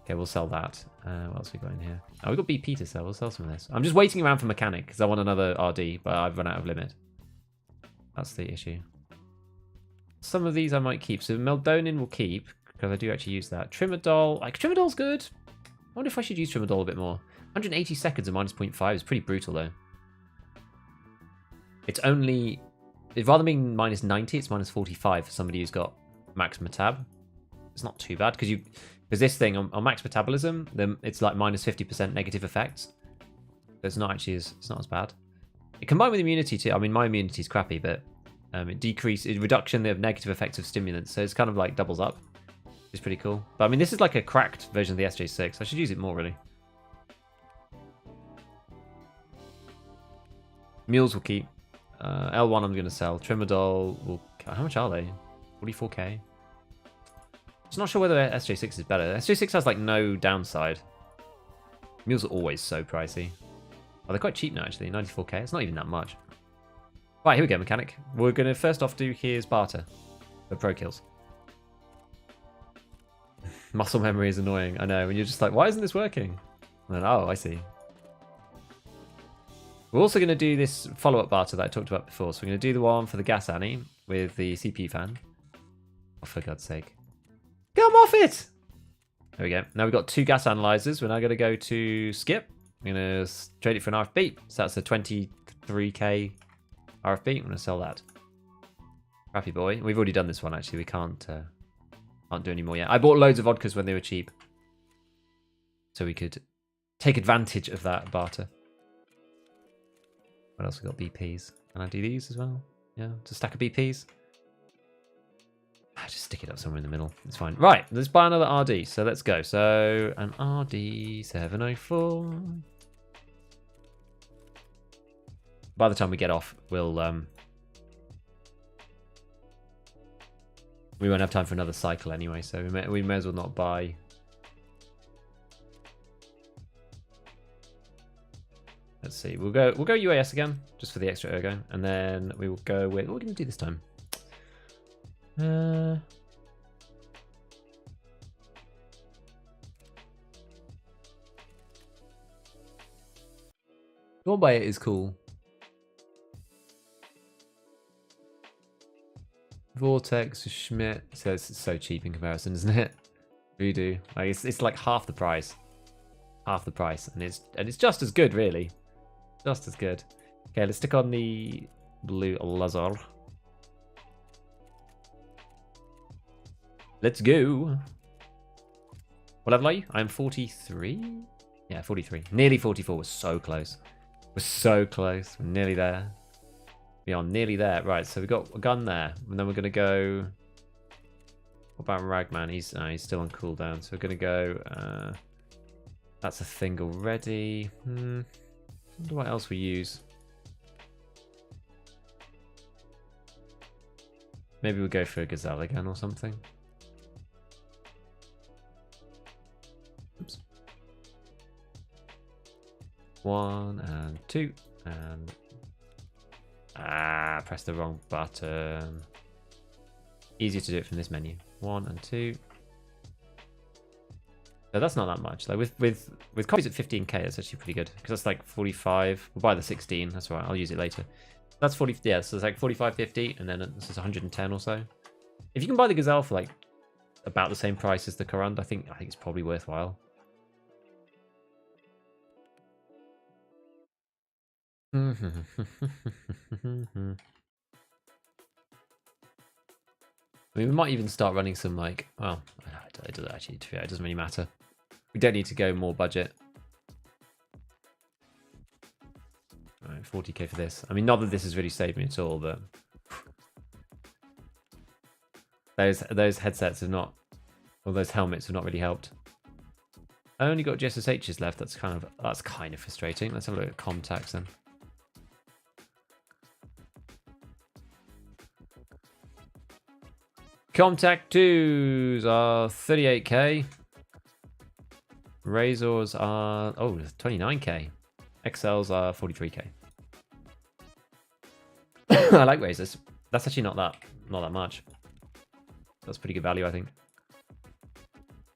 Okay, we'll sell that. What else we got in here? Oh, we got BP to sell. We'll sell some of this. I'm just waiting around for mechanic because I want another RD, but I've run out of limit. That's the issue. Some of these I might keep. So Meldonin will keep because I do actually use that. Trimadol, like Trimadol's good. I wonder if I should use Trimadol a bit more. 180 seconds and -0.5 is pretty brutal though. It's only, rather than being -90, it's -45 for somebody who's got max metab. It's not too bad because this thing on max metabolism, then it's like -50% negative effects. So it's not as bad. It combined with immunity too. I mean, my immunity is crappy, but it reduction of negative effects of stimulants. So it's kind of like doubles up. It's pretty cool. But I mean, this is like a cracked version of the SJ6. I should use it more really. Mules will keep. L1 I'm going to sell. Trimadol will... How much are they? 44k. Just not sure whether SJ6 is better. SJ6 has like no downside. Mules are always so pricey. Oh, they're quite cheap now actually. 94k. It's not even that much. Right, here we go, mechanic. We're going to first off do his barter for pro kills. Muscle memory is annoying. I know. When you're just like, why isn't this working? And then, oh, I see. We're also going to do this follow-up barter that I talked about before. So we're going to do the one for the gas Annie with the CPU fan. Oh, for God's sake. Come off it! There we go. Now we've got 2 gas analyzers. We're now going to go to skip. I'm going to trade it for an RFB. So that's a 23k RFB. I'm going to sell that. Crappy boy. We've already done this one, actually. We can't do any more yet. I bought loads of vodkas when they were cheap. So we could take advantage of that barter. What else we got? BPs. Can I do these as well? Yeah, just a stack of BPs. Just stick it up somewhere in the middle. It's fine. Right, let's buy another RD. So let's go. So an RD 704. By the time we get off, we'll we won't have time for another cycle anyway. So we may as well not buy. Let's see. We'll go UAS again, just for the extra ergo, and then we will go with. What are we going to do this time? Go by it is cool. Vortex, Schmidt. So it's so cheap in comparison, isn't it? Voodoo. Like it's like half the price. Half the price. And it's just as good, really. Just as good. Okay, let's stick on the blue laser. Let's go. What level are you? I'm 43? Yeah, 43. Nearly 44. We're so close. We're so close. We're nearly there. We are nearly there. Right, so we've got a gun there. And then we're going to go... What about Ragman? He's still on cooldown. So we're going to go... that's a thing already. I wonder what else we use. Maybe we'll go for a Gazelle again or something. Oops. 1 and 2 and... press the wrong button. Easier to do it from this menu. 1 and 2. So that's not that much. Like with copies at 15k, that's actually pretty good because that's like 45. We'll buy the 16. That's right. I'll use it later. That's 40. Yeah, so it's like 45, 50, and then this is 110 or so. If you can buy the Gazelle for like about the same price as the Corund, I think it's probably worthwhile. I mean, we might even start running some like, well, it doesn't actually, to be honest, it doesn't really matter. We don't need to go more budget. All right, 40k for this. I mean, not that this has really saved me at all, but those headsets have not, or those helmets have not really helped. I only got GSSHs left. That's kind of frustrating. Let's have a look at contacts then. Contact 2s are 38k. Razors are 29k. XLs are 43k. I like razors. That's actually not that much. That's pretty good value, I think.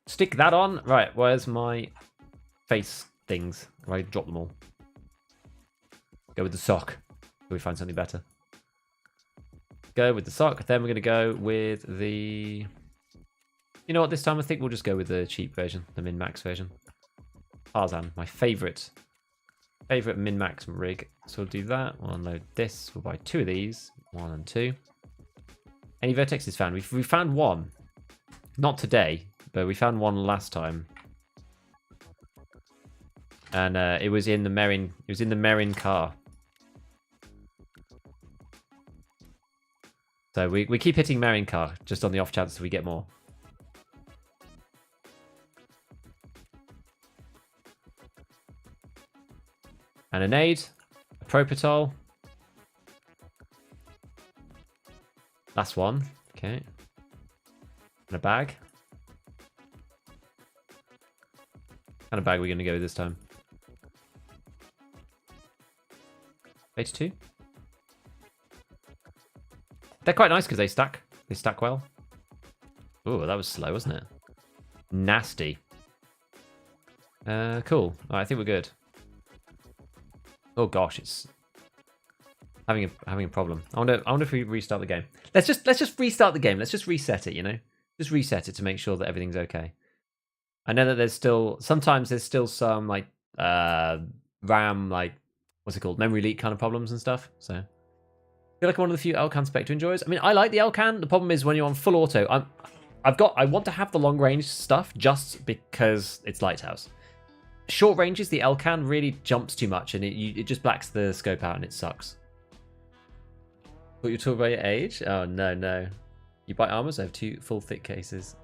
Stick that on. Right, where's my face things? I drop them all. Go with the sock. Can we find something better? Go with the sock. Then we're going to go with the... You know what, this time I think we'll just go with the cheap version, the min-max version. Tarzan, my favourite min-max rig. So we'll do that. We'll unload this. We'll buy 2 of these. 1 and 2. Any vertexes found? We found one. Not today, but we found one last time. And it was in the Merin. It was in the Merin car. So we keep hitting Merin car just on the off chance that we get more. And a nade, a propitol. Last one. Okay. And a bag. What kind of bag are we going to go with this time? 82. They're quite nice because they stack. They stack well. Oh, that was slow, wasn't it? Nasty. Cool. All right, I think we're good. Oh gosh, it's having a problem. I wonder if we restart the game. Let's just restart the game. Let's just reset it. You know, just reset it to make sure that everything's okay. I know that there's still sometimes there's still some like RAM, like what's it called, memory leak kind of problems and stuff. So I feel like I'm one of the few Elcan Spectre enjoyers. I mean, I like the Elcan. The problem is when you're on full auto. I want to have the long range stuff just because it's Lighthouse. Short ranges, the Elcan really jumps too much and it just blacks the scope out and it sucks. But you're talking about your age? Oh no. You buy armor, so I have 2 full thick cases.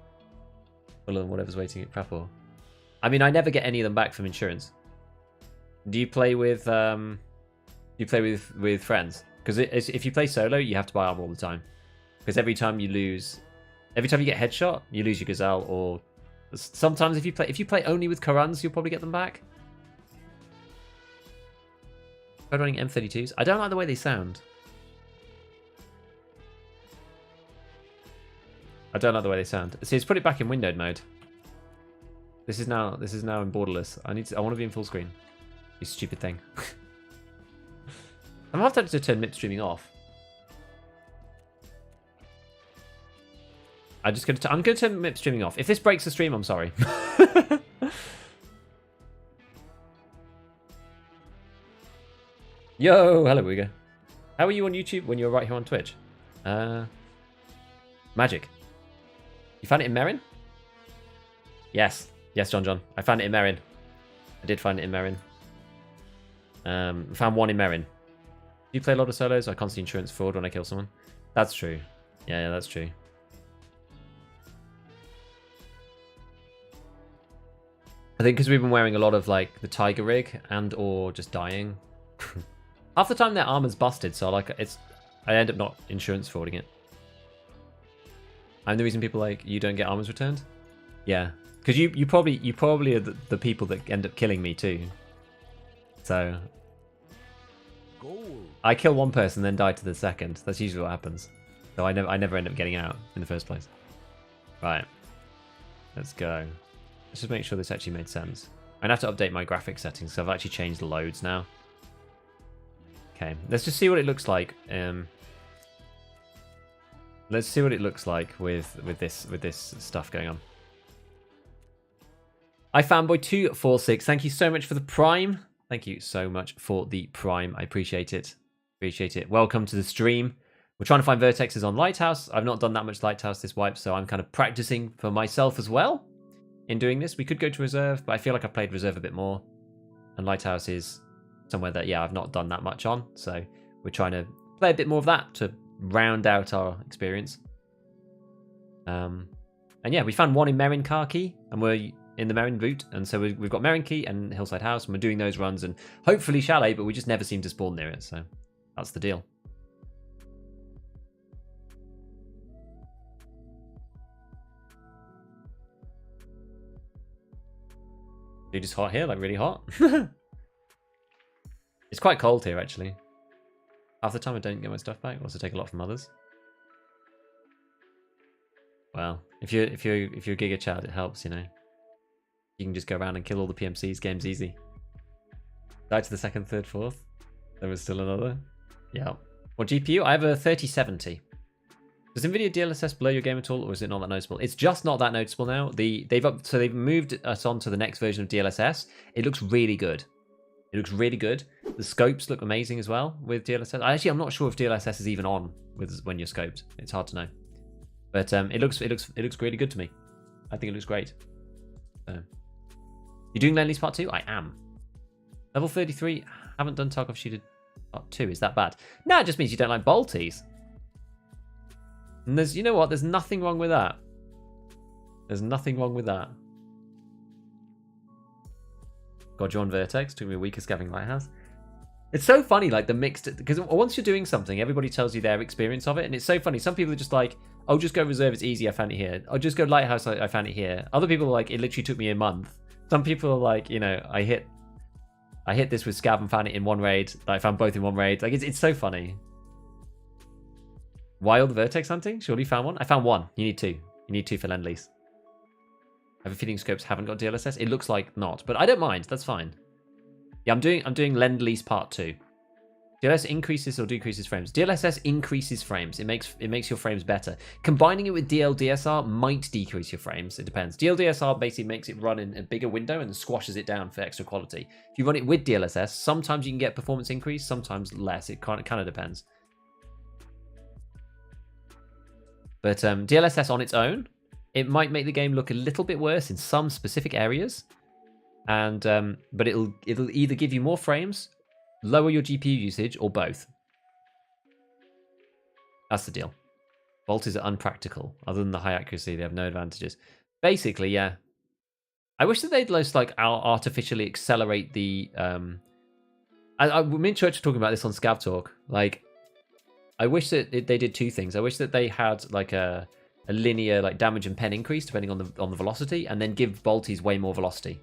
Full of whatever's waiting at prep or. I mean, I never get any of them back from insurance. Do you play with friends? Because if you play solo, you have to buy armor all the time. Because every time you get headshot, you lose your gazelle. Or sometimes if you play only with Korans, you'll probably get them back. I'm running M32s. I don't like the way they sound. See, let's put it back in windowed mode. This is now in borderless. I want to be in full screen. You stupid thing. I'm gonna have to turn MIP streaming off. I'm gonna turn MIP streaming off. If this breaks the stream, I'm sorry. Yo, hello, Wiga. How are you on YouTube when you're right here on Twitch? Magic. You found it in Merin? Yes. Yes, John. I found it in Merin. I did find it in Merin. Found one in Merin. Do you play a lot of solos? I can't see insurance fraud when I kill someone. That's true. Yeah, that's true. I think because we've been wearing a lot of like the tiger rig and or just dying. Half the time their armor's busted, so I end up not insurance frauding it. I'm the reason people like you don't get armors returned. Yeah, because you probably are the people that end up killing me too. So I kill one person, then die to the second. That's usually what happens. So I never end up getting out in the first place. Right, let's go. Let's just make sure this actually made sense. I'd have to update my graphics settings, so I've actually changed the loads now. Okay, let's just see what it looks like. Let's see what it looks like with this stuff going on. iFanboy246, thank you so much for the Prime. Thank you so much for the Prime. I appreciate it. Welcome to the stream. We're trying to find vertexes on Lighthouse. I've not done that much Lighthouse this wipe, so I'm kind of practicing for myself as well in doing this. We could go to Reserve, but I feel like I've played Reserve a bit more. And Lighthouse is somewhere that, yeah, I've not done that much on. So we're trying to play a bit more of that to round out our experience. And yeah, we found one in Merin Key, and we're in the Merin route, and so we've got Merin Key and Hillside House, and we're doing those runs, and hopefully Chalet, but we just never seem to spawn near it, so that's the deal. Dude, it's hot here, like really hot. It's quite cold here, actually. Half the time I don't get my stuff back. Also take a lot from others. Well, if you're a Giga Child, it helps, you know. You can just go around and kill all the PMCs. Game's easy. Die to the second, third, fourth. There was still another. Yeah. What GPU? I have a 3070. Does NVIDIA DLSS blow your game at all, or is it not that noticeable? It's just not that noticeable now. They've moved us on to the next version of DLSS. It looks really good. It looks really good. The scopes look amazing as well with DLSS. I'm not sure if DLSS is even on when you're scoped. It's hard to know, but it looks really good to me. I think it looks great. You doing Lend Lease Part 2? I am. Level 33. Haven't done Tarkov Shooter Part 2. Is that bad? No, it just means you don't like bolties. And you know what? There's nothing wrong with that. There's nothing wrong with that. God, you're on VIRTEX. Took me a week of scavenging Lighthouse. It's so funny, like the mixed, because once you're doing something, everybody tells you their experience of it, and it's so funny. Some people are just like, "Oh, just go Reserve. It's easy. I found it here." I'll just go Lighthouse. I found it here. Other people are like, "It literally took me a month." Some people are like, you know, I hit this with Scav and found it in one raid. I found both in one raid. Like it's so funny. Why all the VIRTEX hunting? Surely you found one. I found one. You need two. You need two for Lend Lease. I have a feeling scopes haven't got DLSS. It looks like not, but I don't mind. That's fine. Yeah, I'm doing Lend Lease Part 2. DLSS increases or decreases frames. DLSS increases frames. It makes your frames better. Combining it with DLDSR might decrease your frames. It depends. DLDSR basically makes it run in a bigger window and squashes it down for extra quality. If you run it with DLSS, sometimes you can get performance increase, sometimes less. It kind of depends. But DLSS on its own, it might make the game look a little bit worse in some specific areas, and but it'll either give you more frames, lower your GPU usage, or both. That's the deal. Bolters are unpractical. Other than the high accuracy, they have no advantages. Basically, yeah. I wish that they'd just like artificially accelerate the. Me and Church were talking about this on ScavTalk. Like, I wish that they did two things. I wish that they had like a linear like damage and pen increase depending on the velocity, and then give bolties way more velocity.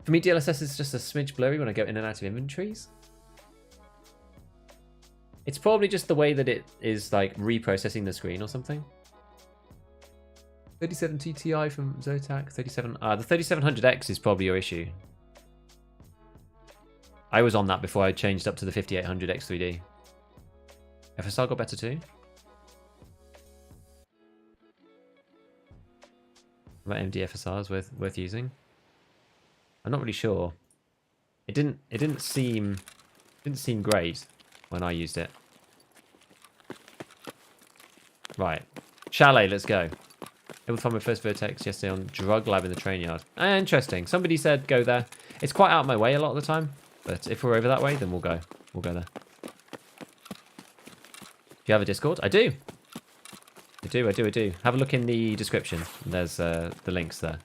For me, DLSS is just a smidge blurry when I go in and out of inventories. It's probably just the way that it is like reprocessing the screen or something. 3070 Ti from Zotac, 37. The 3700X is probably your issue. I was on that before I changed up to the 5800 X3D. FSR got better too. What about AMD FSR is worth using? I'm not really sure. It didn't seem great when I used it. Right. Chalet, let's go. Able to find my first VIRTEX yesterday on Drug Lab in the train yard. Interesting. Somebody said go there. It's quite out of my way a lot of the time. But if we're over that way, then we'll go. We'll go there. Do you have a Discord? I do. I do. Have a look in the description. There's the links there.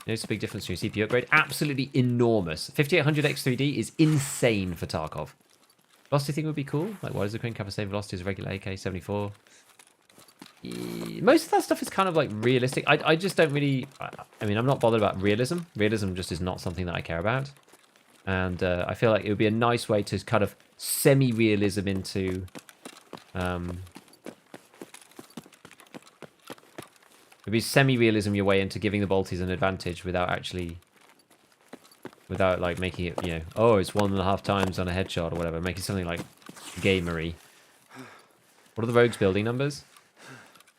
Notice a big difference between CPU upgrade. Absolutely enormous. 5800 X3D is insane for Tarkov. Velocity thing would be cool. Like, why does the crane cap the same velocity as a regular AK-74? Most of that stuff is kind of like realistic. I just don't really... I mean, I'm not bothered about realism. Realism just is not something that I care about. And I feel like it would be a nice way to kind of semi-realism into... it'd be semi-realism your way into giving the bolties an advantage without actually... Without, like, making it, you know... Oh, it's 1.5 times on a headshot or whatever. Making something, like, gamery. What are the rogues' building numbers?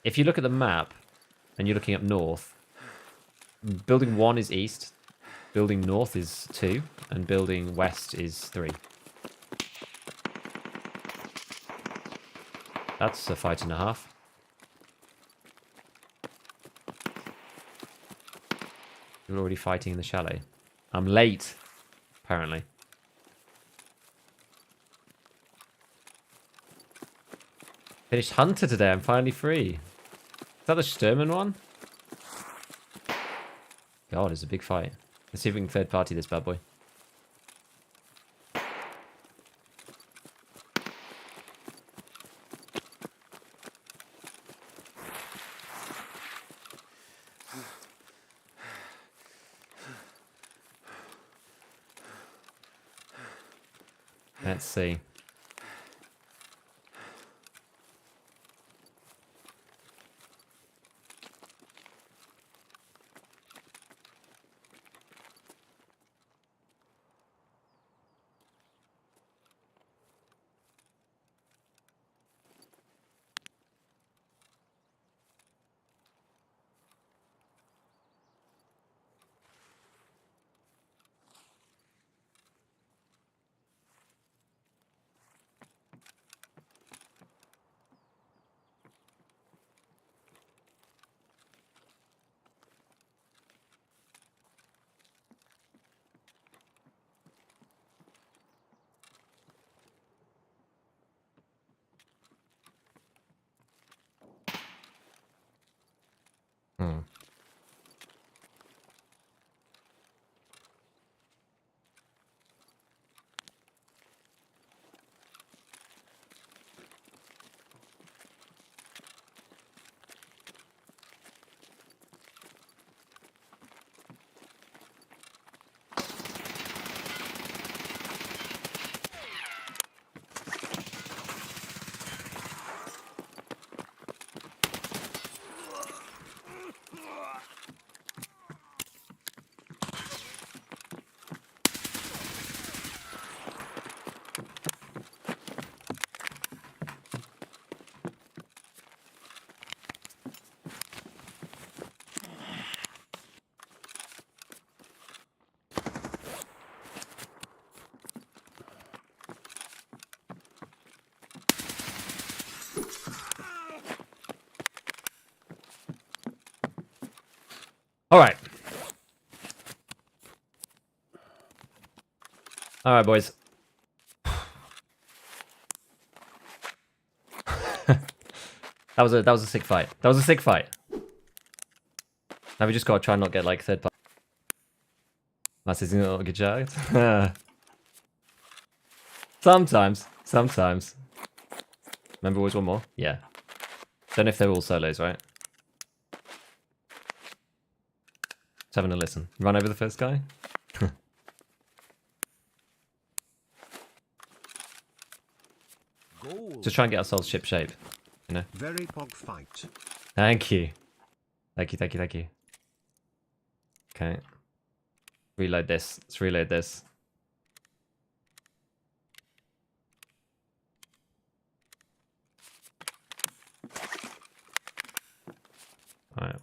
If you look at the map, and you're looking up north, building 1 is east, building north is 2, and building west is 3. That's a fight and a half. You're already fighting in the chalet. I'm late, apparently. Finished Hunter today, I'm finally free. Is that the Sturman one? God, it's a big fight. Let's see if we can third party this bad boy. Let's see. All right. All right, boys. That was a sick fight. That was a sick fight. Now we just gotta try and not get like third party. That's not a good job. Sometimes. Remember, always one more. Yeah. Don't know if they're all solos, right? Just having a listen. Run over the first guy. Just try and get ourselves ship shape. You know. Very pog fight. Thank you. Thank you. Okay. Reload this. Let's reload this. Alright.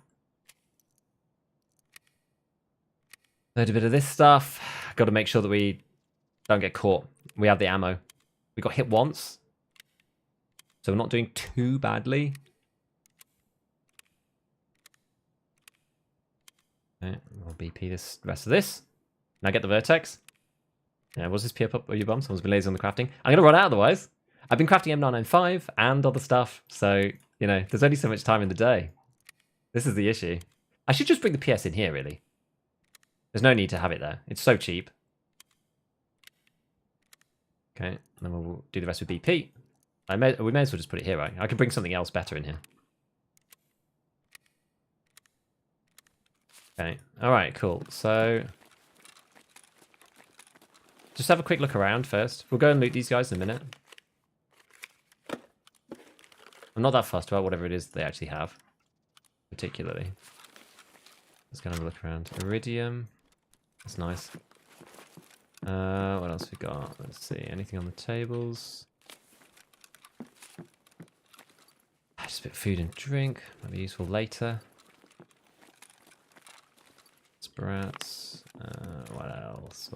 Load a bit of this stuff. Got to make sure that we don't get caught. We have the ammo. We got hit once. So we're not doing too badly. Okay, we'll BP this rest of this. Now get the vertex. Yeah, was this peer up your bum? Someone's been lazy on the crafting. I'm gonna run out otherwise. I've been crafting M995 and other stuff, so you know, there's only so much time in the day. This is the issue. I should just bring the PS in here, really. There's no need to have it there. It's so cheap. Okay, and then we'll do the rest with BP. We may as well just put it here, right? I can bring something else better in here. Okay, alright, cool. So, just have a quick look around first. We'll go and loot these guys in a minute. I'm not that fussed about whatever it is they actually have, particularly. Let's go and have a look around. Iridium. That's nice. What else we got? Let's see. Anything on the tables? Just a bit of food and drink. Might be useful later. Sprats. What else?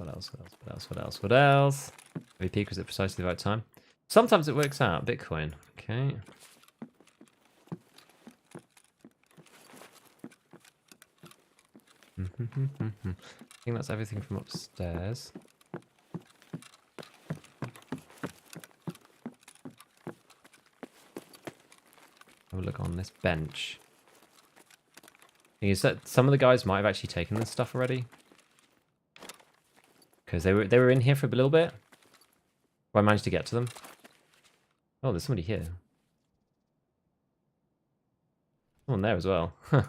VP, was at precisely the right time. Sometimes it works out. Bitcoin. Okay. I think that's everything from upstairs. Have a look on this bench. Thing is that some of the guys might have actually taken this stuff already, because they were in here for a little bit. But I managed to get to them. Oh, there's somebody here. Someone there as well. Huh.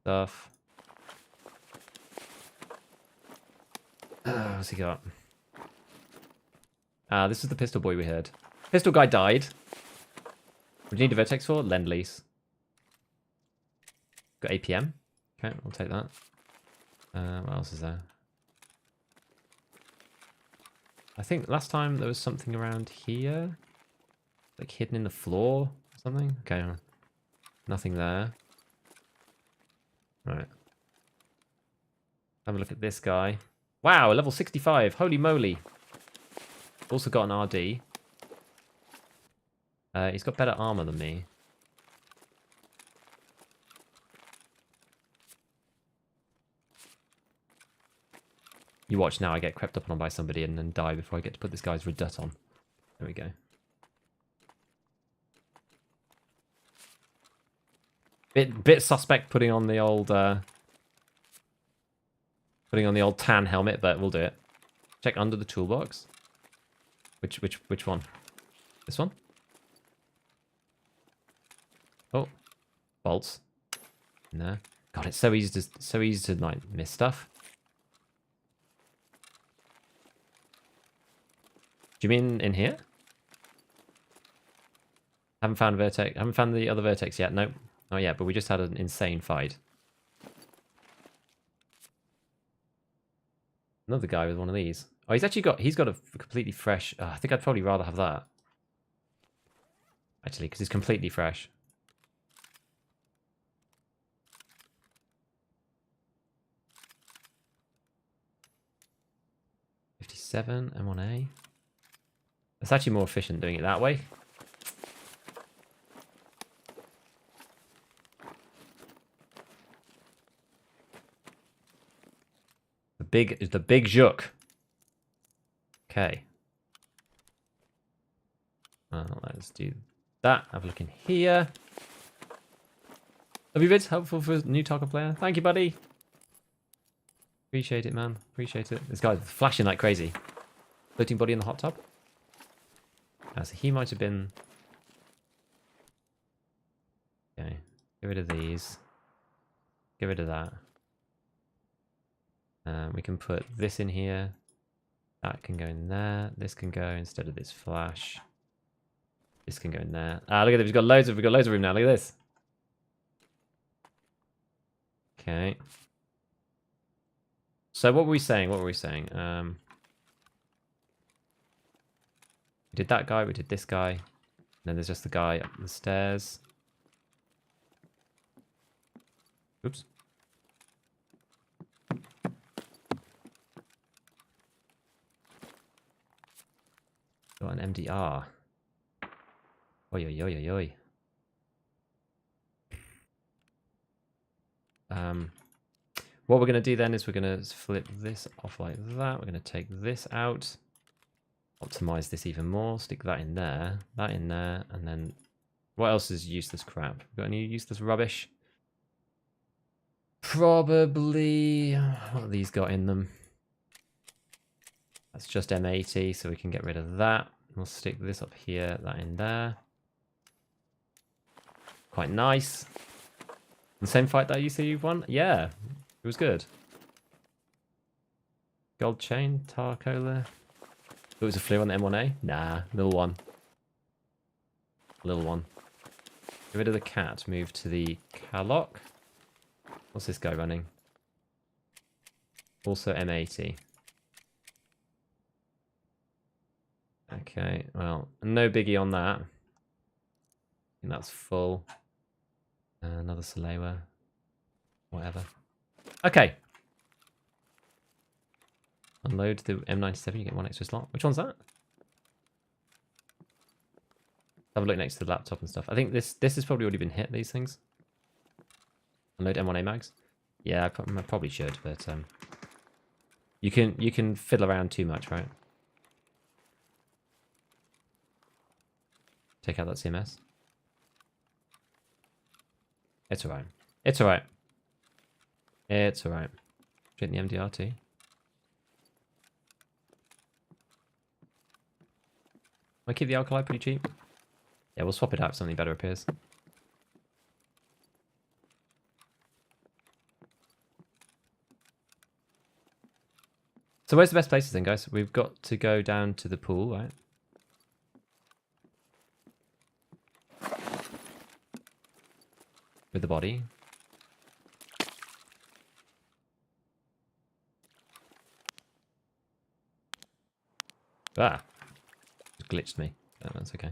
Stuff. What's he got? This is the pistol boy we heard. Pistol guy died. What do you need a vertex for? Lend-lease. Got APM. Okay, we'll take that. What else is there? I think last time there was something around here. Like hidden in the floor or something. Okay, nothing there. Right. Have a look at this guy. Wow, level 65. Holy moly. Also got an RD. He's got better armor than me. You watch now, I get crept up on by somebody and then die before I get to put this guy's redut on. There we go. Bit suspect putting on the old tan helmet, but we'll do it. Check under the toolbox. Which one? This one? Oh, bolts. No. God, it's so easy to like miss stuff. Do you mean in here? Haven't found vertex. Haven't found the other vertex yet. Nope. Oh yeah, but we just had an insane fight. Another guy with one of these. Oh, he's got a completely fresh. I think I'd probably rather have that. Actually, because it's completely fresh. $57 M1A. It's actually more efficient doing it that way. The big Juk. Okay. Let's do that. Have a look in here. Love you, vids. Helpful for a new Tarkov player. Thank you, buddy. Appreciate it, man. Appreciate it. This guy's flashing like crazy. Floating body in the hot tub. So he might have been... Okay. Get rid of these. Get rid of that. We can put this in here. That can go in there. This can go instead of this flash. This can go in there. Ah, look at it. We've got loads of room now. Look at this. Okay. So what were we saying? We did that guy. We did this guy. And then there's just the guy up the stairs. Oops. Got an MDR. Oi, oi, oi, oi, oi. What we're going to do then is we're going to flip this off like that. We're going to take this out. Optimize this even more. Stick that in there. And then... What else is useless crap? Got any useless rubbish? Probably... What have these got in them? That's just M80, so we can get rid of that. We'll stick this up here, that in there. Quite nice. The same fight that you say you've won? Yeah, it was good. Gold chain, Tarkola. It was a flare on the M1A? Nah, little one. Little one. Get rid of the cat, move to the Kalok. What's this guy running? Also M80. Okay, well, no biggie on that. I think that's full. Another Salewa. Whatever. Okay. Unload the M97, you get one extra slot. Which one's that? Have a look next to the laptop and stuff. I think this has probably already been hit, these things. Unload M1A mags. Yeah, I probably should, but you can fiddle around too much, right? Take out that CMS. It's alright. It's alright. It's alright. Get the MDR too. I keep the alkali pretty cheap. Yeah, we'll swap it out if something better appears. So where's the best places then, guys? We've got to go down to the pool, right? With the body. Ah! It glitched me. Oh, that's okay.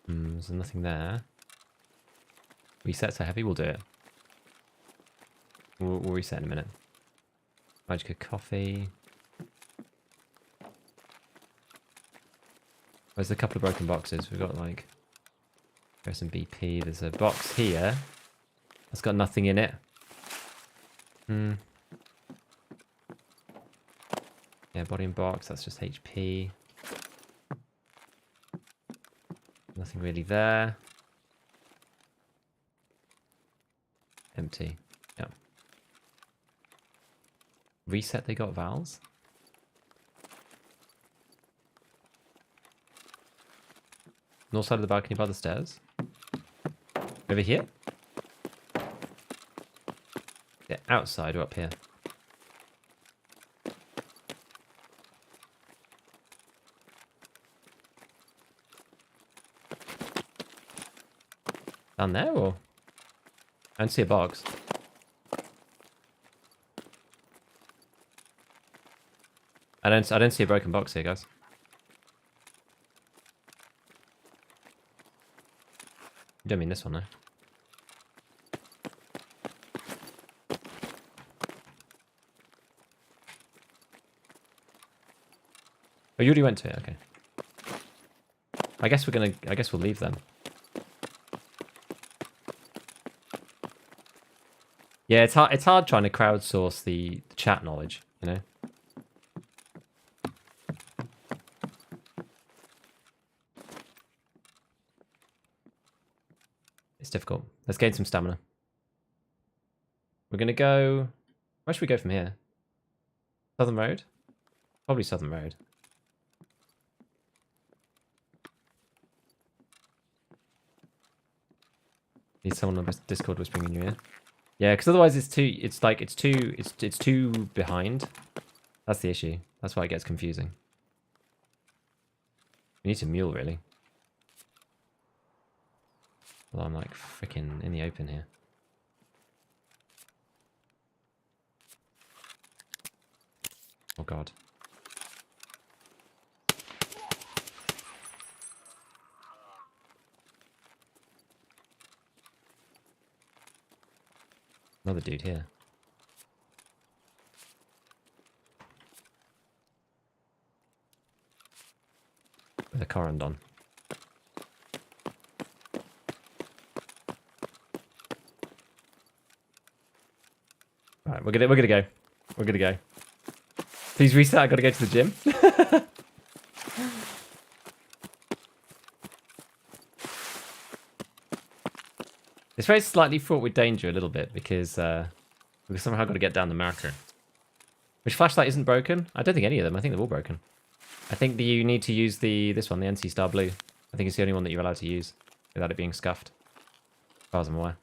There's nothing there. Reset so heavy, we'll do it. We'll reset in a minute. Magic coffee. There's a couple of broken boxes. We've got like... There's some BP. There's a box here. That's got nothing in it. Yeah, body and box. That's just HP. Nothing really there. Empty. Yeah. Reset, they got valves. North side of the balcony by the stairs. Over here? Yeah, outside or up here? Down there or? I don't see a box. I don't see a broken box here, guys. You don't mean this one, though. Oh, you already went to it. Okay. I guess we'll leave then. Yeah, it's hard trying to crowdsource the chat knowledge, you know. difficult. Let's gain some stamina. We're going to go... Where should we go from here? Southern Road? Probably Southern Road. Need someone on Discord whispering in your ear. Yeah, because otherwise it's too behind. That's the issue. That's why it gets confusing. We need to mule, really. Well, I'm like freaking in the open here. Oh god. Another dude here. With a Corrand on. Right, we're gonna go. We're gonna go. Please reset, I gotta go to the gym. It's very slightly fraught with danger a little bit because we've somehow got to get down the mountain. Which flashlight isn't broken? I don't think any of them. I think they're all broken. I think that you need to use this one, the NC Star Blue. I think it's the only one that you're allowed to use without it being scuffed. As far as I'm aware.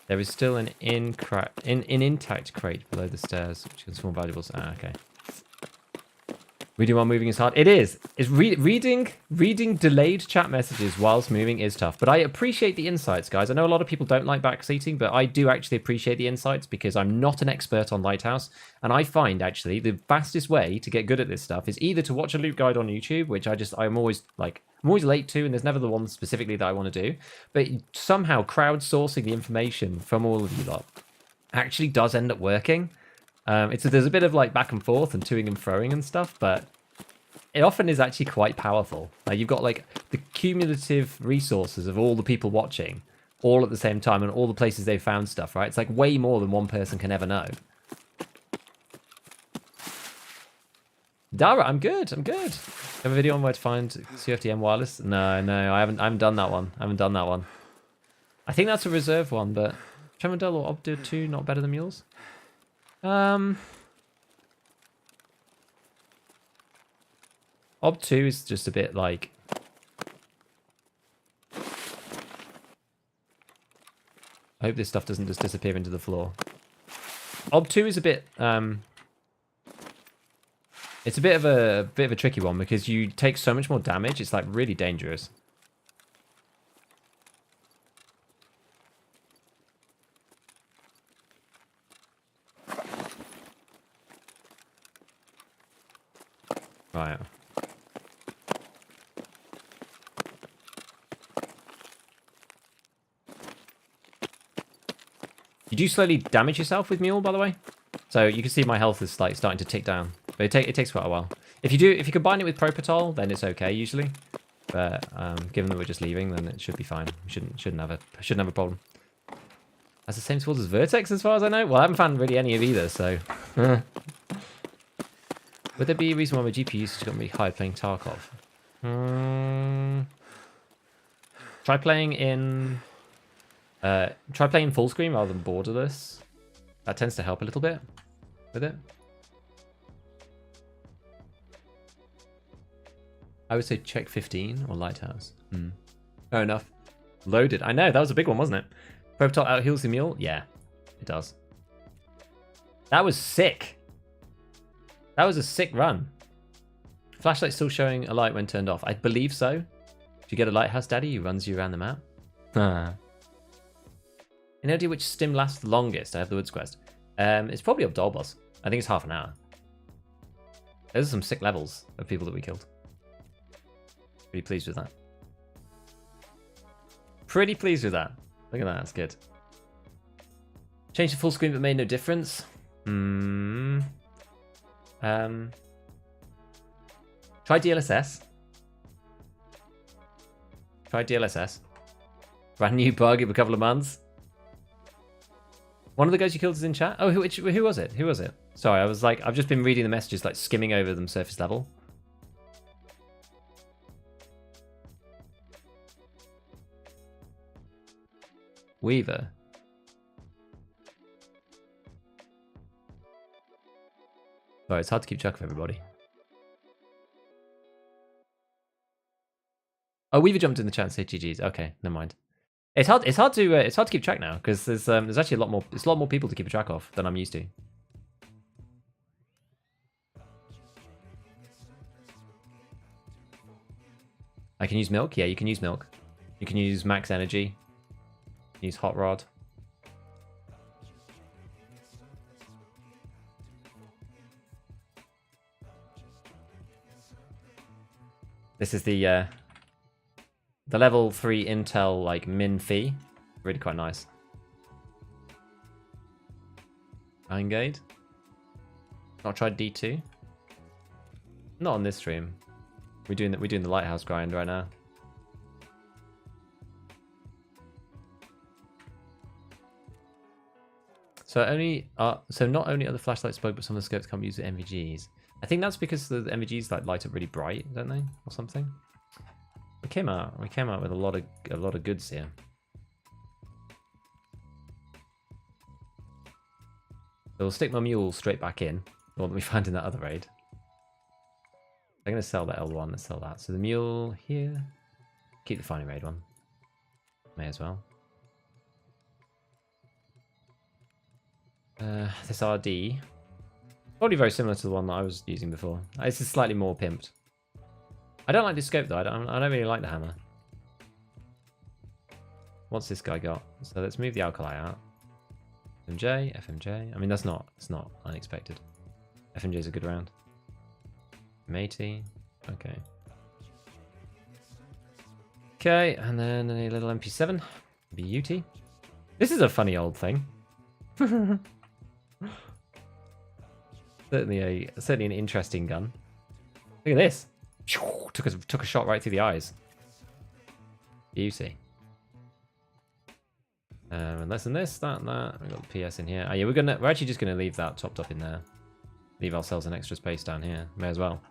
There is still an intact crate below the stairs, which can small valuables. Ah, okay. Reading while moving is hard. It is. It's reading delayed chat messages whilst moving is tough. But I appreciate the insights, guys. I know a lot of people don't like backseating, but I do actually appreciate the insights because I'm not an expert on Lighthouse. And I find, actually, the fastest way to get good at this stuff is either to watch a loot guide on YouTube, which I'm always late to, and there's never the one specifically that I want to do. But somehow crowdsourcing the information from all of you lot actually does end up working. There's a bit of like back and forth and toing and froing and stuff, but it often is actually quite powerful. Like you've got like the cumulative resources of all the people watching all at the same time and all the places they've found stuff, right? It's like way more than one person can ever know. Dara, I'm good. Have a video on where to find CFDM wireless? No, I haven't done that one. I think that's a reserve one, but Tremendel or Obdur 2 not better than mules? Ob 2 is just a bit like... I hope this stuff doesn't just disappear into the floor. Ob 2 is a bit... It's a bit of a tricky one because you take so much more damage. It's like really dangerous. Right. You do slowly damage yourself with Mule, by the way. So you can see my health is like starting to tick down. But it takes quite a while. If you combine it with Propitol, then it's okay usually. But given that we're just leaving, then it should be fine. We shouldn't have a problem. That's the same tools as VIRTEX as far as I know. Well, I haven't found really any of either, so. Would there be a reason why my GPU usage got me high playing Tarkov? Try playing in full screen rather than borderless. That tends to help a little bit with it. I would say check 15 or Lighthouse. Fair enough. Loaded. I know, that was a big one, wasn't it? Propitol out heals the mule? Yeah, it does. That was sick. That was a sick run. Flashlight still showing a light when turned off. I believe so. If you get a Lighthouse daddy who runs you around the map. Any idea which stim lasts the longest? I have the Woods quest. It's probably up Dolboss. I think it's half an hour. Those are some sick levels of people that we killed. Pretty pleased with that. Pretty pleased with that. Look at that, that's good. Changed to full screen but made no difference. Try DLSS. Try DLSS. Brand new bug in a couple of months. One of the guys you killed is in chat. Oh, who was it? Who was it? Sorry, I was like, I've just been reading the messages, like skimming over them surface level. Weaver. Sorry, it's hard to keep track of everybody. Oh, Weaver jumped in the chat and said GG's. Okay, never mind. It's hard to keep track now because there's actually a lot more people to keep track of than I'm used to. I can use milk. Yeah, you can use milk. You can use max energy. Use hot rod. This is the level 3 intel like min fee. Really quite nice. Iron Not tried D2. Not on this stream. We're doing the Lighthouse grind right now. So not only are the flashlights spoke, but some of the scopes can't use the MVGs. I think that's because the MVGs like light up really bright, don't they, or something? We came out with a lot of goods here. So we'll stick my mule straight back in, the one that we found in that other raid. I'm gonna sell that L1. Let's sell that. So the mule here. Keep the final raid one. May as well. This RD. Probably very similar to the one that I was using before. This is slightly more pimped. I don't like this scope though. I don't really like the hammer. What's this guy got? So let's move the alkali out. FMJ. I mean it's not unexpected. FMJ is a good round. Matey. Okay. Okay, and then a little MP7. Beauty. This is a funny old thing. Certainly an interesting gun. Look at this. Took a shot right through the eyes. Beauty. And less than this, that. We got the PS in here. Oh yeah, we're actually just gonna leave that topped up in there. Leave ourselves an extra space down here. May as well.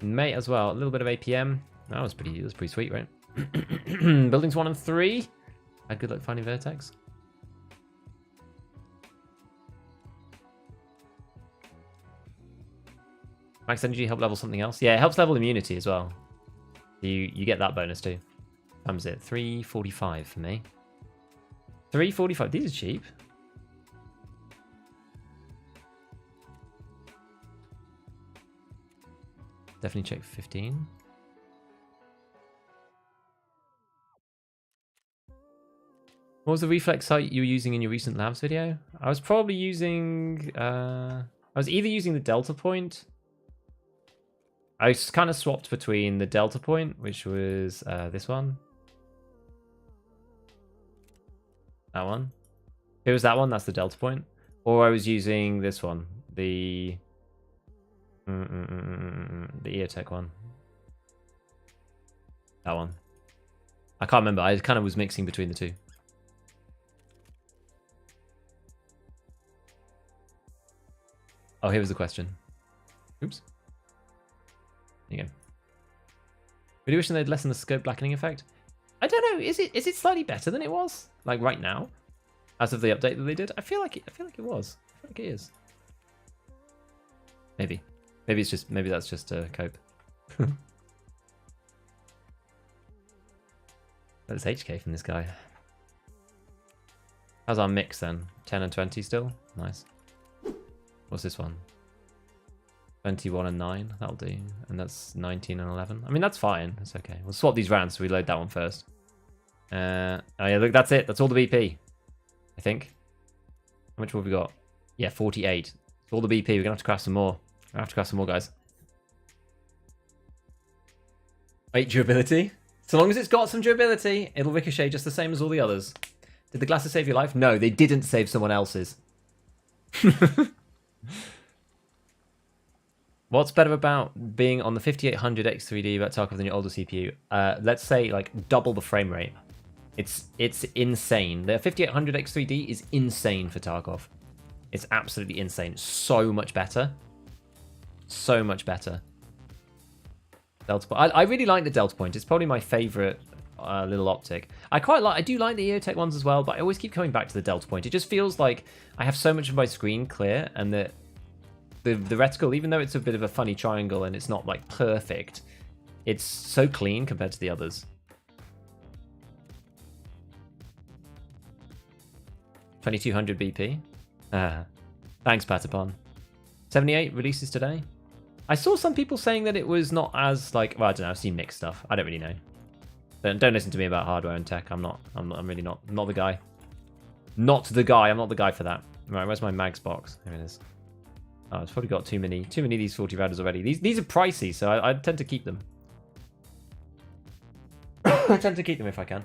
A little bit of APM. That was pretty sweet, right? Buildings 1 and 3. Had good luck finding VIRTEX. Max energy help level something else. Yeah, it helps level immunity as well. You get that bonus too. Times it 345 for me. 345. These are cheap. Definitely check 15. What was the reflex sight you were using in your recent labs video? I was probably using... I was either using the Delta Point. I kind of swapped between the Delta Point, which was this one. That one. If it was that one, that's the Delta Point. Or I was using this one. The EOTech one. That one. I can't remember. I kind of was mixing between the two. Oh, here was the question. Oops. There you go. Really wishing they'd lessen the scope blackening effect. I don't know. Is it slightly better than it was? Like right now, as of the update that they did. I feel like it was. I feel like it is. Maybe that's just a cope. That's HK from this guy. How's our mix then? 10 and 20 still? Nice. What's this one? 21 and 9. That'll do. And that's 19 and 11. I mean, that's fine. That's okay. We'll swap these rounds so we load that one first. Oh yeah, look, that's it. That's all the BP. I think. How much have we got? Yeah, 48. It's all the BP. We're going to have to craft some more. We're going to have to craft some more, guys. 8 durability. So long as it's got some durability, it'll ricochet just the same as all the others. Did the glasses save your life? No, they didn't save someone else's. What's better about being on the 5800 X3D about Tarkov than your older CPU? Let's say like double the frame rate. It's insane. The 5800 X3D is insane for Tarkov. It's absolutely insane. So much better. So much better. Delta Point. I really like the Delta Point. It's probably my favorite little optic. I do like the EOTech ones as well, but I always keep coming back to the delta point. It just feels like I have so much of my screen clear, and the reticle, even though it's a bit of a funny triangle and it's not like perfect, it's so clean compared to the others. 2200 BP. Thanks, Patapon. 78 releases today. I saw some people saying that it was not as like, well, I don't know. I've seen mixed stuff. I don't really know. Don't listen to me about hardware and tech. I'm really not the guy. Not the guy. I'm not the guy for that. Right, where's my mags box? Here it is. Oh, it's probably got too many of these 40 rounders already. These are pricey, so I tend to keep them. I tend to keep them if I can.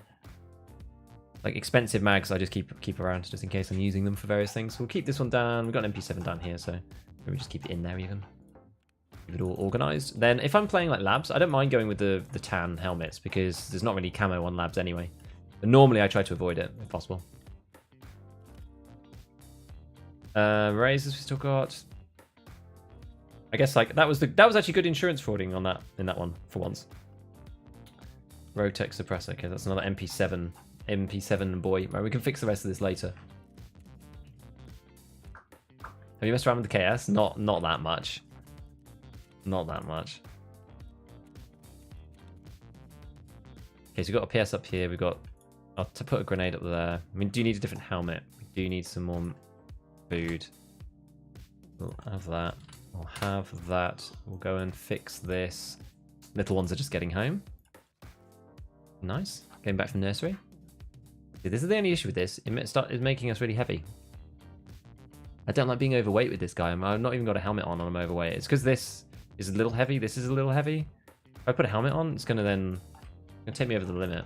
Like expensive mags, I just keep around just in case I'm using them for various things. So we'll keep this one down. We've got an MP7 down here, so maybe just keep it in there even. Keep it all organized. Then if I'm playing like labs, I don't mind going with the tan helmets because there's not really camo on labs anyway. But normally I try to avoid it if possible. Razors we still got. I guess like that was actually good insurance frauding on that in that one for once. VIRTEX suppressor. Okay, that's another MP7 boy. Right, we can fix the rest of this later. Have you messed around with the KS? Not that much. Not that much. Okay, so we've got a PS up here. We've got to put a grenade up there. I mean, do you need a different helmet? We do need some more food. We'll have that. We'll have that. We'll go and fix this. Little ones are just getting home. Nice. Getting back from nursery. See, this is the only issue with this. It's making us really heavy. I don't like being overweight with this guy. I've not even got a helmet on and I'm overweight. It's because this is a little heavy. This is a little heavy. If I put a helmet on, it's going to take me over the limit.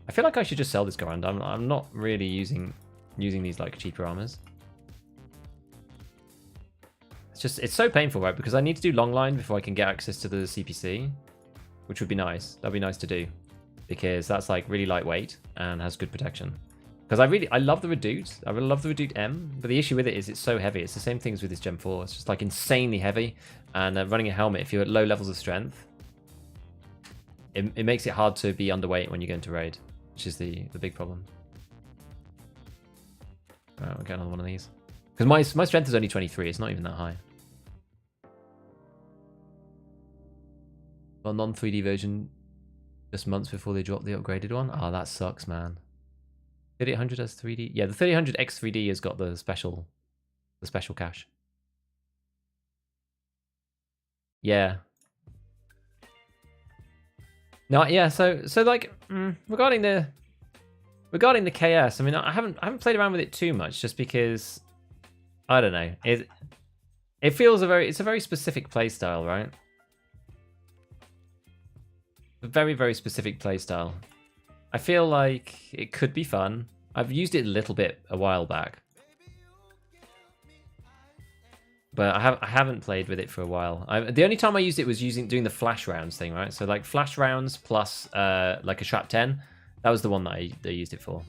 I feel like I should just sell this guy around. I'm not really using these like cheaper armors. It's so painful, right? Because I need to do long line before I can get access to the CPC, which would be nice. That'd be nice to do because that's like really lightweight and has good protection. Because I love the Redoute. I really love the Redoute M, but the issue with it is it's so heavy. It's the same things with this Gen 4. It's just like insanely heavy, and running a helmet, if you're at low levels of strength, it makes it hard to be underweight when you go into raid, which is the big problem. Alright, we'll get another one of these. Because my strength is only 23. It's not even that high. Well, non-3D version just months before they drop the upgraded one. Oh, that sucks, man. 3800 has 3D. Yeah, the 3800 X3D has got the special cache. Yeah. No, yeah. So like regarding the KS, I mean, I haven't played around with it too much, just because I don't know. It feels it's a very specific playstyle, right? A very, very specific playstyle. I feel like it could be fun. I've used it a little bit a while back, but I haven't played with it for a while. The only time I used it was doing the flash rounds thing, right? So like flash rounds plus like a Shrap 10. That was the one that I used it for.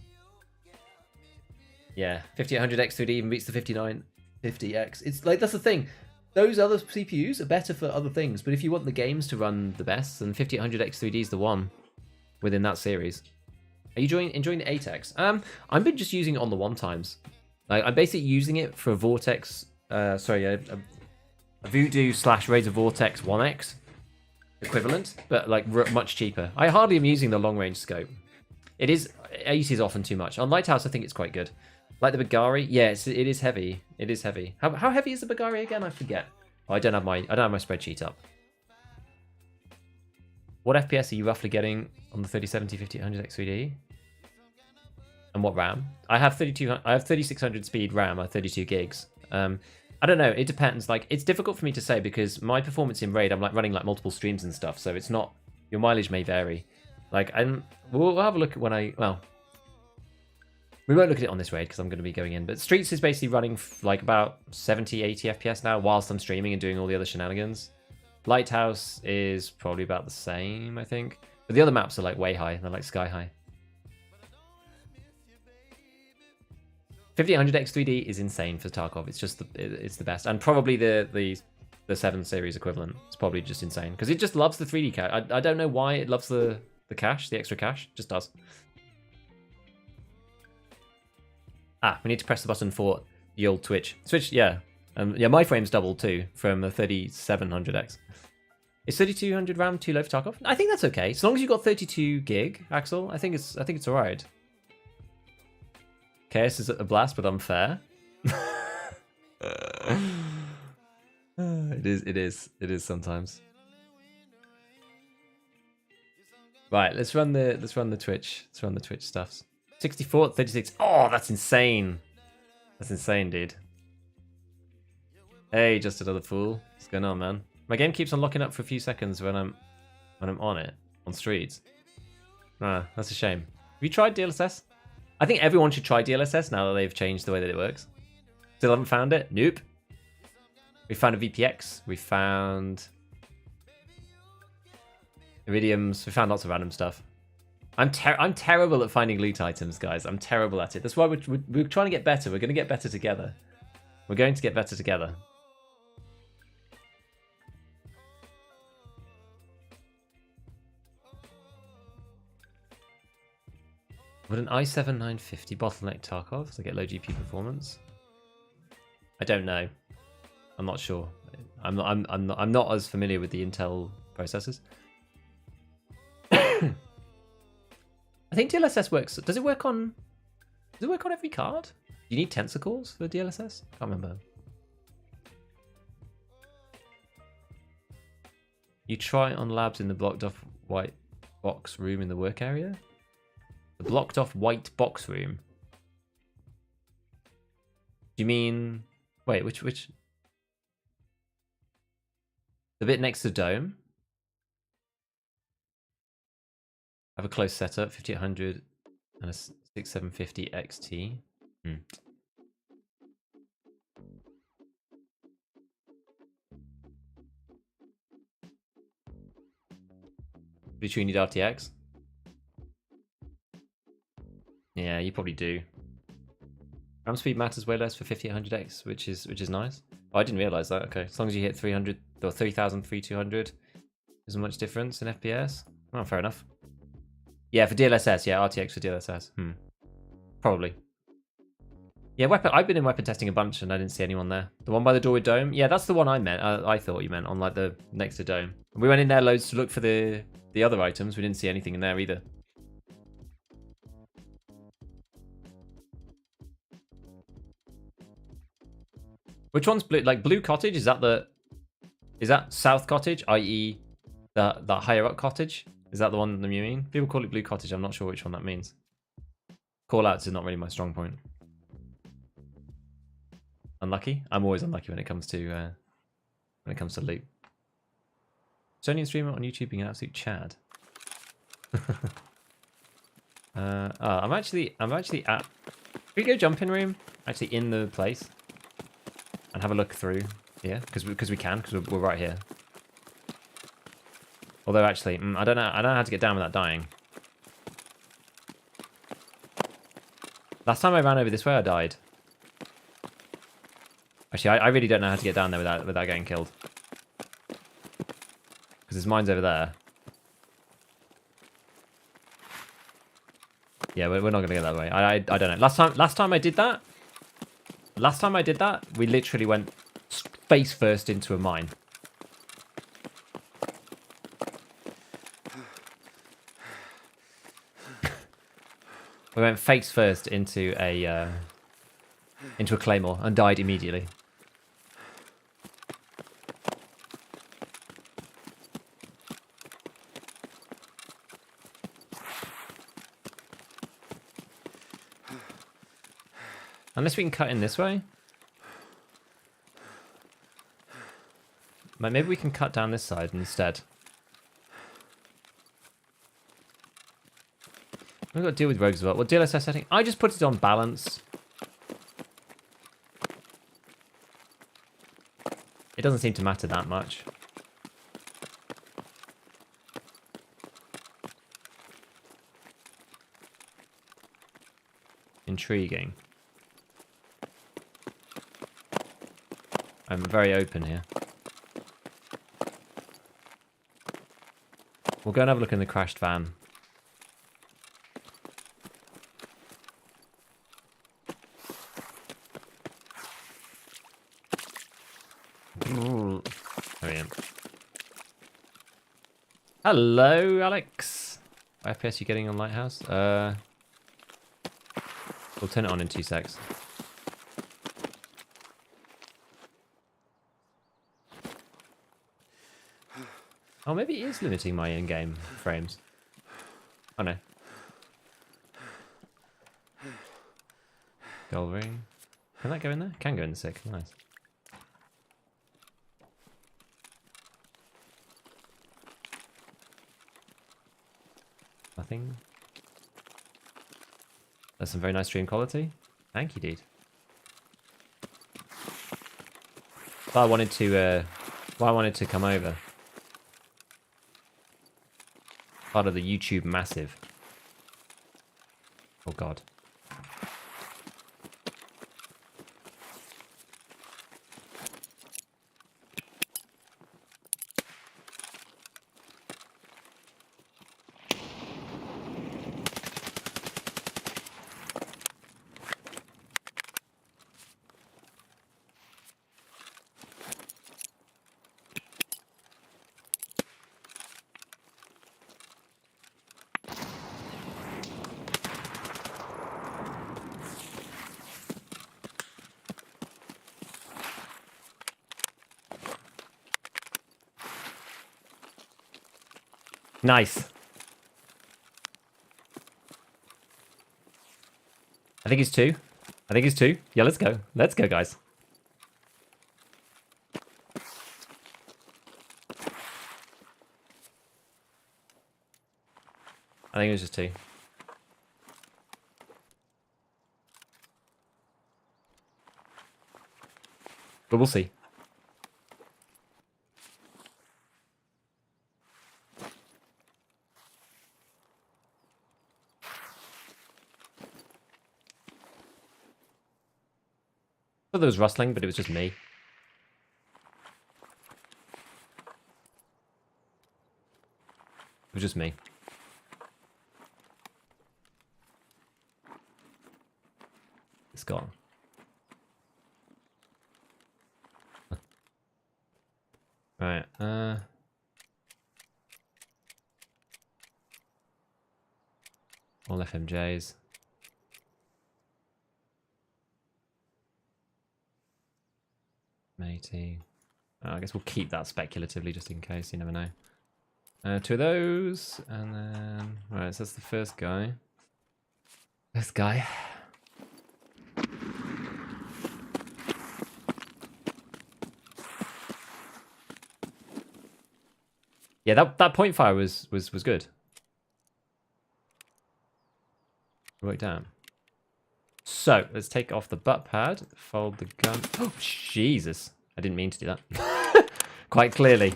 Yeah, 5800X3D even beats the 5950X. It's like, that's the thing. Those other CPUs are better for other things, but if you want the games to run the best, then 5800X3D is the one within that series. Are you enjoying the 8X? I've been just using it on the one times. Like, I'm basically using it for a Vortex, a Voodoo / Razor Vortex 1X equivalent, but like much cheaper. I hardly am using the long range scope. I use it often too much. On Lighthouse, I think it's quite good. Like the Bagari, yeah, it is heavy. It is heavy. How heavy is the Bagari again? I forget. Oh, I don't have my spreadsheet up. What FPS are you roughly getting on the 3070 5800X3D? And what RAM? I have 3600 speed RAM at 32 gigs. I don't know. It depends. Like, it's difficult for me to say because my performance in raid, I'm like running like multiple streams and stuff, so it's not. Your mileage may vary. Like, we'll have a look at we won't look at it on this raid because I'm going to be going in. But Streets is basically running like about 70, 80 FPS now whilst I'm streaming and doing all the other shenanigans. Lighthouse is probably about the same, I think. But the other maps are like way high. They're like sky high. 5800X3D is insane for Tarkov. It's just it's the best. And probably the the 7 series equivalent. It's probably just insane because it just loves the 3D cache. I don't know why it loves the cache, the extra cache. It just does. Ah, we need to press the button for the old Twitch. Switch, yeah. Yeah, my frame's doubled too from the 3700X. Is 3200 RAM too low for Tarkov? I think that's okay. As long as you've got 32 gig, Axel, I think it's alright. Chaos is a blast, but unfair. It is sometimes. Right, let's run the Twitch. Let's run the Twitch stuffs. 64, 36. Oh, that's insane. That's insane, dude. Hey, just another fool. What's going on, man? My game keeps on locking up for a few seconds when I'm on it on streets. Ah, that's a shame. Have you tried DLSS? I think everyone should try DLSS now that they've changed the way that it works. Still haven't found it? Nope. We found a VPX. We found iridiums. We found lots of random stuff. I'm terrible at finding loot items, guys. I'm terrible at it. That's why we're trying to get better. We're going to get better together. We're going to get better together. Would an i7-950 bottleneck Tarkov to get low GPU performance? I don't know. I'm not sure. I'm not as familiar with the Intel processors. I think DLSS works. Does it work on every card? Do you need tensor cores for DLSS? I can't remember. You try on labs in the blocked off white box room in the work area? The blocked off white box room? Do you mean... Wait, which... The bit next to Dome? I have a close setup, 5800 and a 6750 XT. Did you need RTX? Yeah, you probably do. RAM speed matters way less for 5800X, which is nice. Oh, I didn't realize that. Okay, as long as you hit 300 or 3200, isn't much difference in FPS. Oh, fair enough. Yeah, for DLSS, yeah, RTX for DLSS. Probably. Yeah, weapon. I've been in weapon testing a bunch, and I didn't see anyone there. The one by the door with Dome. Yeah, that's the one I meant. I thought you meant on like the next to Dome. We went in there loads to look for the other items. We didn't see anything in there either. Which one's blue? Like Blue Cottage? Is that South Cottage, i.e. the higher up cottage? Is that the one that you mean? People call it Blue Cottage. I'm not sure which one that means. Callouts is not really my strong point. Unlucky? I'm always unlucky when it comes to loot. Sony streamer on YouTube being an absolute Chad. I'm actually at. Can we go jump in room? Actually in the place. And have a look through here because we're right here. Although actually, I don't know how to get down without dying. Last time I ran over this way, I died. Actually, I really don't know how to get down there without getting killed. Because his mine's over there. Yeah, we're not gonna go that way. I don't know. Last time I did that. We literally went face first into a mine. We went face first into a claymore and died immediately. Unless we can cut in this way. Maybe we can cut down this side instead. We've got to deal with rogues as well. What DLSS setting? I just put it on balance. It doesn't seem to matter that much. Intriguing. I'm very open here. We'll go and have a look in the crashed van. Ooh. Brilliant. Hello, Alex. What FPS you getting on Lighthouse? We'll turn it on in 2 secs. Oh, maybe it is limiting my in-game frames. Oh no. Gold ring. Can that go in there? Can go in the sick. Nice. Nothing. That's some very nice stream quality. Thank you, dude. Well, I wanted to come over. Part of the YouTube massive. Oh god. Nice. I think it's 2. I think it's 2. Yeah, let's go. Let's go, guys. I think it was just 2. But we'll see. I thought there was rustling, but it was just me. It was just me. It's gone. Right, all FMJs. Matey. Oh, I guess we'll keep that speculatively just in case, you never know. 2 of those, and then... Right, so that's the first guy. This guy. Yeah, that point fire was good. Worked out. So, let's take off the butt pad, fold the gun. Oh, Jesus. I didn't mean to do that. Quite clearly.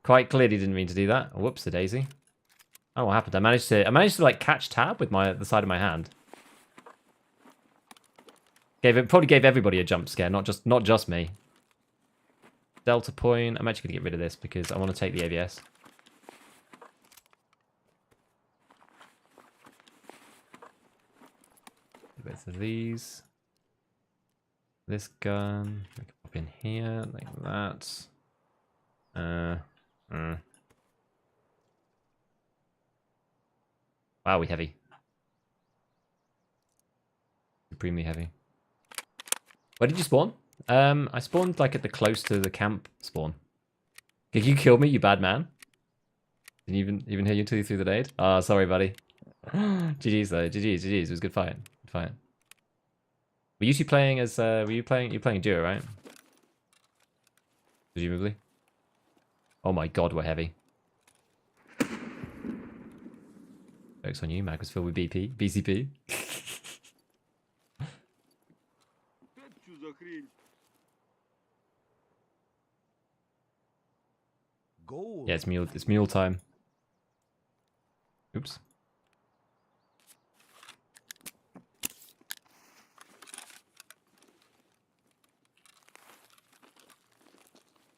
Quite clearly didn't mean to do that. Whoops, the daisy. Oh, what happened? I managed to like catch tab with the side of my hand. Probably gave everybody a jump scare, not just me. Delta point. I'm actually gonna get rid of this because I want to take the ABS. Both of these. This gun. I can pop in here like that. Wow, we heavy. Supremely heavy. Where did you spawn? I spawned like at the close to the camp spawn. Did you kill me, you bad man? Didn't even hear you until you threw the nade? Oh, sorry, buddy. GG's though. GG's. It was a good fight. Good fight. Were you two playing as you're playing duo, right? Presumably. Oh my god, we're heavy. Jokes on you, Mag was filled with BCP. Yeah, it's mule time. Oops.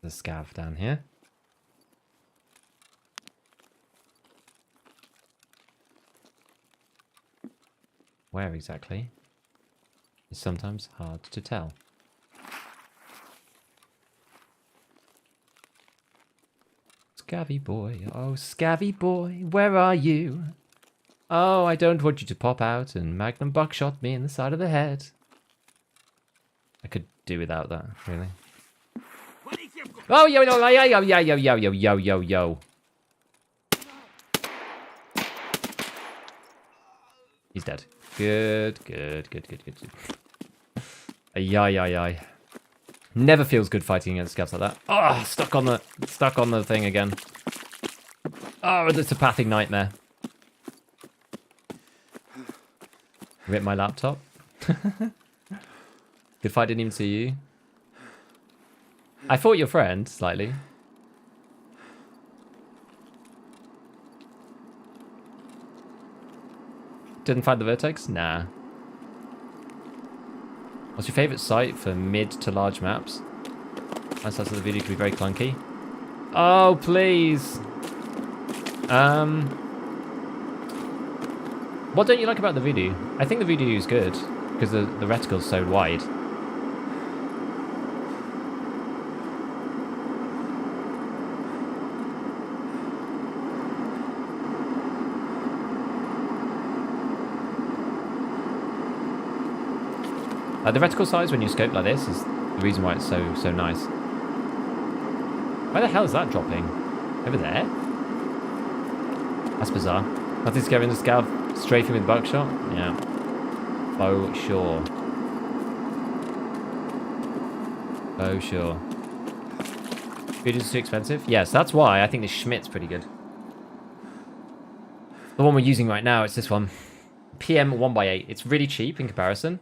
There's a scav down here. Where exactly is sometimes hard to tell. Scavvy boy, oh scavvy boy, where are you? Oh, I don't want you to pop out and magnum buckshot me in the side of the head. I could do without that, really. Oh, yo, yo, yo, yo, yo, yo, yo, yo, yo, yo, yo. He's dead. Good, good, good, good, good. Ay, ay, ay, ay. Never feels good fighting against scavs like that. Oh, stuck on the thing again. Oh, it's a pathing nightmare. Rip my laptop. Good fight, didn't even see you. I fought your friend, slightly. Didn't find the vertex? Nah. What's your favourite site for mid to large maps? My size of the video can be very clunky. Oh, please. What don't you like about the video? I think the video is good because the reticle's so wide. The reticle size when you scope like this is the reason why it's so nice. Where the hell is that dropping? Over there? That's bizarre. Nothing's scaring the scav strafing with buckshot? Yeah. Oh, sure. Oh, sure. Food is too expensive? Yes, that's why I think the Schmidt's pretty good. The one we're using right now, it's this one. PM 1x8. It's really cheap in comparison.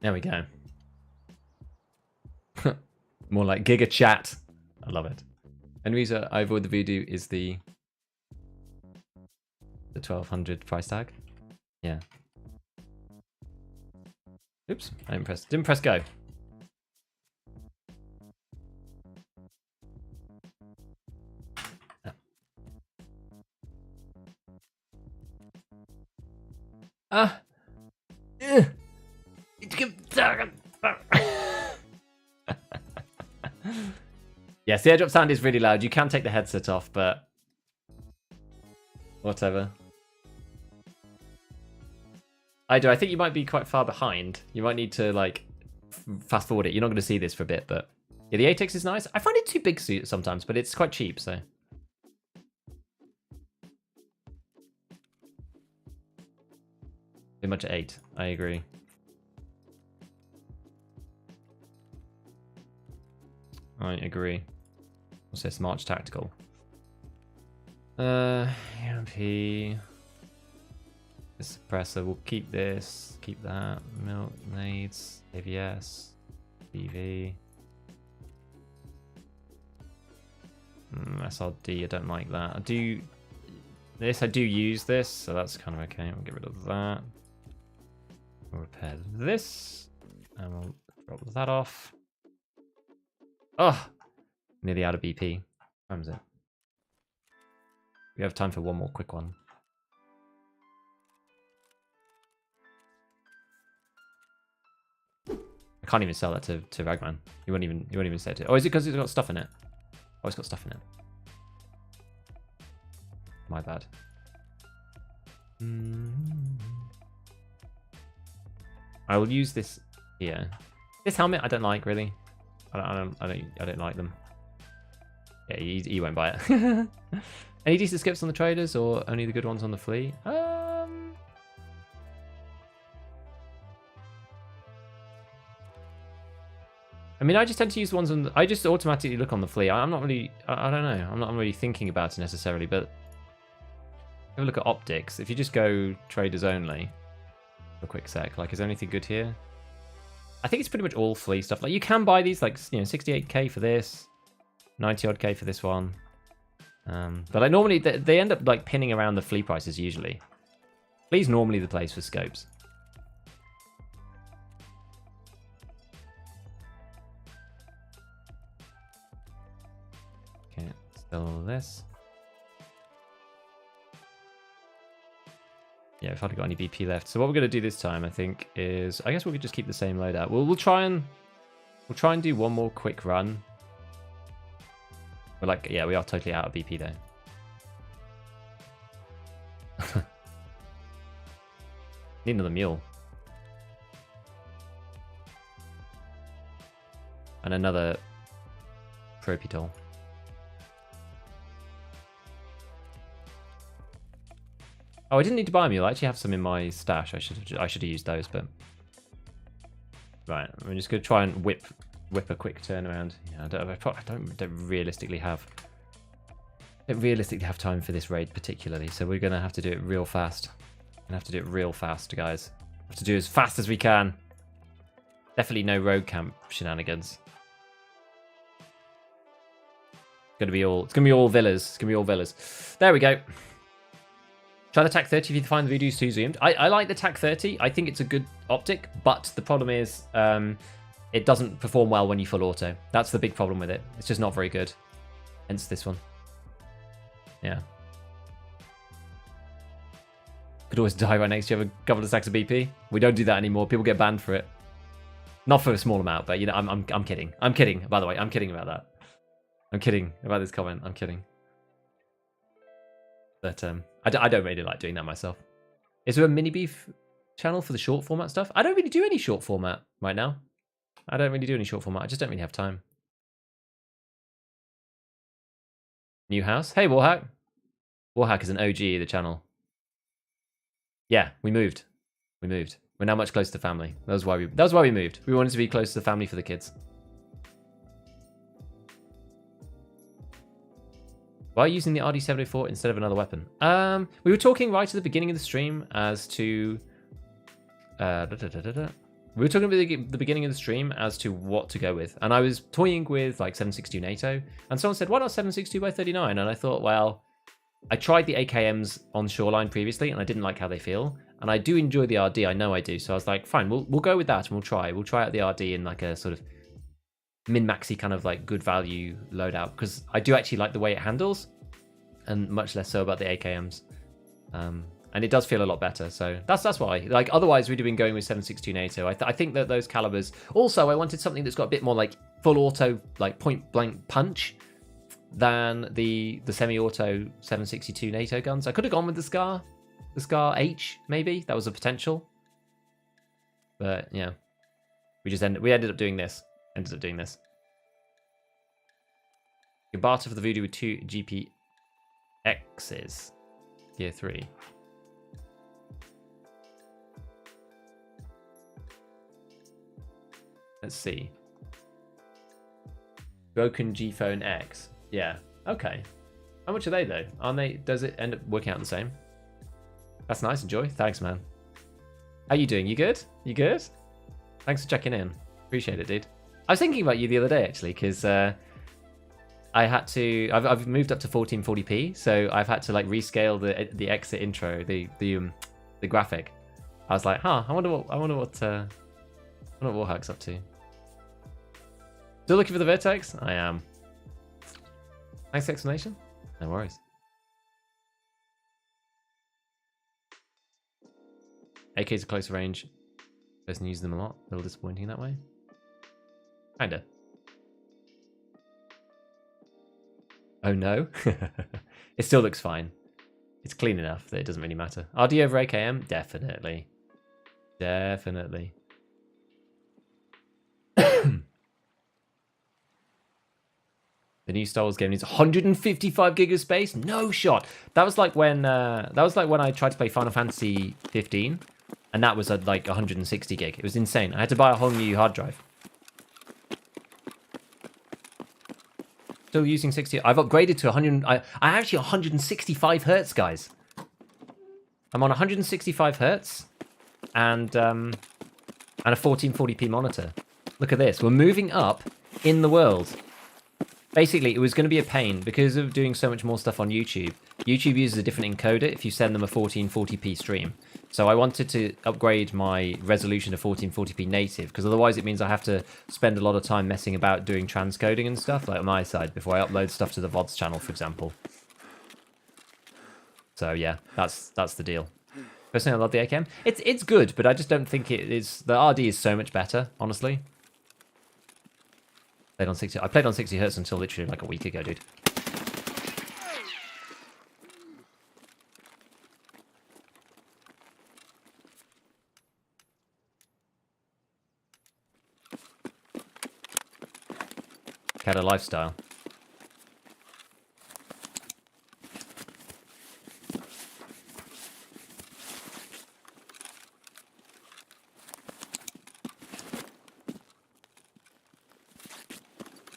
There we go. More like Giga Chat. I love it. And the reason I avoid the voodoo is the 1200 price tag. Yeah. Oops, I didn't press go. Yes, the airdrop sound is really loud. You can take the headset off, but whatever. I think you might be quite far behind. You might need to like fast forward it. You're not going to see this for a bit, but yeah, the ATEX is nice. I find it too big sometimes, but it's quite cheap, so. Too much at 8. I agree. I agree. What's this? March Tactical. EMP. This suppressor. We'll keep this. Keep that. Milk nades. AVS. DV. SRD. I don't like that. I do this. I do use this, so that's kind of okay. We'll get rid of that. We'll repair this. And we'll drop that off. Oh! Nearly out of BP. What time is it? We have time for one more quick one. I can't even sell that to Ragman. You won't even say it. Oh, is it because it's got stuff in it? Oh, it's got stuff in it. My bad. I will use this here. This helmet I don't like really. I don't like them. Yeah, he won't buy it. Any decent skips on the traders or only the good ones on the fleet? I mean, I just tend to use ones on. I just automatically look on the fleet. I'm not really. I don't know. I'm not really thinking about it necessarily. But have a look at optics. If you just go traders only, for a quick sec. Like, is there anything good here? I think it's pretty much all fleet stuff. Like, you can buy these, like, you know, 68k for this, 90 odd k for this one. But like normally they end up like pinning around the fleet prices usually. Fleet's normally the place for scopes. Okay, still this. Yeah, we've hardly got any BP left. So what we're going to do this time, I think, is I guess we could just keep the same loadout. We'll try and do one more quick run. We're like, yeah, we are totally out of BP though. Need another mule. And another propitol. Oh, I didn't need to buy a mule. I actually have some in my stash. I should have used those, but right. I'm just gonna try and whip a quick turnaround. Yeah, I don't realistically have time for this raid particularly, so we're gonna have to do it real fast. Gonna have to do it real fast, guys. Have to do it as fast as we can. Definitely no road camp shenanigans. It's gonna be all villas. It's gonna be all villas. There we go. Try the TAC 30 if you find the videos too zoomed. I like the TAC 30. I think it's a good optic, but the problem is it doesn't perform well when you full auto. That's the big problem with it. It's just not very good. Hence this one. Yeah. Could always die right next to you. Have a couple of stacks of BP. We don't do that anymore. People get banned for it. Not for a small amount, but you know, I'm kidding. I'm kidding. By the way, I'm kidding about that. I'm kidding about this comment. I'm kidding. But I don't really like doing that myself. Is there a mini beef channel for the short format stuff? I don't really do any short format right now. I don't really do any short format. I just don't really have time. New house. Hey, Warhack. Warhack is an OG of the channel. Yeah, we moved. We moved. We're now much closer to family. That was why we moved. We wanted to be close to the family for the kids. Why are you using the RD-704 instead of another weapon? We were talking right at the beginning of the stream as to... We were talking at the beginning of the stream as to what to go with. And I was toying with like 7.62 NATO. And someone said, why not 7.62 by 39? And I thought, well, I tried the AKMs on Shoreline previously and I didn't like how they feel. And I do enjoy the RD, I know I do. So I was like, fine, we'll go with that and we'll try. We'll try out the RD in like a sort of min-maxy kind of like good value loadout. Because I do actually like the way it handles. And much less so about the AKMs. And it does feel a lot better. So that's why. Like otherwise we'd have been going with 7.62 NATO. I think that those calibers... Also, I wanted something that's got a bit more like full auto, like point blank punch than the semi-auto 7.62 NATO guns. I could have gone with the Scar H, maybe. That was a potential. But yeah. We ended up doing this. You barter for the Voodoo with 2 GPXs. Gear 3. Let's see. Broken G Phone X. Yeah. Okay. How much are they though? Aren't they? Does it end up working out the same? That's nice. Enjoy. Thanks, man. How you doing? You good? You good? Thanks for checking in. Appreciate it, dude. I was thinking about you the other day actually, because I had to. I've moved up to 1440p, so I've had to like rescale the exit intro, the graphic. I was like, huh. I wonder what Warhack's up to. Still looking for the VIRTEX? I am. Thanks for the explanation. No worries. AK's a closer range. Person uses them a lot. A little disappointing that way. Kinda. Oh no. It still looks fine. It's clean enough that it doesn't really matter. RD over AKM? Definitely. Definitely. The new Star Wars game needs 155 gig of space? No shot. That was like when I tried to play Final Fantasy 15, and that was at like 160 gig. It was insane. I had to buy a whole new hard drive. Still using 60. I've upgraded to 100. I actually 165 hertz, guys. I'm on 165 hertz, and a 1440p monitor. Look at this. We're moving up in the world. Basically, it was going to be a pain because of doing so much more stuff on YouTube. YouTube uses a different encoder if you send them a 1440p stream. So I wanted to upgrade my resolution to 1440p native, because otherwise it means I have to spend a lot of time messing about doing transcoding and stuff, like on my side, before I upload stuff to the VODs channel, for example. So yeah, that's the deal. Personally, I love the AKM. It's good, but I just don't think it is. The RD is so much better, honestly. Played on 60. I played on 60 hertz until literally like a week ago, dude. Had a lifestyle.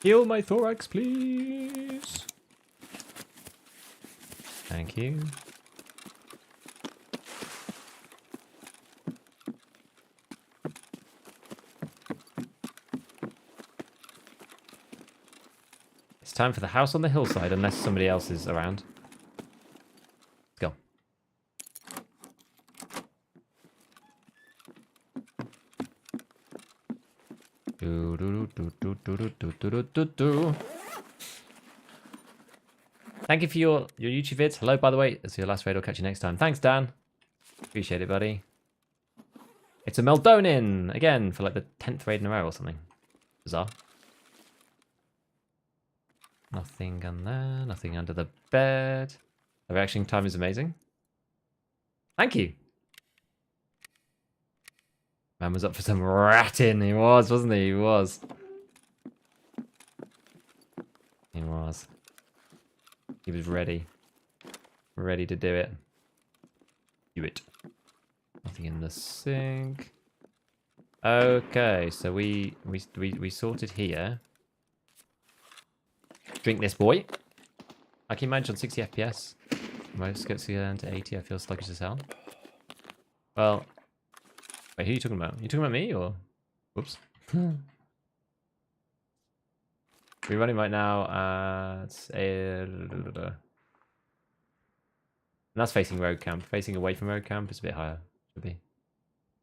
Heal my thorax, please. Thank you. It's time for the house on the hillside, unless somebody else is around. Let's go. Thank you for your YouTube vids. Hello, by the way. It's your last raid. I'll catch you next time. Thanks, Dan. Appreciate it, buddy. It's a Meldonin again for like the 10th raid in a row or something. Bizarre. Nothing on there. Nothing under the bed. The reaction time is amazing. Thank you. Man was up for some ratting. He was, wasn't he? He was. He was. He was ready. Ready to do it. Do it. Nothing in the sink. Okay, so we sorted here. Drink this, boy. I can manage on 60 FPS. Most gets down to 80. I feel sluggish as hell. Well, wait, who are you talking about? You talking about me or? Whoops. We're running right now at and that's facing road camp. Facing away from road camp is a bit higher. Should be.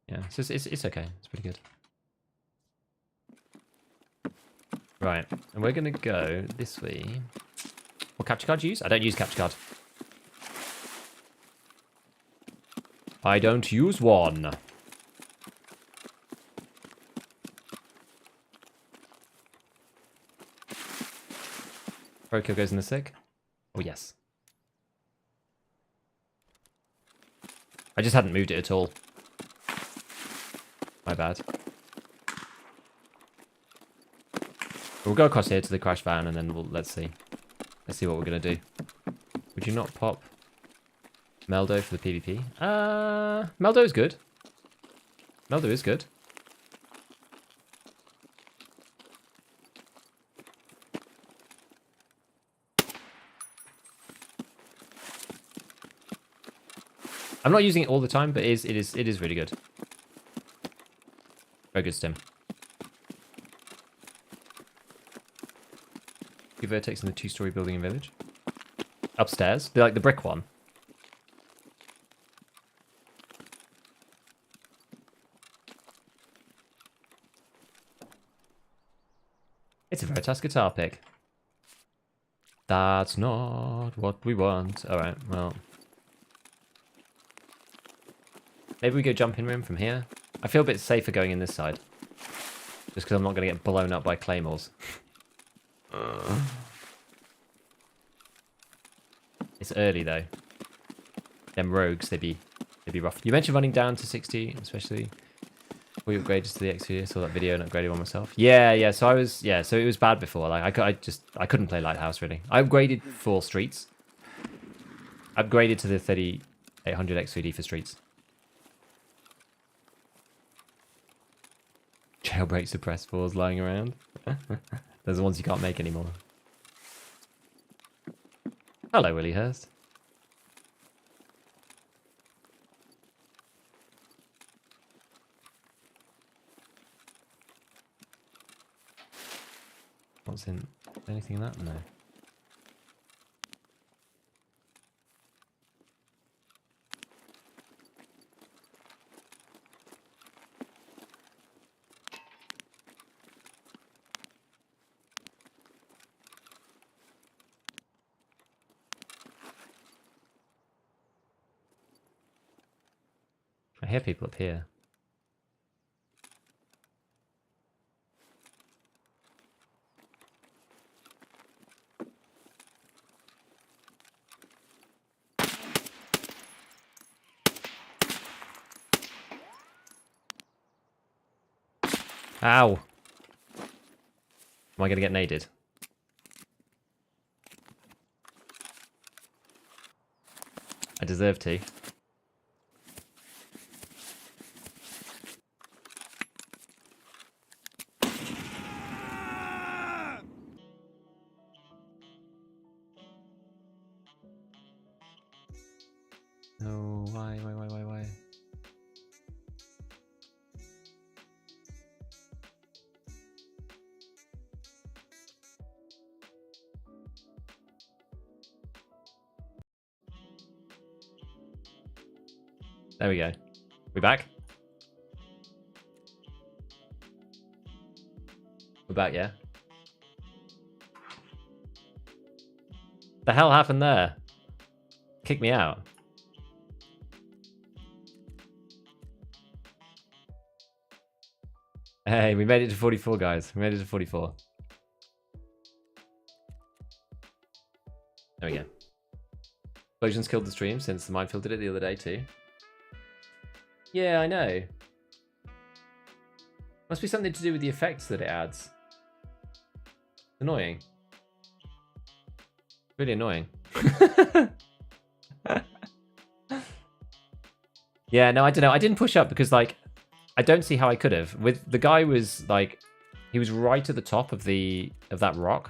Yeah, so it's okay. It's pretty good. Right, and we're gonna go this way. What capture card do you use? I don't use capture card. I don't use one. Roadkill goes in the sick. Oh yes. I just hadn't moved it at all. My bad. We'll go across here to the crash van and then let's see. Let's see what we're gonna do. Would you not pop Meldo for the PvP? Meldo is good. Meldo is good. I'm not using it all the time, but it is really good. Very good stim. VIRTEX in the 2-story building in village. Upstairs, like the brick one. It's a VIRTEX guitar pick. That's not what we want. Alright, well. Maybe we go jump in room from here. I feel a bit safer going in this side. Just because I'm not going to get blown up by claymores. It's early though. Them rogues, they'd be rough. You mentioned running down to 60, especially. We upgraded to the X3. I saw that video and upgraded one myself. Yeah. So so it was bad before. Like I couldn't play Lighthouse really. I upgraded for streets. Upgraded to the 3800 X3D for streets. Jailbreak suppressed 4s lying around. Those are the ones you can't make anymore. Hello, Willie Hurst. What's in... anything in that? No. hear people up here. Ow! Am I going to get naded? I deserve to. No, why? There we go. We back? We're back, yeah? The hell happened there? Kick me out. Hey, we made it to 44, guys. We made it to 44. There we go. Explosions killed the stream since the minefield did it the other day too. Yeah, I know. Must be something to do with the effects that it adds. Annoying. Really annoying. Yeah, no, I don't know. I didn't push up because, like, I don't see how I could have. With the guy was like, he was right at the top of that rock.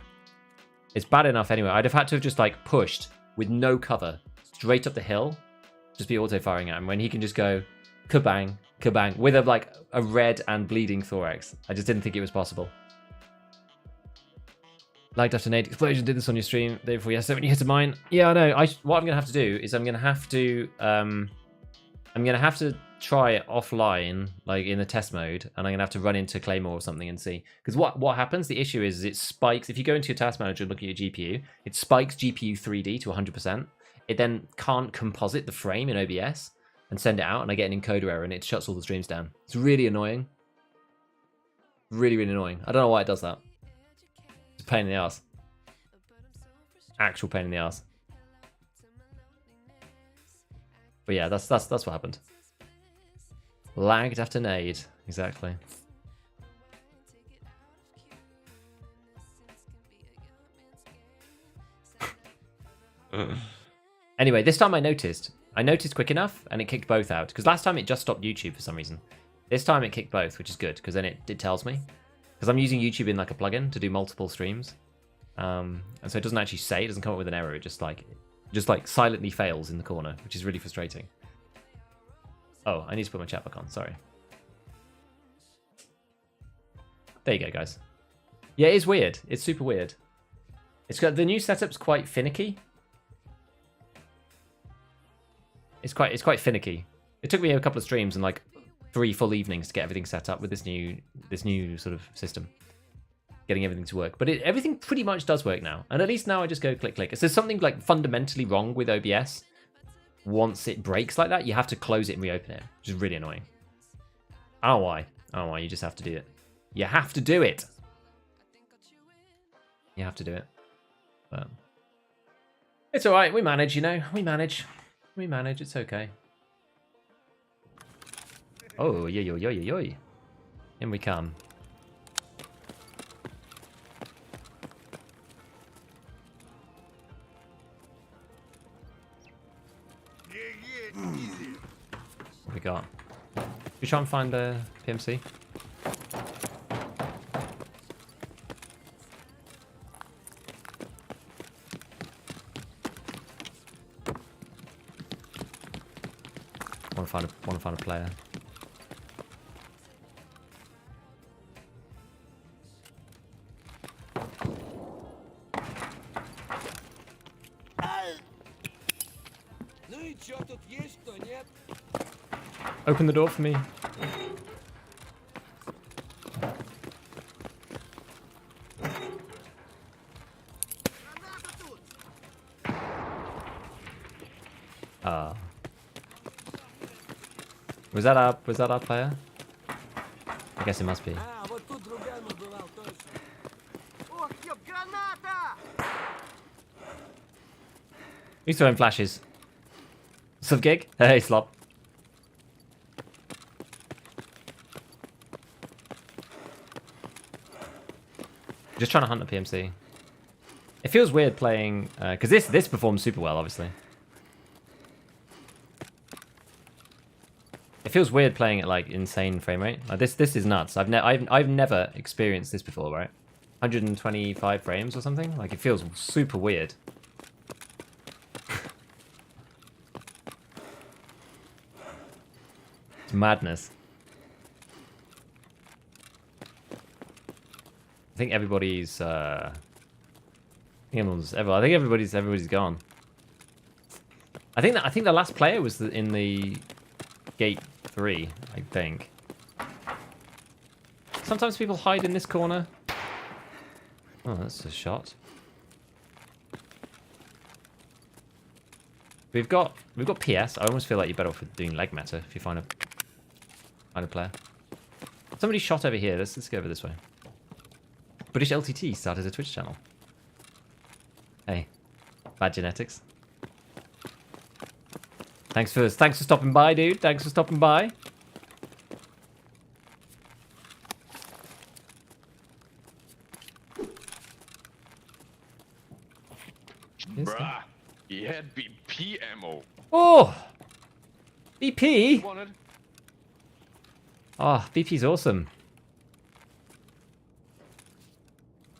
It's bad enough anyway. I'd have had to have just like pushed with no cover straight up the hill, just be auto firing at him when he can just go kabang, kabang with a red and bleeding thorax. I just didn't think it was possible. Liked after Nate Explosion did this on your stream the day before yesterday when you hit a mine. Yeah, I know. What I'm gonna have to do is I'm gonna have to try it offline, like in the test mode, and I'm gonna have to run into Claymore or something and see. Because what happens? The issue is it spikes. If you go into your task manager and look at your GPU, it spikes GPU 3D to 100%. It then can't composite the frame in OBS and send it out, and I get an encoder error, and it shuts all the streams down. It's really annoying. Really, really annoying. I don't know why it does that. It's a pain in the ass. Actual pain in the ass. But yeah, that's what happened. Lagged after nade, exactly. Anyway, this time I noticed quick enough, and it kicked both out. Because last time it just stopped YouTube for some reason. This time it kicked both, which is good, because then it tells me. Because I'm using YouTube in like a plugin to do multiple streams, and so it doesn't actually say, it doesn't come up with an error. It just like silently fails in the corner, which is really frustrating. Oh, I need to put my chat back on. Sorry. There you go, guys. Yeah, it is weird. It's super weird. It's got the new setup's quite finicky. It's quite finicky. It took me a couple of streams and like 3 full evenings to get everything set up with this new sort of system, getting everything to work. But everything pretty much does work now, and at least now I just go click click. If there's something like fundamentally wrong with OBS, once it breaks like that, you have to close it and reopen it, which is really annoying. Oh why? Oh why? You just have to do it. You have to do it. You have to do it. But it's all right. We manage, you know. We manage. We manage. It's okay. Oh, yo. In we come. What we got? Should we try and find the PMC? Want to find a player. Open the door for me. Was that our player? I guess it must be. He's throwing flashes. Sub gig? Hey, Slop. Just trying to hunt a PMC. It feels weird playing because this performs super well, obviously. It feels weird playing at like insane frame rate. Like this is nuts. I've never experienced this before, right? 125 frames or something. Like it feels super weird. It's madness. I think everybody's. I think everybody's gone. I think the last player was in the gate 3. I think. Sometimes people hide in this corner. Oh, that's a shot. We've got PS. I almost feel like you're better off with doing leg meta if you find a player. Somebody shot over here. Let's go over this way. British LTT started a Twitch channel. Hey, bad genetics. Thanks for stopping by, dude. Thanks for stopping by. Bruh, he had BP ammo. Oh, BP. Want it? Oh, BP's awesome.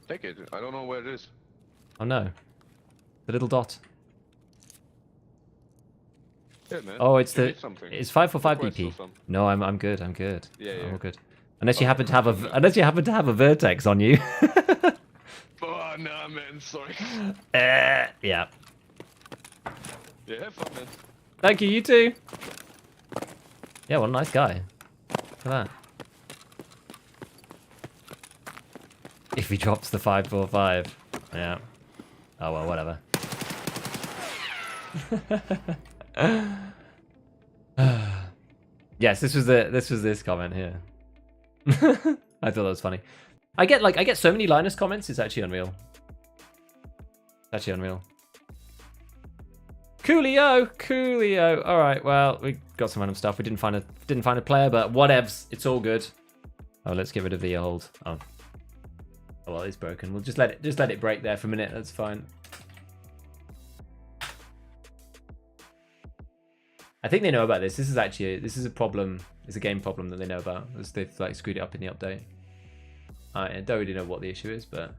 Take it. I don't know where it is. Oh no, the little dot. Yeah, man. Oh, it's You the need something. it's 545 Request or BP. something. No, I'm good. I'm good. Yeah, yeah. I'm all good. Unless you happen to have a VIRTEX on you. Oh, nah, man. Sorry. Yeah. Yeah, have fun, man. Thank you. You too. Yeah, what a nice guy. Look at that. If he drops the 545. Yeah. Oh well, whatever. Yes, this was this comment here. I thought that was funny. I get so many Linus comments, it's actually unreal. It's actually unreal. Coolio. Alright, well, we got some random stuff. We didn't find a player, but whatevs. It's all good. Oh, let's get rid of the old oh well, it's broken. We'll just let it break there for a minute, that's fine. I think they know about this. This is a problem. It's a game problem that they know about. As they've like screwed it up in the update. I don't really know what the issue is, but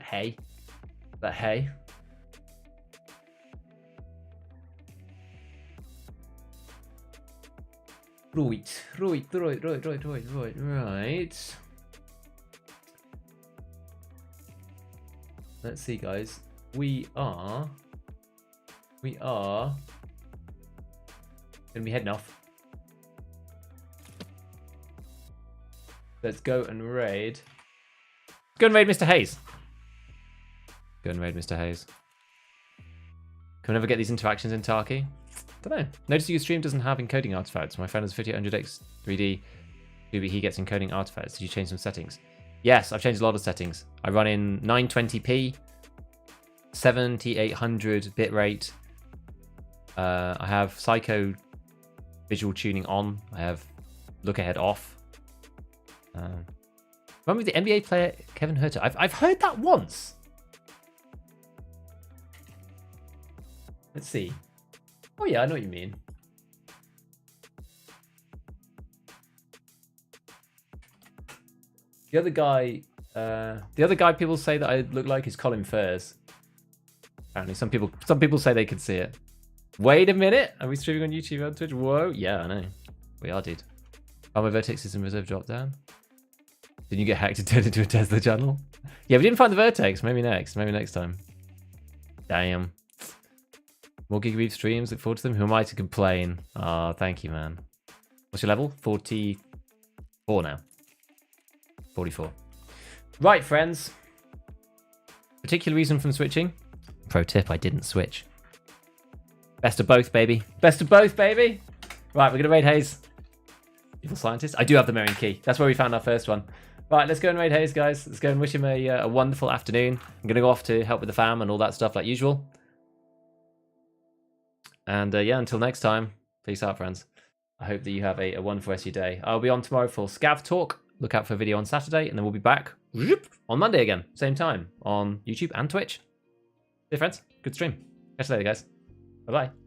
hey. Right. Let's see, guys. We are gonna be heading off. Let's go and raid. Go and raid Mr. Hayes. Go and raid Mr. Hayes. Can we never get these interactions in Tarkov? Don't know. Notice your stream doesn't have encoding artifacts. My friend has 5800X 3D. He gets encoding artifacts. Did you change some settings? Yes, I've changed a lot of settings. I run in 920p, 7800 bitrate. I have Psycho visual tuning on. I have look ahead off. Remember the NBA player Kevin Herter? I've heard that once. Let's see. Oh yeah, I know what you mean. The other guy people say that I look like is Colin Furs. Apparently, some people say they can see it. Wait a minute, are we streaming on YouTube and Twitch? Whoa, yeah, I know. We are, dude. Oh, my VIRTEX is in reserve drop down. Didn't you get hacked and turned into a Tesla channel? Yeah, we didn't find the VIRTEX. Maybe next time. Damn. More Gigabeef streams. Look forward to them. Who am I to complain? Oh, thank you, man. What's your level? 44 now. 44. Right, friends. Particular reason from switching? Pro tip, I didn't switch. Best of both, baby. Best of both, baby. Right, we're going to raid Hayes. Evil scientist. I do have the Marion key. That's where we found our first one. Right, let's go and raid Hayes, guys. Let's go and wish him a wonderful afternoon. I'm going to go off to help with the fam and all that stuff like usual. And yeah, until next time, peace out, friends. I hope that you have a wonderful rest of your day. I'll be on tomorrow for ScavTalk. Look out for a video on Saturday, and then we'll be back on Monday again, same time, on YouTube and Twitch. See you, friends. Good stream. Catch you later, guys. Bye-bye.